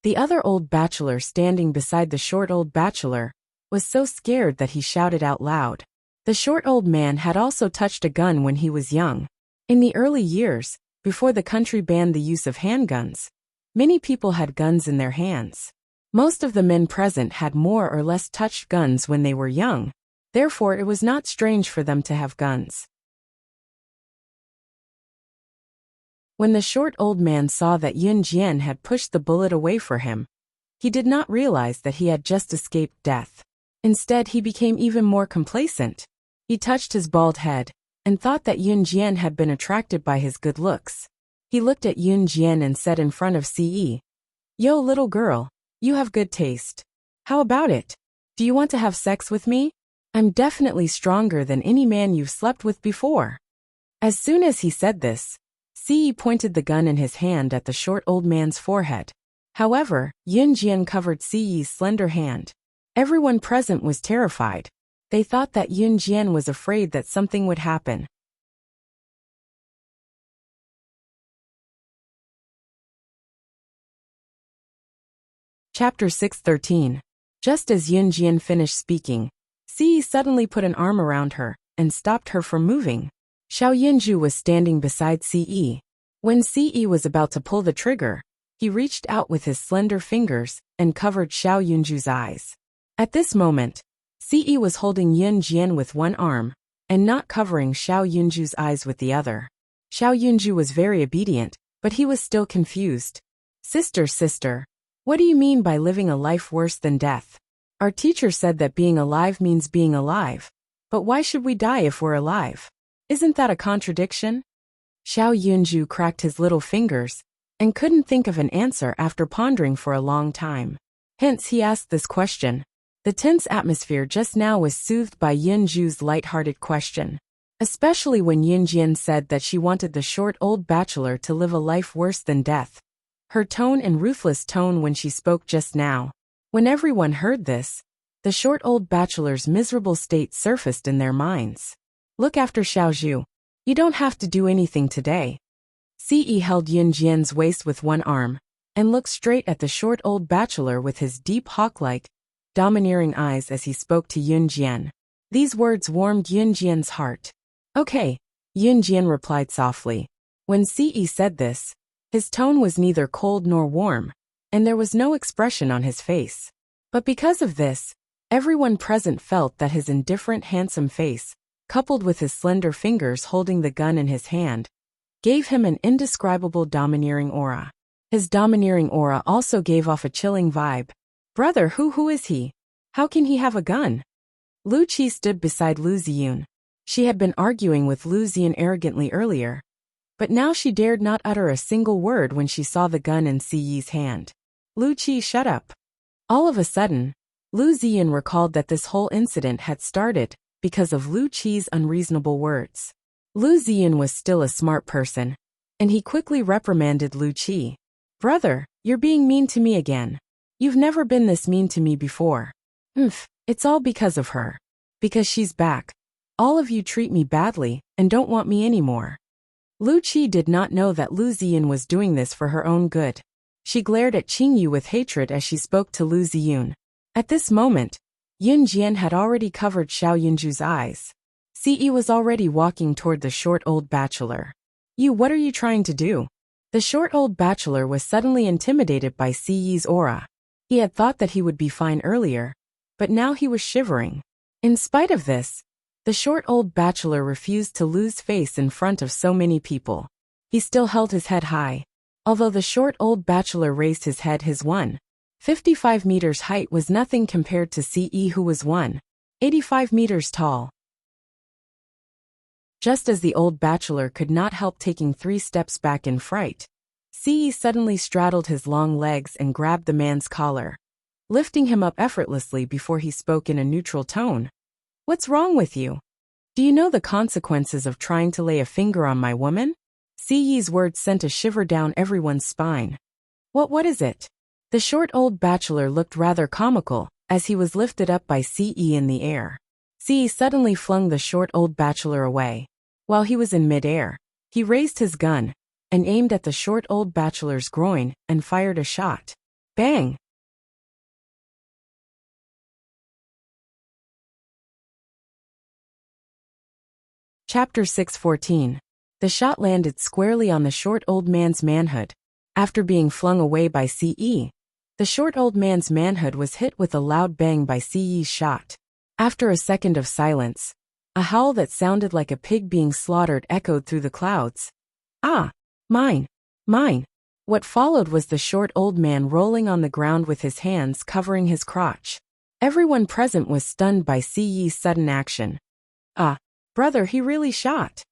The other old bachelor standing beside the short old bachelor was so scared that he shouted out loud. The short old man had also touched a gun when he was young. In the early years, before the country banned the use of handguns, many people had guns in their hands. Most of the men present had more or less touched guns when they were young, therefore it was not strange for them to have guns. When the short old man saw that Yunjian had pushed the bullet away for him, he did not realize that he had just escaped death. Instead, he became even more complacent. He touched his bald head and thought that Yunjian had been attracted by his good looks. He looked at Yunjian and said in front of Ci, "Yo, little girl, you have good taste. How about it? Do you want to have sex with me? I'm definitely stronger than any man you've slept with before." As soon as he said this, Ci pointed the gun in his hand at the short old man's forehead. However, Yunjian covered Ci's slender hand. Everyone present was terrified. They thought that Yunjian was afraid that something would happen. Chapter 6:13. Just as Yunjian finished speaking, Ci suddenly put an arm around her and stopped her from moving. Xiao Yunju was standing beside Ci. When Ci was about to pull the trigger, he reached out with his slender fingers and covered Xiao Yunju's eyes. At this moment, Ci was holding Yunjian with one arm and not covering Xiao Yunju's eyes with the other. Xiao Yunju was very obedient, but he was still confused. Sister, what do you mean by living a life worse than death? Our teacher said that being alive means being alive. But why should we die if we're alive? Isn't that a contradiction?" Xiao Yunju cracked his little fingers and couldn't think of an answer after pondering for a long time. Hence he asked this question. The tense atmosphere just now was soothed by Yin Zhu's light-hearted question. Especially when Yin Jian said that she wanted the short old bachelor to live a life worse than death. Her tone and ruthless tone when she spoke just now. When everyone heard this, the short old bachelor's miserable state surfaced in their minds. Look after Xiaozhu. You don't have to do anything today. Ce held Yin Jian's waist with one arm, and looked straight at the short old bachelor with his deep hawk-like, domineering eyes as he spoke to Yin Jian. These words warmed Yin Jian's heart. Okay, Yin Jian replied softly. When Ce said this, his tone was neither cold nor warm, and there was no expression on his face. But because of this, everyone present felt that his indifferent handsome face, coupled with his slender fingers holding the gun in his hand, gave him an indescribable domineering aura. His domineering aura also gave off a chilling vibe. Brother, who is he? How can he have a gun? Lu Qi stood beside Lu Ziyun. She had been arguing with Lu Ziyun arrogantly earlier, but now she dared not utter a single word when she saw the gun in Siyi's hand. Lu Qi, shut up. All of a sudden, Lu Ziyun recalled that this whole incident had started because of Lu Qi's unreasonable words. Lu Ziyun was still a smart person, and he quickly reprimanded Lu Qi. Brother, you're being mean to me again. You've never been this mean to me before. It's all because of her. Because she's back. All of you treat me badly and don't want me anymore. Lu Qi did not know that Lu Ziyun was doing this for her own good. She glared at Qingyu with hatred as she spoke to Lu Ziyun. At this moment, Yin Jian had already covered Xiao Yunju's eyes. Ce was already walking toward the short old bachelor. What are you trying to do? The short old bachelor was suddenly intimidated by Ci's aura. He had thought that he would be fine earlier, but now he was shivering. In spite of this, the short old bachelor refused to lose face in front of so many people. He still held his head high. Although the short old bachelor raised his head, his 1.55 meters height was nothing compared to Ce, who was 1.85 meters tall. Just as the old bachelor could not help taking 3 steps back in fright, Ce suddenly straddled his long legs and grabbed the man's collar, lifting him up effortlessly before he spoke in a neutral tone. What's wrong with you? Do you know the consequences of trying to lay a finger on my woman? Ce's words sent a shiver down everyone's spine. What is it? The short old bachelor looked rather comical as he was lifted up by Ce in the air. Ce suddenly flung the short old bachelor away. While he was in mid-air, he raised his gun and aimed at the short old bachelor's groin and fired a shot. Bang! Chapter 6:14. The shot landed squarely on the short old man's manhood. After being flung away by Ce, the short old man's manhood was hit with a loud bang by Ce's shot. After a second of silence, a howl that sounded like a pig being slaughtered echoed through the clouds. Ah! Mine! Mine! What followed was the short old man rolling on the ground with his hands covering his crotch. Everyone present was stunned by Ce's sudden action. Ah! Brother, he really shot.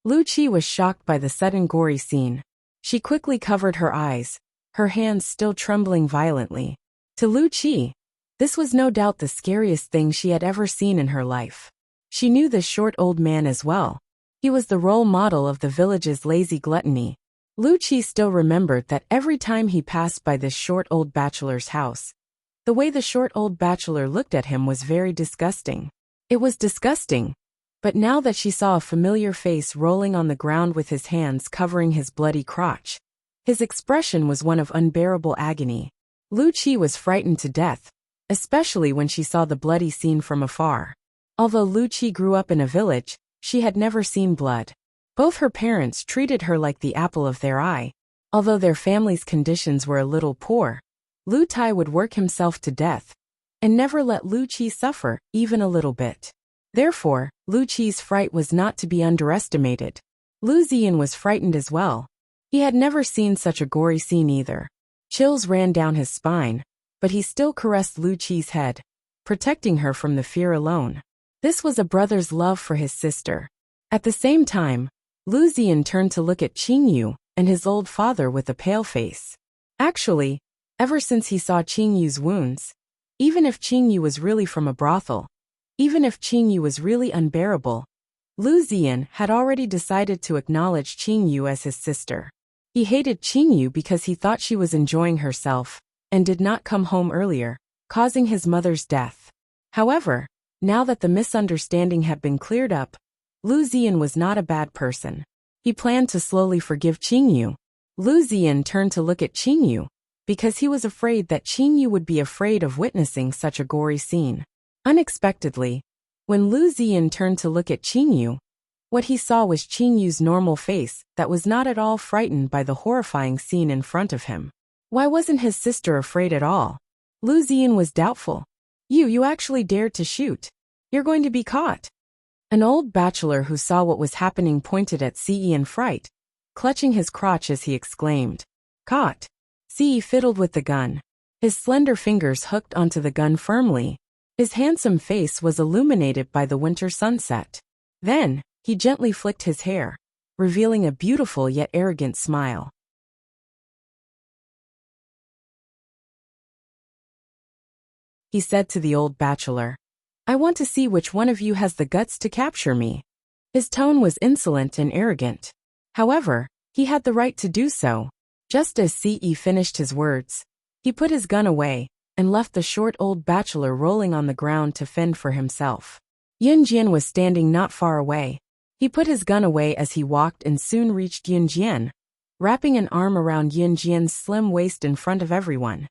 Lu Qi was shocked by the sudden gory scene. She quickly covered her eyes, her hands still trembling violently. To Lu Qi, this was no doubt the scariest thing she had ever seen in her life. She knew this short old man as well. He was the role model of the village's lazy gluttony. Lu Qi still remembered that every time he passed by this short old bachelor's house, the way the short old bachelor looked at him was very disgusting. It was disgusting. But now that she saw a familiar face rolling on the ground with his hands covering his bloody crotch, his expression was one of unbearable agony. Lu Qi was frightened to death, especially when she saw the bloody scene from afar. Although Lu Qi grew up in a village, she had never seen blood. Both her parents treated her like the apple of their eye. Although their family's conditions were a little poor, Lu Tai would work himself to death and never let Lu Qi suffer, even a little bit. Therefore, Lu Qi's fright was not to be underestimated. Lu Ziyun was frightened as well. He had never seen such a gory scene either. Chills ran down his spine, but he still caressed Lu Qi's head, protecting her from the fear alone. This was a brother's love for his sister. At the same time, Lu Ziyun turned to look at Qingyu and his old father with a pale face. Actually, ever since he saw Qingyu's wounds, Even if Qingyu was really from a brothel, even if Qingyu was really unbearable, Lu Ziyan had already decided to acknowledge Qingyu as his sister. He hated Qingyu because he thought she was enjoying herself and did not come home earlier, causing his mother's death. However, now that the misunderstanding had been cleared up, Lu Ziyan was not a bad person. He planned to slowly forgive Qingyu. Lu Ziyan turned to look at Qingyu because he was afraid that Qingyu would be afraid of witnessing such a gory scene. Unexpectedly, when Lu Ziyan turned to look at Qingyu, what he saw was Qingyu's normal face that was not at all frightened by the horrifying scene in front of him. Why wasn't his sister afraid at all? Lu Ziyan was doubtful. You actually dared to shoot. You're going to be caught. An old bachelor who saw what was happening pointed at Ce in fright, clutching his crotch as he exclaimed, "Caught." Ce fiddled with the gun. His slender fingers hooked onto the gun firmly. His handsome face was illuminated by the winter sunset. Then, he gently flicked his hair, revealing a beautiful yet arrogant smile. He said to the old bachelor, "I want to see which one of you has the guts to capture me." His tone was insolent and arrogant. However, he had the right to do so. Just as Ce finished his words, he put his gun away and left the short old bachelor rolling on the ground to fend for himself. Yunjian was standing not far away. He put his gun away as he walked and soon reached Yunjian, wrapping an arm around Yunjian's slim waist in front of everyone.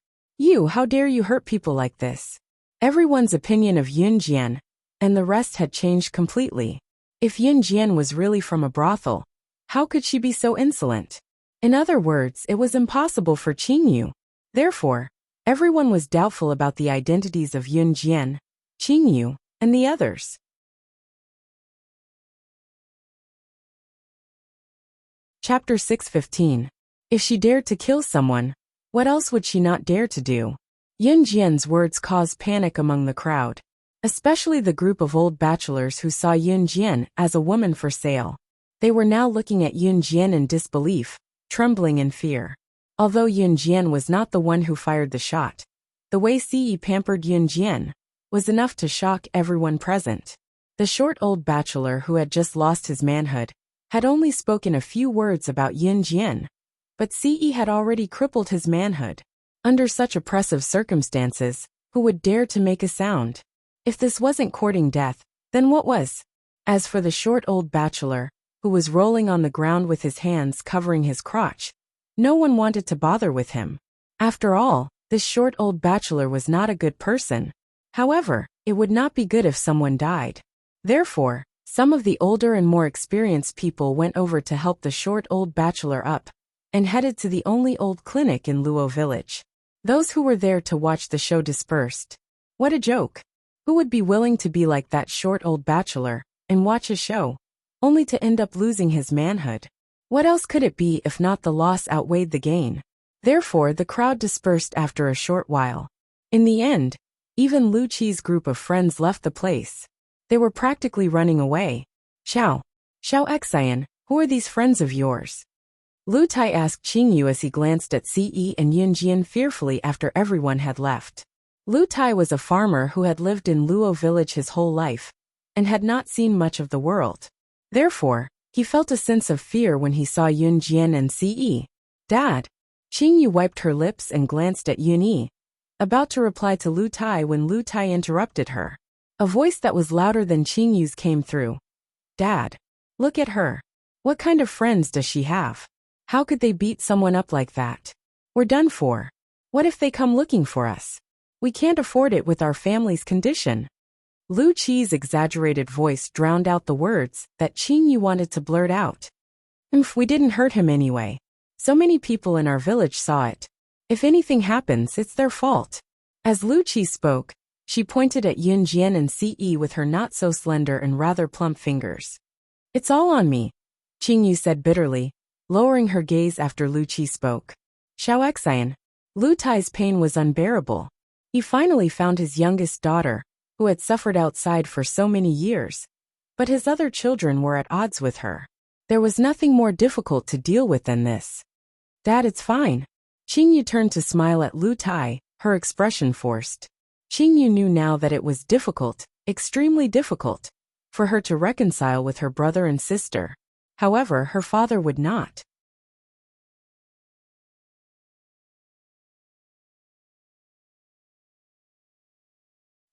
How dare you hurt people like this?" Everyone's opinion of Yunjian and the rest had changed completely. If Yunjian was really from a brothel, how could she be so insolent? In other words, it was impossible for Qingyu. Therefore, everyone was doubtful about the identities of Yunjian, Qingyu, and the others. Chapter 6:15. If she dared to kill someone, what else would she not dare to do? Yunjian's words caused panic among the crowd, especially the group of old bachelors who saw Yunjian as a woman for sale. They were now looking at Yunjian in disbelief, trembling in fear. Although Yunjian was not the one who fired the shot, the way Ce pampered Yunjian was enough to shock everyone present. The short old bachelor who had just lost his manhood had only spoken a few words about Yunjian, but Ce had already crippled his manhood. Under such oppressive circumstances, who would dare to make a sound? If this wasn't courting death, then what was? As for the short old bachelor, who was rolling on the ground with his hands covering his crotch, no one wanted to bother with him. After all, this short old bachelor was not a good person. However, it would not be good if someone died. Therefore, some of the older and more experienced people went over to help the short old bachelor up and headed to the only old clinic in Luo village. Those who were there to watch the show dispersed. What a joke! Who would be willing to be like that short old bachelor and watch a show, only to end up losing his manhood? What else could it be if not the loss outweighed the gain? Therefore, the crowd dispersed after a short while. In the end, even Lu Qi's group of friends left the place. They were practically running away. Xiao Xiaoxian, who are these friends of yours?" Lu Tai asked Qingyu as he glanced at Ce and Yunjian fearfully after everyone had left. Lu Tai was a farmer who had lived in Luo village his whole life and had not seen much of the world. Therefore, he felt a sense of fear when he saw Yunjian and Ce. "Dad." Qingyu wiped her lips and glanced at Yunyi, about to reply to Lu Tai when Lu Tai interrupted her. A voice that was louder than Qingyu's came through. "Dad, look at her. What kind of friends does she have? How could they beat someone up like that? We're done for. What if they come looking for us? We can't afford it with our family's condition." Lu Qi's exaggerated voice drowned out the words that Qingyu wanted to blurt out. We didn't hurt him anyway. So many people in our village saw it. If anything happens, it's their fault." As Lu Qi spoke, she pointed at Yunjian and Ce with her not-so-slender and rather plump fingers. "It's all on me," Qingyu said bitterly, lowering her gaze after Lu Qi spoke. Xiaoxian. Lu Tai's pain was unbearable. He finally found his youngest daughter, who had suffered outside for so many years, but his other children were at odds with her. There was nothing more difficult to deal with than this. "Dad, it's fine." Qingyu turned to smile at Lu Tai, her expression forced. Qingyu knew now that it was difficult, extremely difficult, for her to reconcile with her brother and sister. However, her father would not.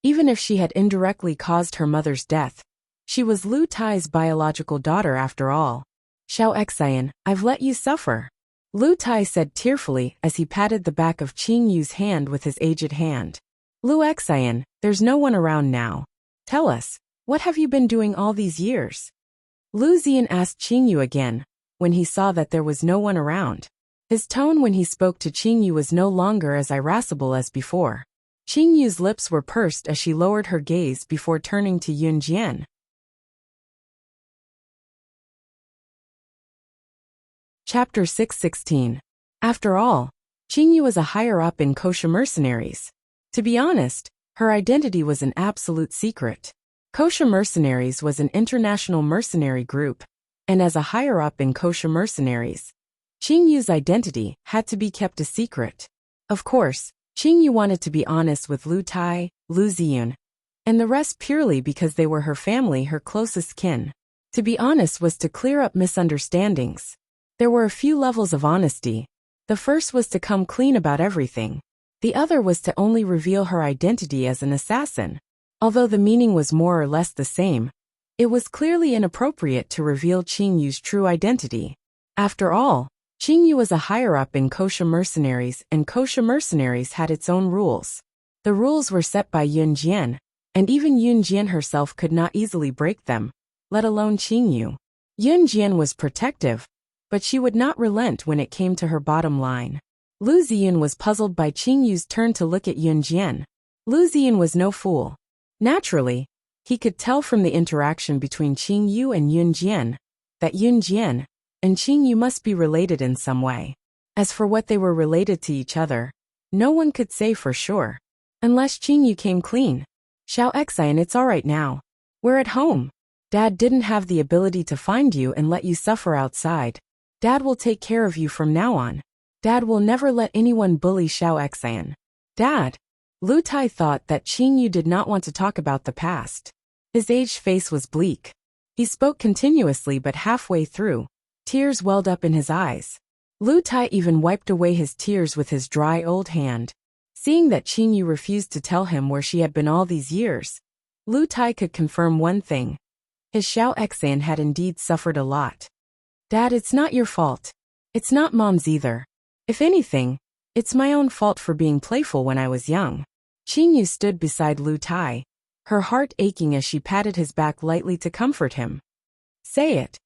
Even if she had indirectly caused her mother's death, she was Lu Tai's biological daughter after all. Xiao Xian, I've let you suffer. Lu Tai said tearfully as he patted the back of Qingyu's hand with his aged hand. Lu Xian, there's no one around now. Tell us, what have you been doing all these years? Lu Ziyan asked Qingyu again, when he saw that there was no one around. His tone when he spoke to Qingyu was no longer as irascible as before. Qingyu's lips were pursed as she lowered her gaze before turning to Yun Jian. Chapter 616. After all, Qingyu was a higher-up in kosher mercenaries. To be honest, her identity was an absolute secret. Kosher Mercenaries was an international mercenary group, and as a higher-up in kosher mercenaries, Qingyu's identity had to be kept a secret. Of course, Qingyu wanted to be honest with Lu Tai, Lu Ziyun, and the rest purely because they were her family, her closest kin. To be honest was to clear up misunderstandings. There were a few levels of honesty. The first was to come clean about everything. The other was to only reveal her identity as an assassin. Although the meaning was more or less the same, it was clearly inappropriate to reveal Qingyu's true identity. After all, Qingyu was a higher-up in kosher mercenaries, and kosher mercenaries had its own rules. The rules were set by Yun Jian, and even Yun Jian herself could not easily break them, let alone Qingyu. Yun Jian was protective, but she would not relent when it came to her bottom line. Lu Ziyun was puzzled by Qingyu's turn to look at Yun Jian. Lu Ziyun was no fool. Naturally, he could tell from the interaction between Qingyu and Yun Jian that Yun Jian and Qingyu must be related in some way. As for what they were related to each other, no one could say for sure. Unless Qingyu came clean. Xiao Xian, it's alright now. We're at home. Dad didn't have the ability to find you and let you suffer outside. Dad will take care of you from now on. Dad will never let anyone bully Xiao Xian. Dad! Lu Tai thought that Qingyu did not want to talk about the past. His aged face was bleak. He spoke continuously, but halfway through, tears welled up in his eyes. Lu Tai even wiped away his tears with his dry old hand. Seeing that Qingyu refused to tell him where she had been all these years, Lu Tai could confirm one thing. His Xiao Xian had indeed suffered a lot. Dad, it's not your fault. It's not Mom's either. If anything, it's my own fault for being playful when I was young. Qingyu stood beside Lu Tai, her heart aching as she patted his back lightly to comfort him. Say it.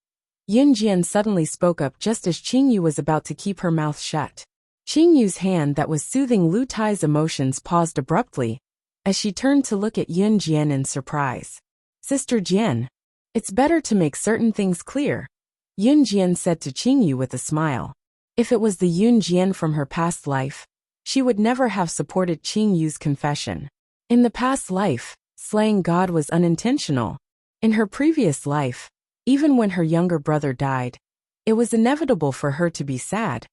Yun Jian suddenly spoke up just as Qingyu was about to keep her mouth shut. Qingyu's hand that was soothing Lu Tai's emotions paused abruptly, as she turned to look at Yun Jian in surprise. Sister Jian, it's better to make certain things clear, Yun Jian said to Qingyu with a smile. If it was the Yun Jian from her past life, she would never have supported Qingyu's confession. In the past life, slaying God was unintentional. In her previous life, even when her younger brother died, it was inevitable for her to be sad.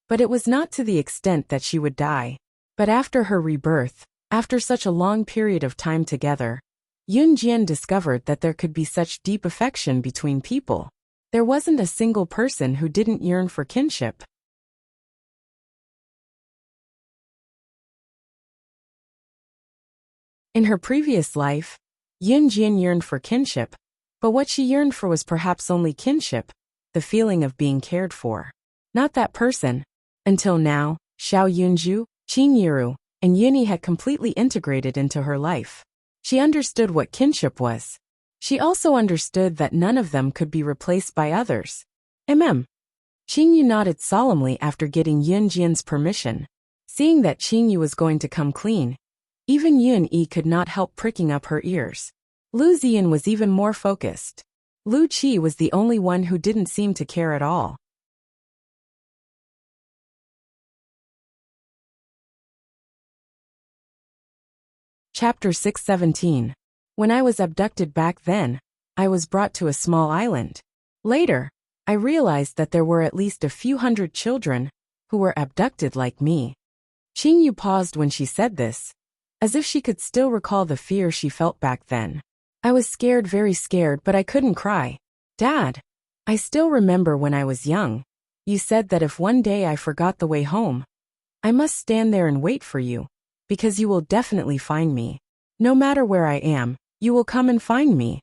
But it was not to the extent that she would die. But after her rebirth, after such a long period of time together, Yun Jian discovered that there could be such deep affection between people. There wasn't a single person who didn't yearn for kinship. In her previous life, Yun Jian yearned for kinship, but what she yearned for was perhaps only kinship, the feeling of being cared for. Not that person. Until now, Xiao Yunju, Qin Yiru, and Yuni had completely integrated into her life. She understood what kinship was. She also understood that none of them could be replaced by others. Qin Yu nodded solemnly after getting Yun Jian's permission. Seeing that Qin Yu was going to come clean, even Yun Yi could not help pricking up her ears. Lu Ziyan was even more focused. Lu Qi was the only one who didn't seem to care at all. Chapter 617. When I was abducted back then, I was brought to a small island. Later, I realized that there were at least a few hundred children who were abducted like me. Qingyu paused when she said this, as if she could still recall the fear she felt back then. I was scared, very scared, but I couldn't cry. Dad, I still remember when I was young. You said that if one day I forgot the way home, I must stand there and wait for you, because you will definitely find me. No matter where I am, you will come and find me.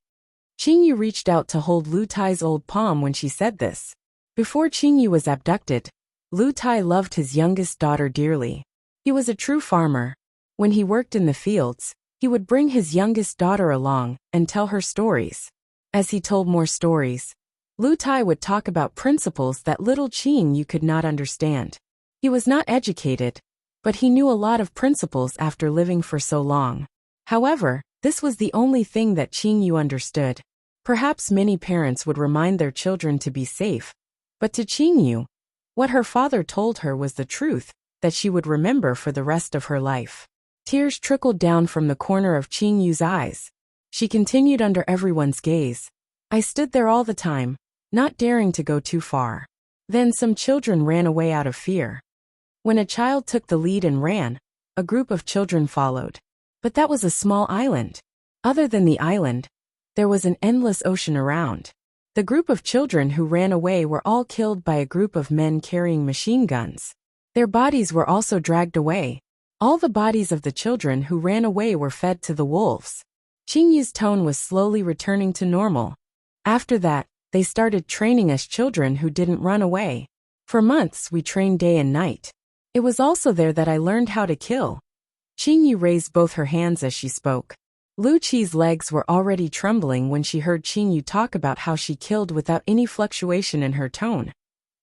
Qingyu reached out to hold Lu Tai's old palm when she said this. Before Qingyu was abducted, Lu Tai loved his youngest daughter dearly. He was a true farmer. When he worked in the fields, he would bring his youngest daughter along and tell her stories. As he told more stories, Lu Tai would talk about principles that little Qingyu could not understand. He was not educated, but he knew a lot of principles after living for so long. However, this was the only thing that Qingyu understood. Perhaps many parents would remind their children to be safe, but to Qingyu, what her father told her was the truth that she would remember for the rest of her life. Tears trickled down from the corner of Qingyu's eyes. She continued under everyone's gaze. I stood there all the time, not daring to go too far. Then some children ran away out of fear. When a child took the lead and ran, a group of children followed. But that was a small island. Other than the island, there was an endless ocean around. The group of children who ran away were all killed by a group of men carrying machine guns. Their bodies were also dragged away. All the bodies of the children who ran away were fed to the wolves. Qingyu's tone was slowly returning to normal. After that, they started training us children who didn't run away. For months we trained day and night. It was also there that I learned how to kill. Qingyu raised both her hands as she spoke. Lu Qi's legs were already trembling when she heard Qingyu talk about how she killed without any fluctuation in her tone.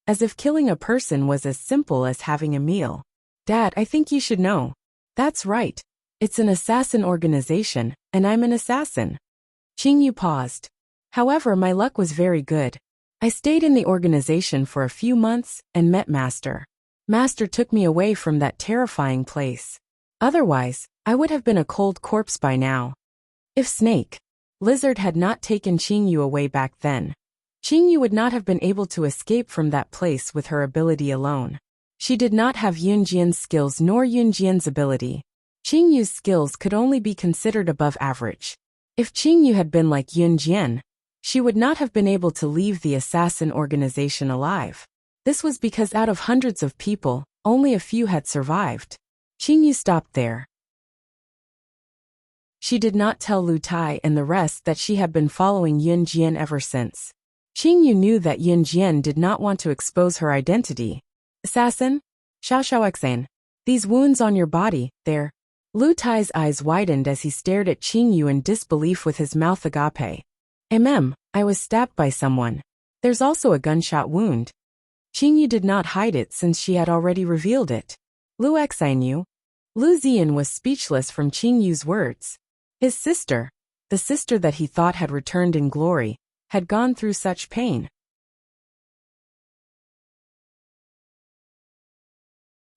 As if killing a person was as simple as having a meal. Dad, I think you should know. That's right. It's an assassin organization, and I'm an assassin. Qingyu paused. However, my luck was very good. I stayed in the organization for a few months and met Master. Master took me away from that terrifying place. Otherwise, I would have been a cold corpse by now. If Snake, Lizard had not taken Qingyu away back then, Qingyu would not have been able to escape from that place with her ability alone. She did not have Yunjian's skills nor Yunjian's ability. Qingyu's skills could only be considered above average. If Qingyu had been like Yunjian, she would not have been able to leave the assassin organization alive. This was because out of hundreds of people, only a few had survived. Qingyu stopped there. She did not tell Lu Tai and the rest that she had been following Yunjian ever since. Qingyu knew that Yunjian did not want to expose her identity. Assassin? Xiaoxiaoxan. These wounds on your body, there. Lu Tai's eyes widened as he stared at Qingyu in disbelief with his mouth agape. I was stabbed by someone. There's also a gunshot wound. Qingyu did not hide it since she had already revealed it. Lu Xi knew. Lu Ziyan was speechless from Qingyu's words. His sister, the sister that he thought had returned in glory, had gone through such pain.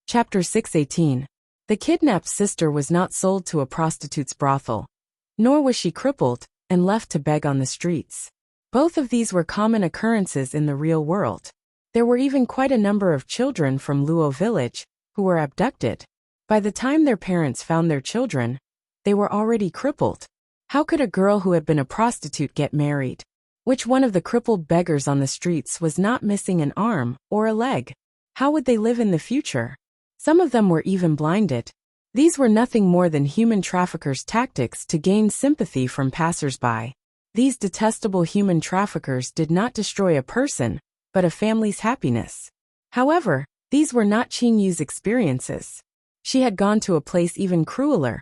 Chapter 618. The kidnapped sister was not sold to a prostitute's brothel. Nor was she crippled and left to beg on the streets. Both of these were common occurrences in the real world. There were even quite a number of children from Luo village who were abducted. By the time their parents found their children, they were already crippled. How could a girl who had been a prostitute get married? Which one of the crippled beggars on the streets was not missing an arm or a leg? How would they live in the future? Some of them were even blinded. These were nothing more than human traffickers' tactics to gain sympathy from passers-by. These detestable human traffickers did not destroy a person, but a family's happiness. However, these were not Qingyu's experiences. She had gone to a place even crueler,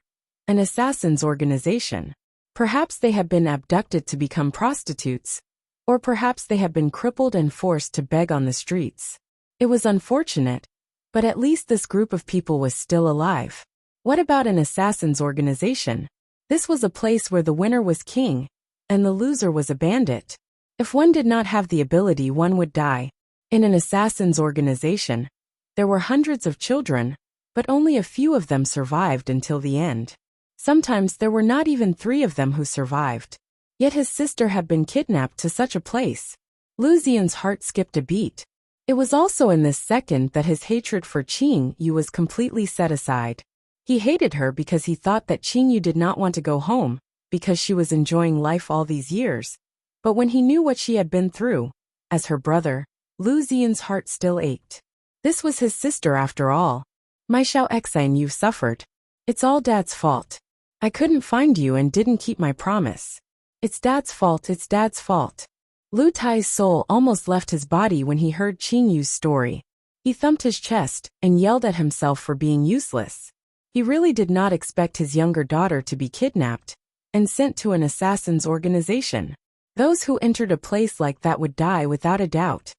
an assassin's organization. Perhaps they had been abducted to become prostitutes, or perhaps they had been crippled and forced to beg on the streets. It was unfortunate, but at least this group of people was still alive. What about an assassin's organization? This was a place where the winner was king, and the loser was a bandit. If one did not have the ability, one would die. In an assassin's organization, there were hundreds of children, but only a few of them survived until the end. Sometimes there were not even 3 of them who survived. Yet his sister had been kidnapped to such a place. Lu Ziyan's heart skipped a beat. It was also in this second that his hatred for Qingyu was completely set aside. He hated her because he thought that Qingyu did not want to go home, because she was enjoying life all these years. But when he knew what she had been through, as her brother, Lu Ziyan's heart still ached. This was his sister after all. My Xiao Exine, you've suffered. It's all Dad's fault. I couldn't find you and didn't keep my promise. It's Dad's fault, it's Dad's fault. Lu Tai's soul almost left his body when he heard Qingyu's story. He thumped his chest and yelled at himself for being useless. He really did not expect his younger daughter to be kidnapped and sent to an assassin's organization. Those who entered a place like that would die without a doubt.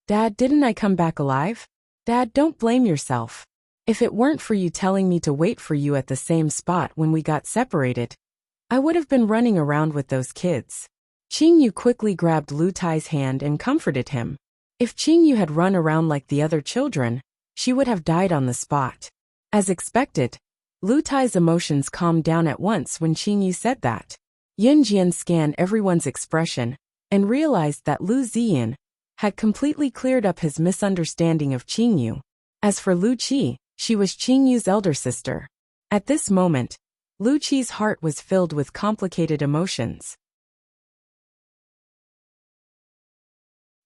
Dad, didn't I come back alive? Dad, don't blame yourself. If it weren't for you telling me to wait for you at the same spot when we got separated, I would have been running around with those kids. Qingyu quickly grabbed Lu Tai's hand and comforted him. If Qingyu had run around like the other children, she would have died on the spot. As expected, Lu Tai's emotions calmed down at once when Qingyu said that. Yun Jian scanned everyone's expression and realized that Lu Ziyan had completely cleared up his misunderstanding of Qingyu. As for Lu Qi, she was Qingyu's elder sister. At this moment, Lu Qi's heart was filled with complicated emotions.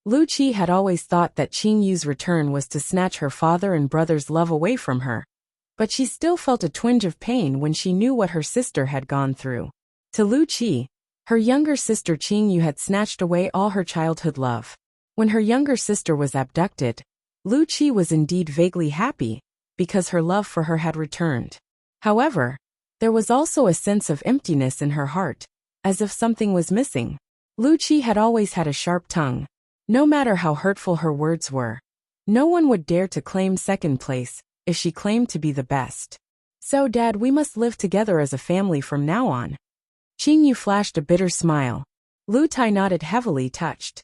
Lu Qi had always thought that Qingyu's return was to snatch her father and brother's love away from her, but she still felt a twinge of pain when she knew what her sister had gone through. To Lu Qi, her younger sister Qingyu had snatched away all her childhood love. When her younger sister was abducted, Lu Qi was indeed vaguely happy, because her love for her had returned. However, there was also a sense of emptiness in her heart, as if something was missing. Lu Qi had always had a sharp tongue. No matter how hurtful her words were, no one would dare to claim second place if she claimed to be the best. So Dad, we must live together as a family from now on. Qingyu flashed a bitter smile. Lu Tai nodded heavily touched.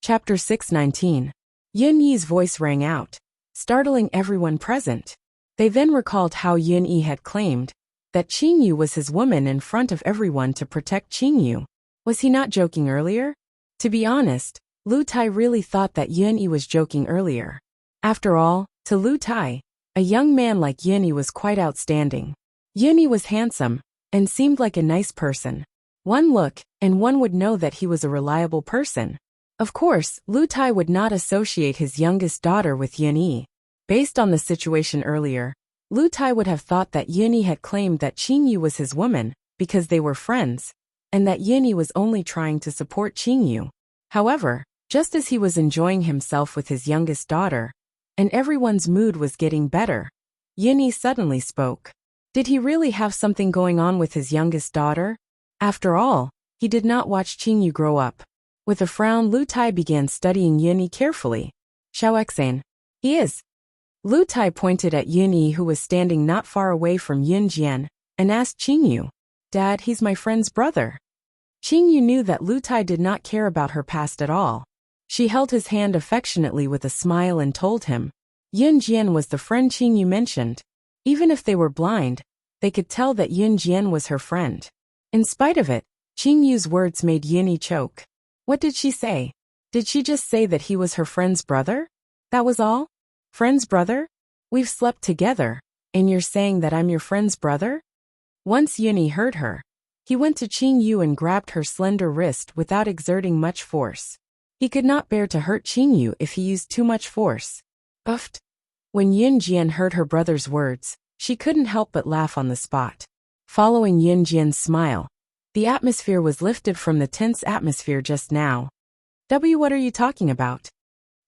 Chapter 619. Yun Yi's voice rang out, startling everyone present. They then recalled how Yun Yi had claimed that Qingyu was his woman in front of everyone to protect Qingyu. Was he not joking earlier? To be honest, Lu Tai really thought that Yun Yi was joking earlier. After all, to Lu Tai, a young man like Yun Yi was quite outstanding. Yun Yi was handsome and seemed like a nice person. One look, and one would know that he was a reliable person. Of course, Lu Tai would not associate his youngest daughter with Yun Yi. Based on the situation earlier, Lu Tai would have thought that Yun Yi had claimed that Qingyu was his woman because they were friends, and that Yun Yi was only trying to support Qingyu. However, just as he was enjoying himself with his youngest daughter, and everyone's mood was getting better, Yun Yi suddenly spoke. Did he really have something going on with his youngest daughter? After all, he did not watch Qingyu grow up. With a frown, Lu Tai began studying Yun Yi carefully. Xiao Exane. He is. Lu Tai pointed at Yun Yi, who was standing not far away from Yun Jian, and asked Qingyu, Dad, he's my friend's brother. Qingyu knew that Lu Tai did not care about her past at all. She held his hand affectionately with a smile and told him, Yun Jian was the friend Qingyu mentioned. Even if they were blind, they could tell that Yun Jian was her friend. In spite of it, Qingyu's words made Yun Yi choke. What did she say? Did she just say that he was her friend's brother? That was all? Friend's brother? We've slept together, and you're saying that I'm your friend's brother? Once Yun Yi heard her, he went to Qingyu and grabbed her slender wrist without exerting much force. He could not bear to hurt Qingyu if he used too much force. Uffed. When Yun Jian heard her brother's words, she couldn't help but laugh on the spot. Following Yun Jian's smile, the atmosphere was lifted from the tense atmosphere just now. What are you talking about?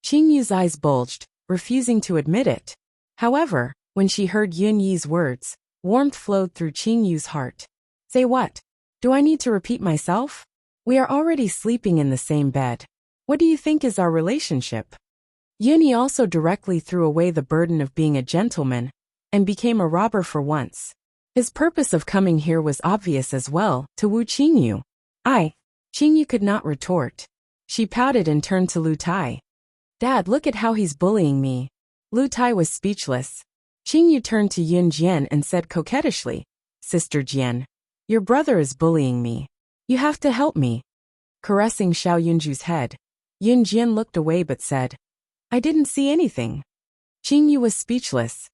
Qingyu's eyes bulged, refusing to admit it. However, when she heard Yun Yi's words, warmth flowed through Qingyu's heart. Say what? Do I need to repeat myself? We are already sleeping in the same bed. What do you think is our relationship? Yun Yi also directly threw away the burden of being a gentleman and became a robber for once. His purpose of coming here was obvious as well, to woo Qingyu. Qingyu could not retort. She pouted and turned to Lu Tai. Dad, look at how he's bullying me. Lu Tai was speechless. Qingyu turned to Yun Jian and said coquettishly, Sister Jian, your brother is bullying me. You have to help me. Caressing Xiao Yunju's head, Yun Jian looked away but said, I didn't see anything. Qingyu was speechless.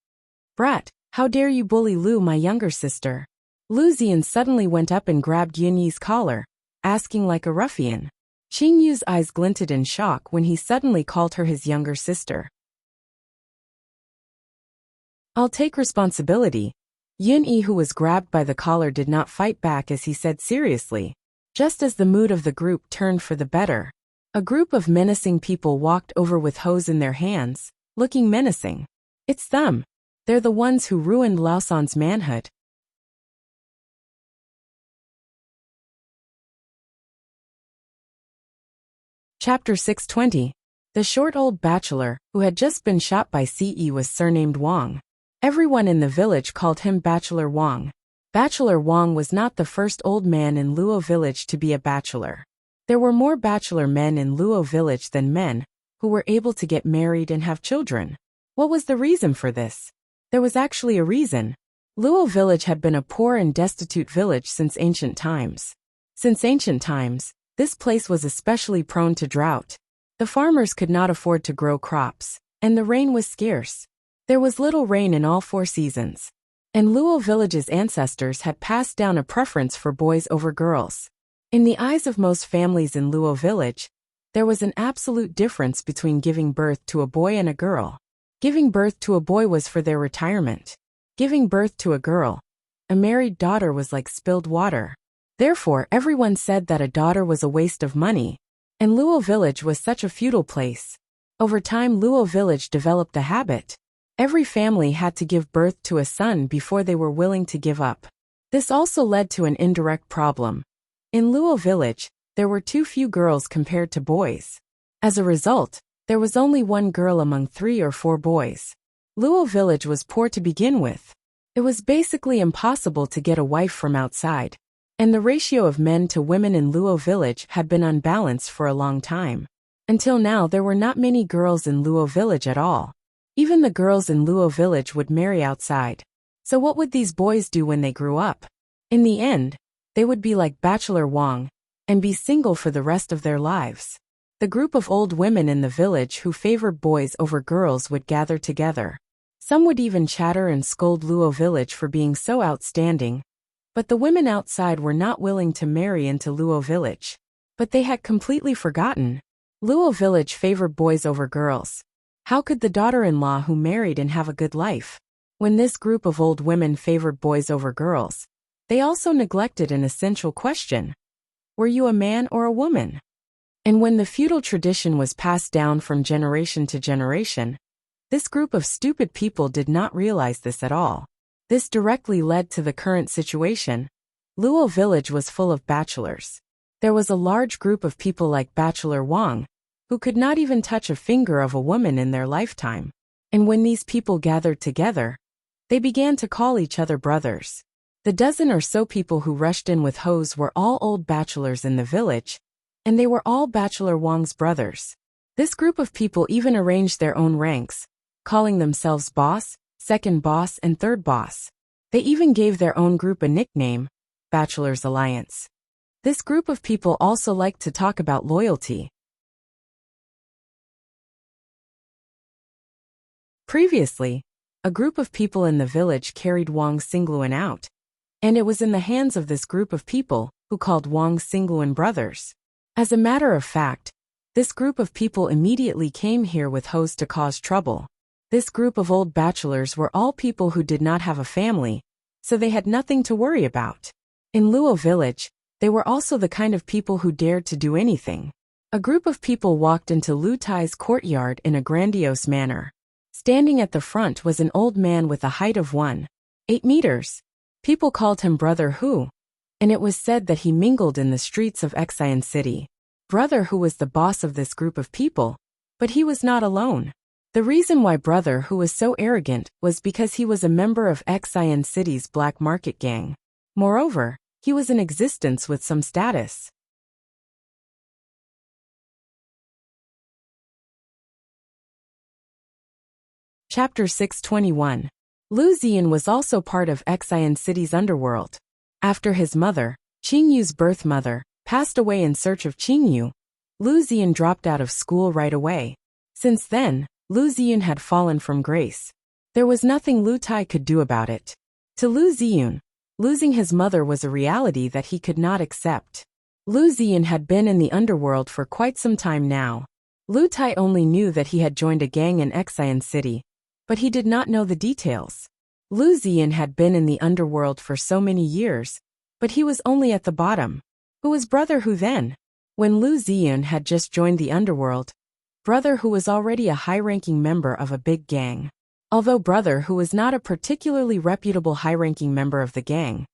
Brat, how dare you bully Lu, my younger sister? Lu Ziyan suddenly went up and grabbed Yunyi's collar, asking like a ruffian. Qingyu's eyes glinted in shock when he suddenly called her his younger sister. I'll take responsibility. Yunyi, who was grabbed by the collar, did not fight back as he said seriously. Just as the mood of the group turned for the better, a group of menacing people walked over with hoes in their hands, looking menacing. It's them. They're the ones who ruined Laosan's manhood. Chapter 620. The short old bachelor, who had just been shot by CE, was surnamed Wang. Everyone in the village called him Bachelor Wang. Bachelor Wang was not the first old man in Luo village to be a bachelor. There were more bachelor men in Luo village than men, who were able to get married and have children. What was the reason for this? There was actually a reason. Luo village had been a poor and destitute village since ancient times. Since ancient times, this place was especially prone to drought. The farmers could not afford to grow crops, and the rain was scarce. There was little rain in all 4 seasons. And Luo village's ancestors had passed down a preference for boys over girls. In the eyes of most families in Luo village, there was an absolute difference between giving birth to a boy and a girl. Giving birth to a boy was for their retirement. Giving birth to a girl, a married daughter, was like spilled water. Therefore, everyone said that a daughter was a waste of money. And Luo village was such a feudal place. Over time, Luo village developed a habit. Every family had to give birth to a son before they were willing to give up. This also led to an indirect problem. In Luo village, there were too few girls compared to boys. As a result, there was only 1 girl among 3 or 4 boys. Luo village was poor to begin with. It was basically impossible to get a wife from outside. And the ratio of men to women in Luo village had been unbalanced for a long time. Until now, there were not many girls in Luo village at all. Even the girls in Luo village would marry outside. So what would these boys do when they grew up? In the end, they would be like Bachelor Wang, and be single for the rest of their lives. The group of old women in the village who favored boys over girls would gather together. Some would even chatter and scold Luo village for being so outstanding. But the women outside were not willing to marry into Luo village. But they had completely forgotten. Luo village favored boys over girls. How could the daughter-in-law who married and have a good life? When this group of old women favored boys over girls, they also neglected an essential question. Were you a man or a woman? And when the feudal tradition was passed down from generation to generation, this group of stupid people did not realize this at all. This directly led to the current situation. Luo village was full of bachelors. There was a large group of people like Bachelor Wang, who could not even touch a finger of a woman in their lifetime. And when these people gathered together, they began to call each other brothers. The dozen or so people who rushed in with hoes were all old bachelors in the village, and they were all Bachelor Wang's brothers. This group of people even arranged their own ranks, calling themselves boss, second boss, and third boss. They even gave their own group a nickname, Bachelor's Alliance. This group of people also liked to talk about loyalty. Previously, a group of people in the village carried Wang Xingluan out, and it was in the hands of this group of people, who called Wang Xingluan brothers. As a matter of fact, this group of people immediately came here with hoes to cause trouble. This group of old bachelors were all people who did not have a family, so they had nothing to worry about. In Luo village, they were also the kind of people who dared to do anything. A group of people walked into Lu Tai's courtyard in a grandiose manner. Standing at the front was an old man with a height of 1.8 meters. People called him Brother Hu, and it was said that he mingled in the streets of Xian City. Brother Hu was the boss of this group of people, but he was not alone. The reason why Brother Hu was so arrogant was because he was a member of Xian City's black market gang. Moreover, he was in existence with some status. Chapter 621. Lu Ziyan was also part of Xian City's underworld. After his mother, Qingyu's birth mother, passed away in search of Qingyu, Lu Ziyan dropped out of school right away. Since then, Lu Ziyun had fallen from grace. There was nothing Lu Tai could do about it. To Lu Ziyun, losing his mother was a reality that he could not accept. Lu Ziyun had been in the underworld for quite some time now. Lu Tai only knew that he had joined a gang in Xian City, but he did not know the details. Lu Ziyun had been in the underworld for so many years, but he was only at the bottom. Who was Brother Hu then? When Lu Ziyun had just joined the underworld, Brother Hu was already a high-ranking member of a big gang. Although Brother Hu was not a particularly reputable high-ranking member of the gang,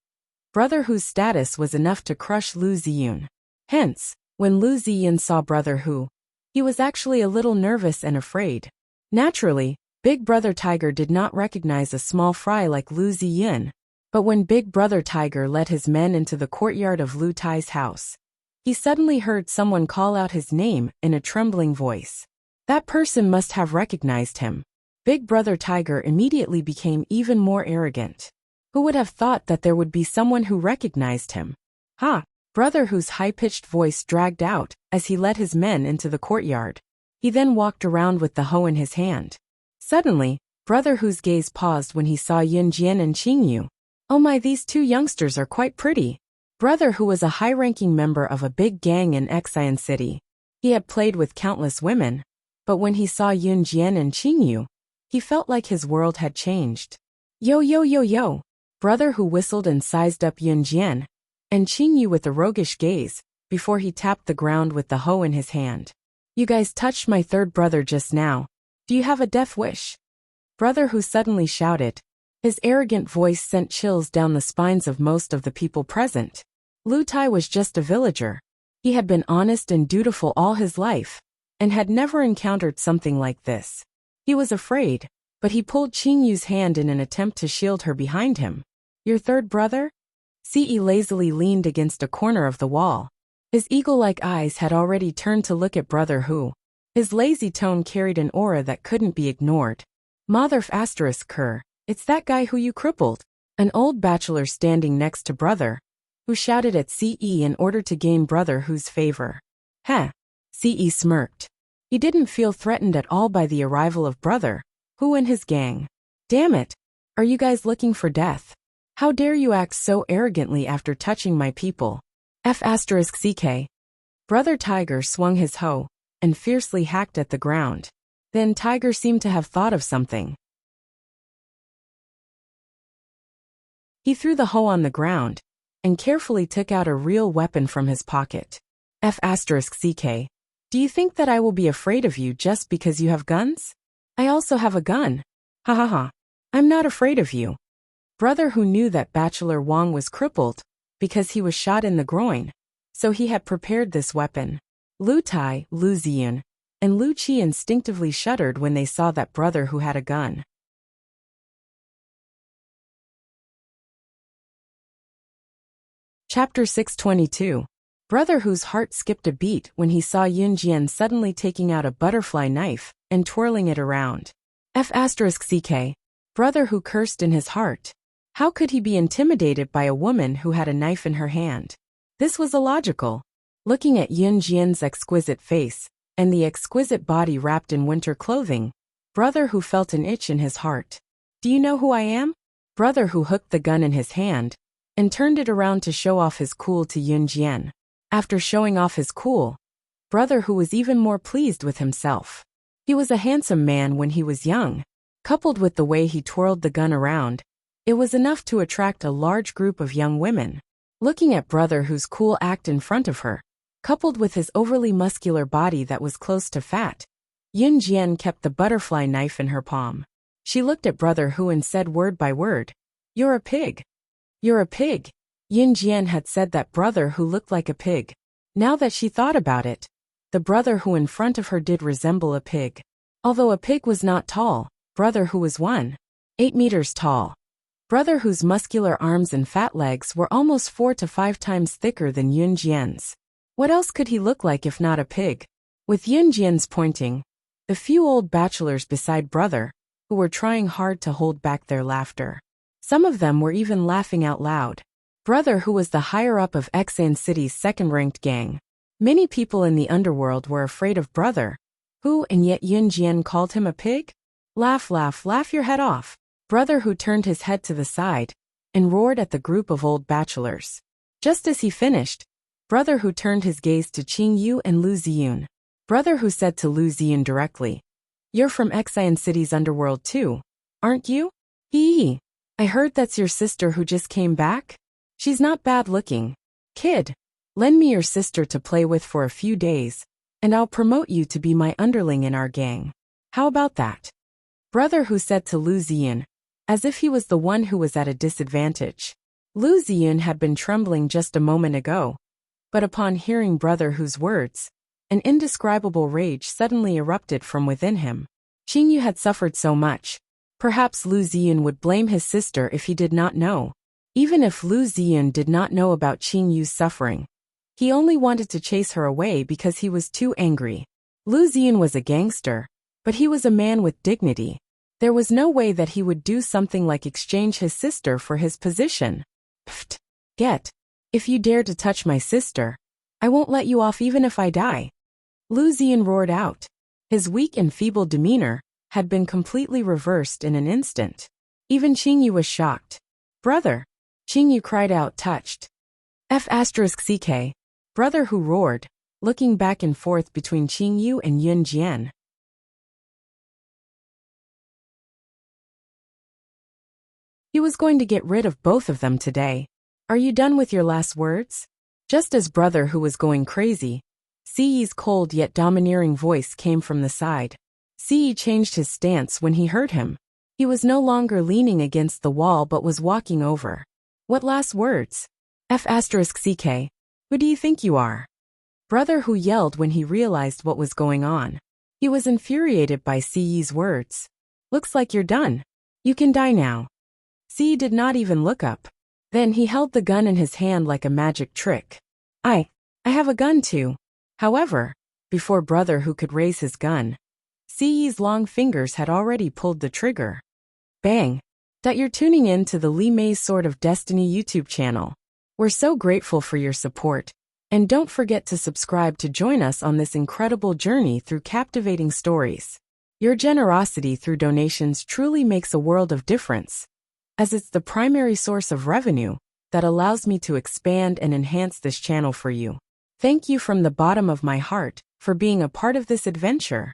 Brother Hu's status was enough to crush Lu Ziyun. Hence, when Lu Ziyun saw Brother Hu, he was actually a little nervous and afraid. Naturally, Big Brother Tiger did not recognize a small fry like Lu Ziyun, but when Big Brother Tiger led his men into the courtyard of Lu Tai's house, he suddenly heard someone call out his name in a trembling voice. That person must have recognized him. Big Brother Tiger immediately became even more arrogant. Who would have thought that there would be someone who recognized him? Ha! Brother Hu's high-pitched voice dragged out as he led his men into the courtyard. He then walked around with the hoe in his hand. Suddenly, Brother Hu's gaze paused when he saw Yun Jian and Qingyu. Oh my, these two youngsters are quite pretty. Brother Hu was a high-ranking member of a big gang in Xian City. He had played with countless women, but when he saw Yun Jian and Qingyu, he felt like his world had changed. Yo yo yo yo! Brother Hu whistled and sized up Yun Jian and Qingyu with a roguish gaze before he tapped the ground with the hoe in his hand. You guys touched my third brother just now. Do you have a death wish? Brother Hu suddenly shouted. His arrogant voice sent chills down the spines of most of the people present. Lu Tai was just a villager. He had been honest and dutiful all his life, and had never encountered something like this. He was afraid, but he pulled Qingyu's hand in an attempt to shield her behind him. Your third brother? Ce lazily leaned against a corner of the wall. His eagle-like eyes had already turned to look at Brother Hu. His lazy tone carried an aura that couldn't be ignored. Motherf asterisk Kerr, it's that guy who you crippled. An old bachelor standing next to Brother Hu shouted at Ce in order to gain Brother Hu's favor. Heh. Ce smirked. He didn't feel threatened at all by the arrival of Brother Hu and his gang. Damn it. Are you guys looking for death? How dare you act so arrogantly after touching my people? F***ck. Brother Tiger swung his hoe and fiercely hacked at the ground. Then Tiger seemed to have thought of something. He threw the hoe on the ground and carefully took out a real weapon from his pocket. F***ck. Do you think that I will be afraid of you just because you have guns? I also have a gun. Ha ha ha. I'm not afraid of you. Brother Hu knew that Bachelor Wang was crippled because he was shot in the groin, so he had prepared this weapon. Lu Tai, Lu Ziyun, and Lu Qi instinctively shuddered when they saw that Brother Hu had a gun. Chapter 622. Brother Hu's heart skipped a beat when he saw Yun Jian suddenly taking out a butterfly knife and twirling it around. F***ck. Brother Hu cursed in his heart. How could he be intimidated by a woman who had a knife in her hand? This was illogical. Looking at Yun Jian's exquisite face and the exquisite body wrapped in winter clothing, Brother Hu felt an itch in his heart. Do you know who I am? Brother Hu hooked the gun in his hand and turned it around to show off his cool to Yun Jian. After showing off his cool, Brother Hu was even more pleased with himself. He was a handsome man when he was young. Coupled with the way he twirled the gun around, it was enough to attract a large group of young women. Looking at Brother Hu's cool act in front of her, coupled with his overly muscular body that was close to fat, Yun Jian kept the butterfly knife in her palm. She looked at Brother Hu and said word by word, "You're a pig. You're a pig." Yun Jian had said that Brother Hu looked like a pig. Now that she thought about it, the Brother Hu in front of her did resemble a pig. Although a pig was not tall, Brother Hu was 1.8 meters tall. Brother Hu's muscular arms and fat legs were almost 4 to 5 times thicker than Yun Jian's. What else could he look like if not a pig? With Yun Jian's pointing, the few old bachelors beside Brother Hu were trying hard to hold back their laughter. Some of them were even laughing out loud. Brother Hu was the higher-up of Xian City's second-ranked gang. Many people in the underworld were afraid of Brother Who, and yet Yun Jian called him a pig? Laugh, laugh, laugh your head off. Brother Hu turned his head to the side and roared at the group of old bachelors. Just as he finished, Brother Hu turned his gaze to Qing Yu and Lu Ziyun. Brother Hu said to Lu Ziyun directly, "You're from Xian City's underworld too, aren't you?" Hee. I heard that's your sister who just came back? She's not bad looking. Kid, lend me your sister to play with for a few days, and I'll promote you to be my underling in our gang. How about that? Brother Hu said to Lu Ziyun, as if he was the one who was at a disadvantage. Lu Ziyun had been trembling just a moment ago, but upon hearing Brother Hu's words, an indescribable rage suddenly erupted from within him. Qing Yu had suffered so much. Perhaps Lu Ziyun would blame his sister if he did not know. Even if Lu Ziyun did not know about Qing Yu's suffering, he only wanted to chase her away because he was too angry. Lu Ziyun was a gangster, but he was a man with dignity. There was no way that he would do something like exchange his sister for his position. Pfft! Get! If you dare to touch my sister, I won't let you off even if I die. Lu Ziyun roared out. His weak and feeble demeanor had been completely reversed in an instant. Even Qing Yu was shocked. Brother! Qing Yu cried out, touched. F***ck. Brother Hu roared, looking back and forth between Qing Yu and Yun Jian. He was going to get rid of both of them today. Are you done with your last words? Just as Brother Hu was going crazy, Siyi's cold yet domineering voice came from the side. Siyi changed his stance when he heard him. He was no longer leaning against the wall but was walking over. What last words? F***ck. Who do you think you are? Brother Hu yelled when he realized what was going on. He was infuriated by Siyi's words. Looks like you're done. You can die now. Siyi did not even look up. Then he held the gun in his hand like a magic trick. I have a gun too. However, before Brother Hu could raise his gun, Siyi's long fingers had already pulled the trigger. Bang! That you're tuning in to the Li Mei's Sword of Destiny YouTube channel. We're so grateful for your support, and don't forget to subscribe to join us on this incredible journey through captivating stories. Your generosity through donations truly makes a world of difference, as it's the primary source of revenue that allows me to expand and enhance this channel for you. Thank you from the bottom of my heart for being a part of this adventure.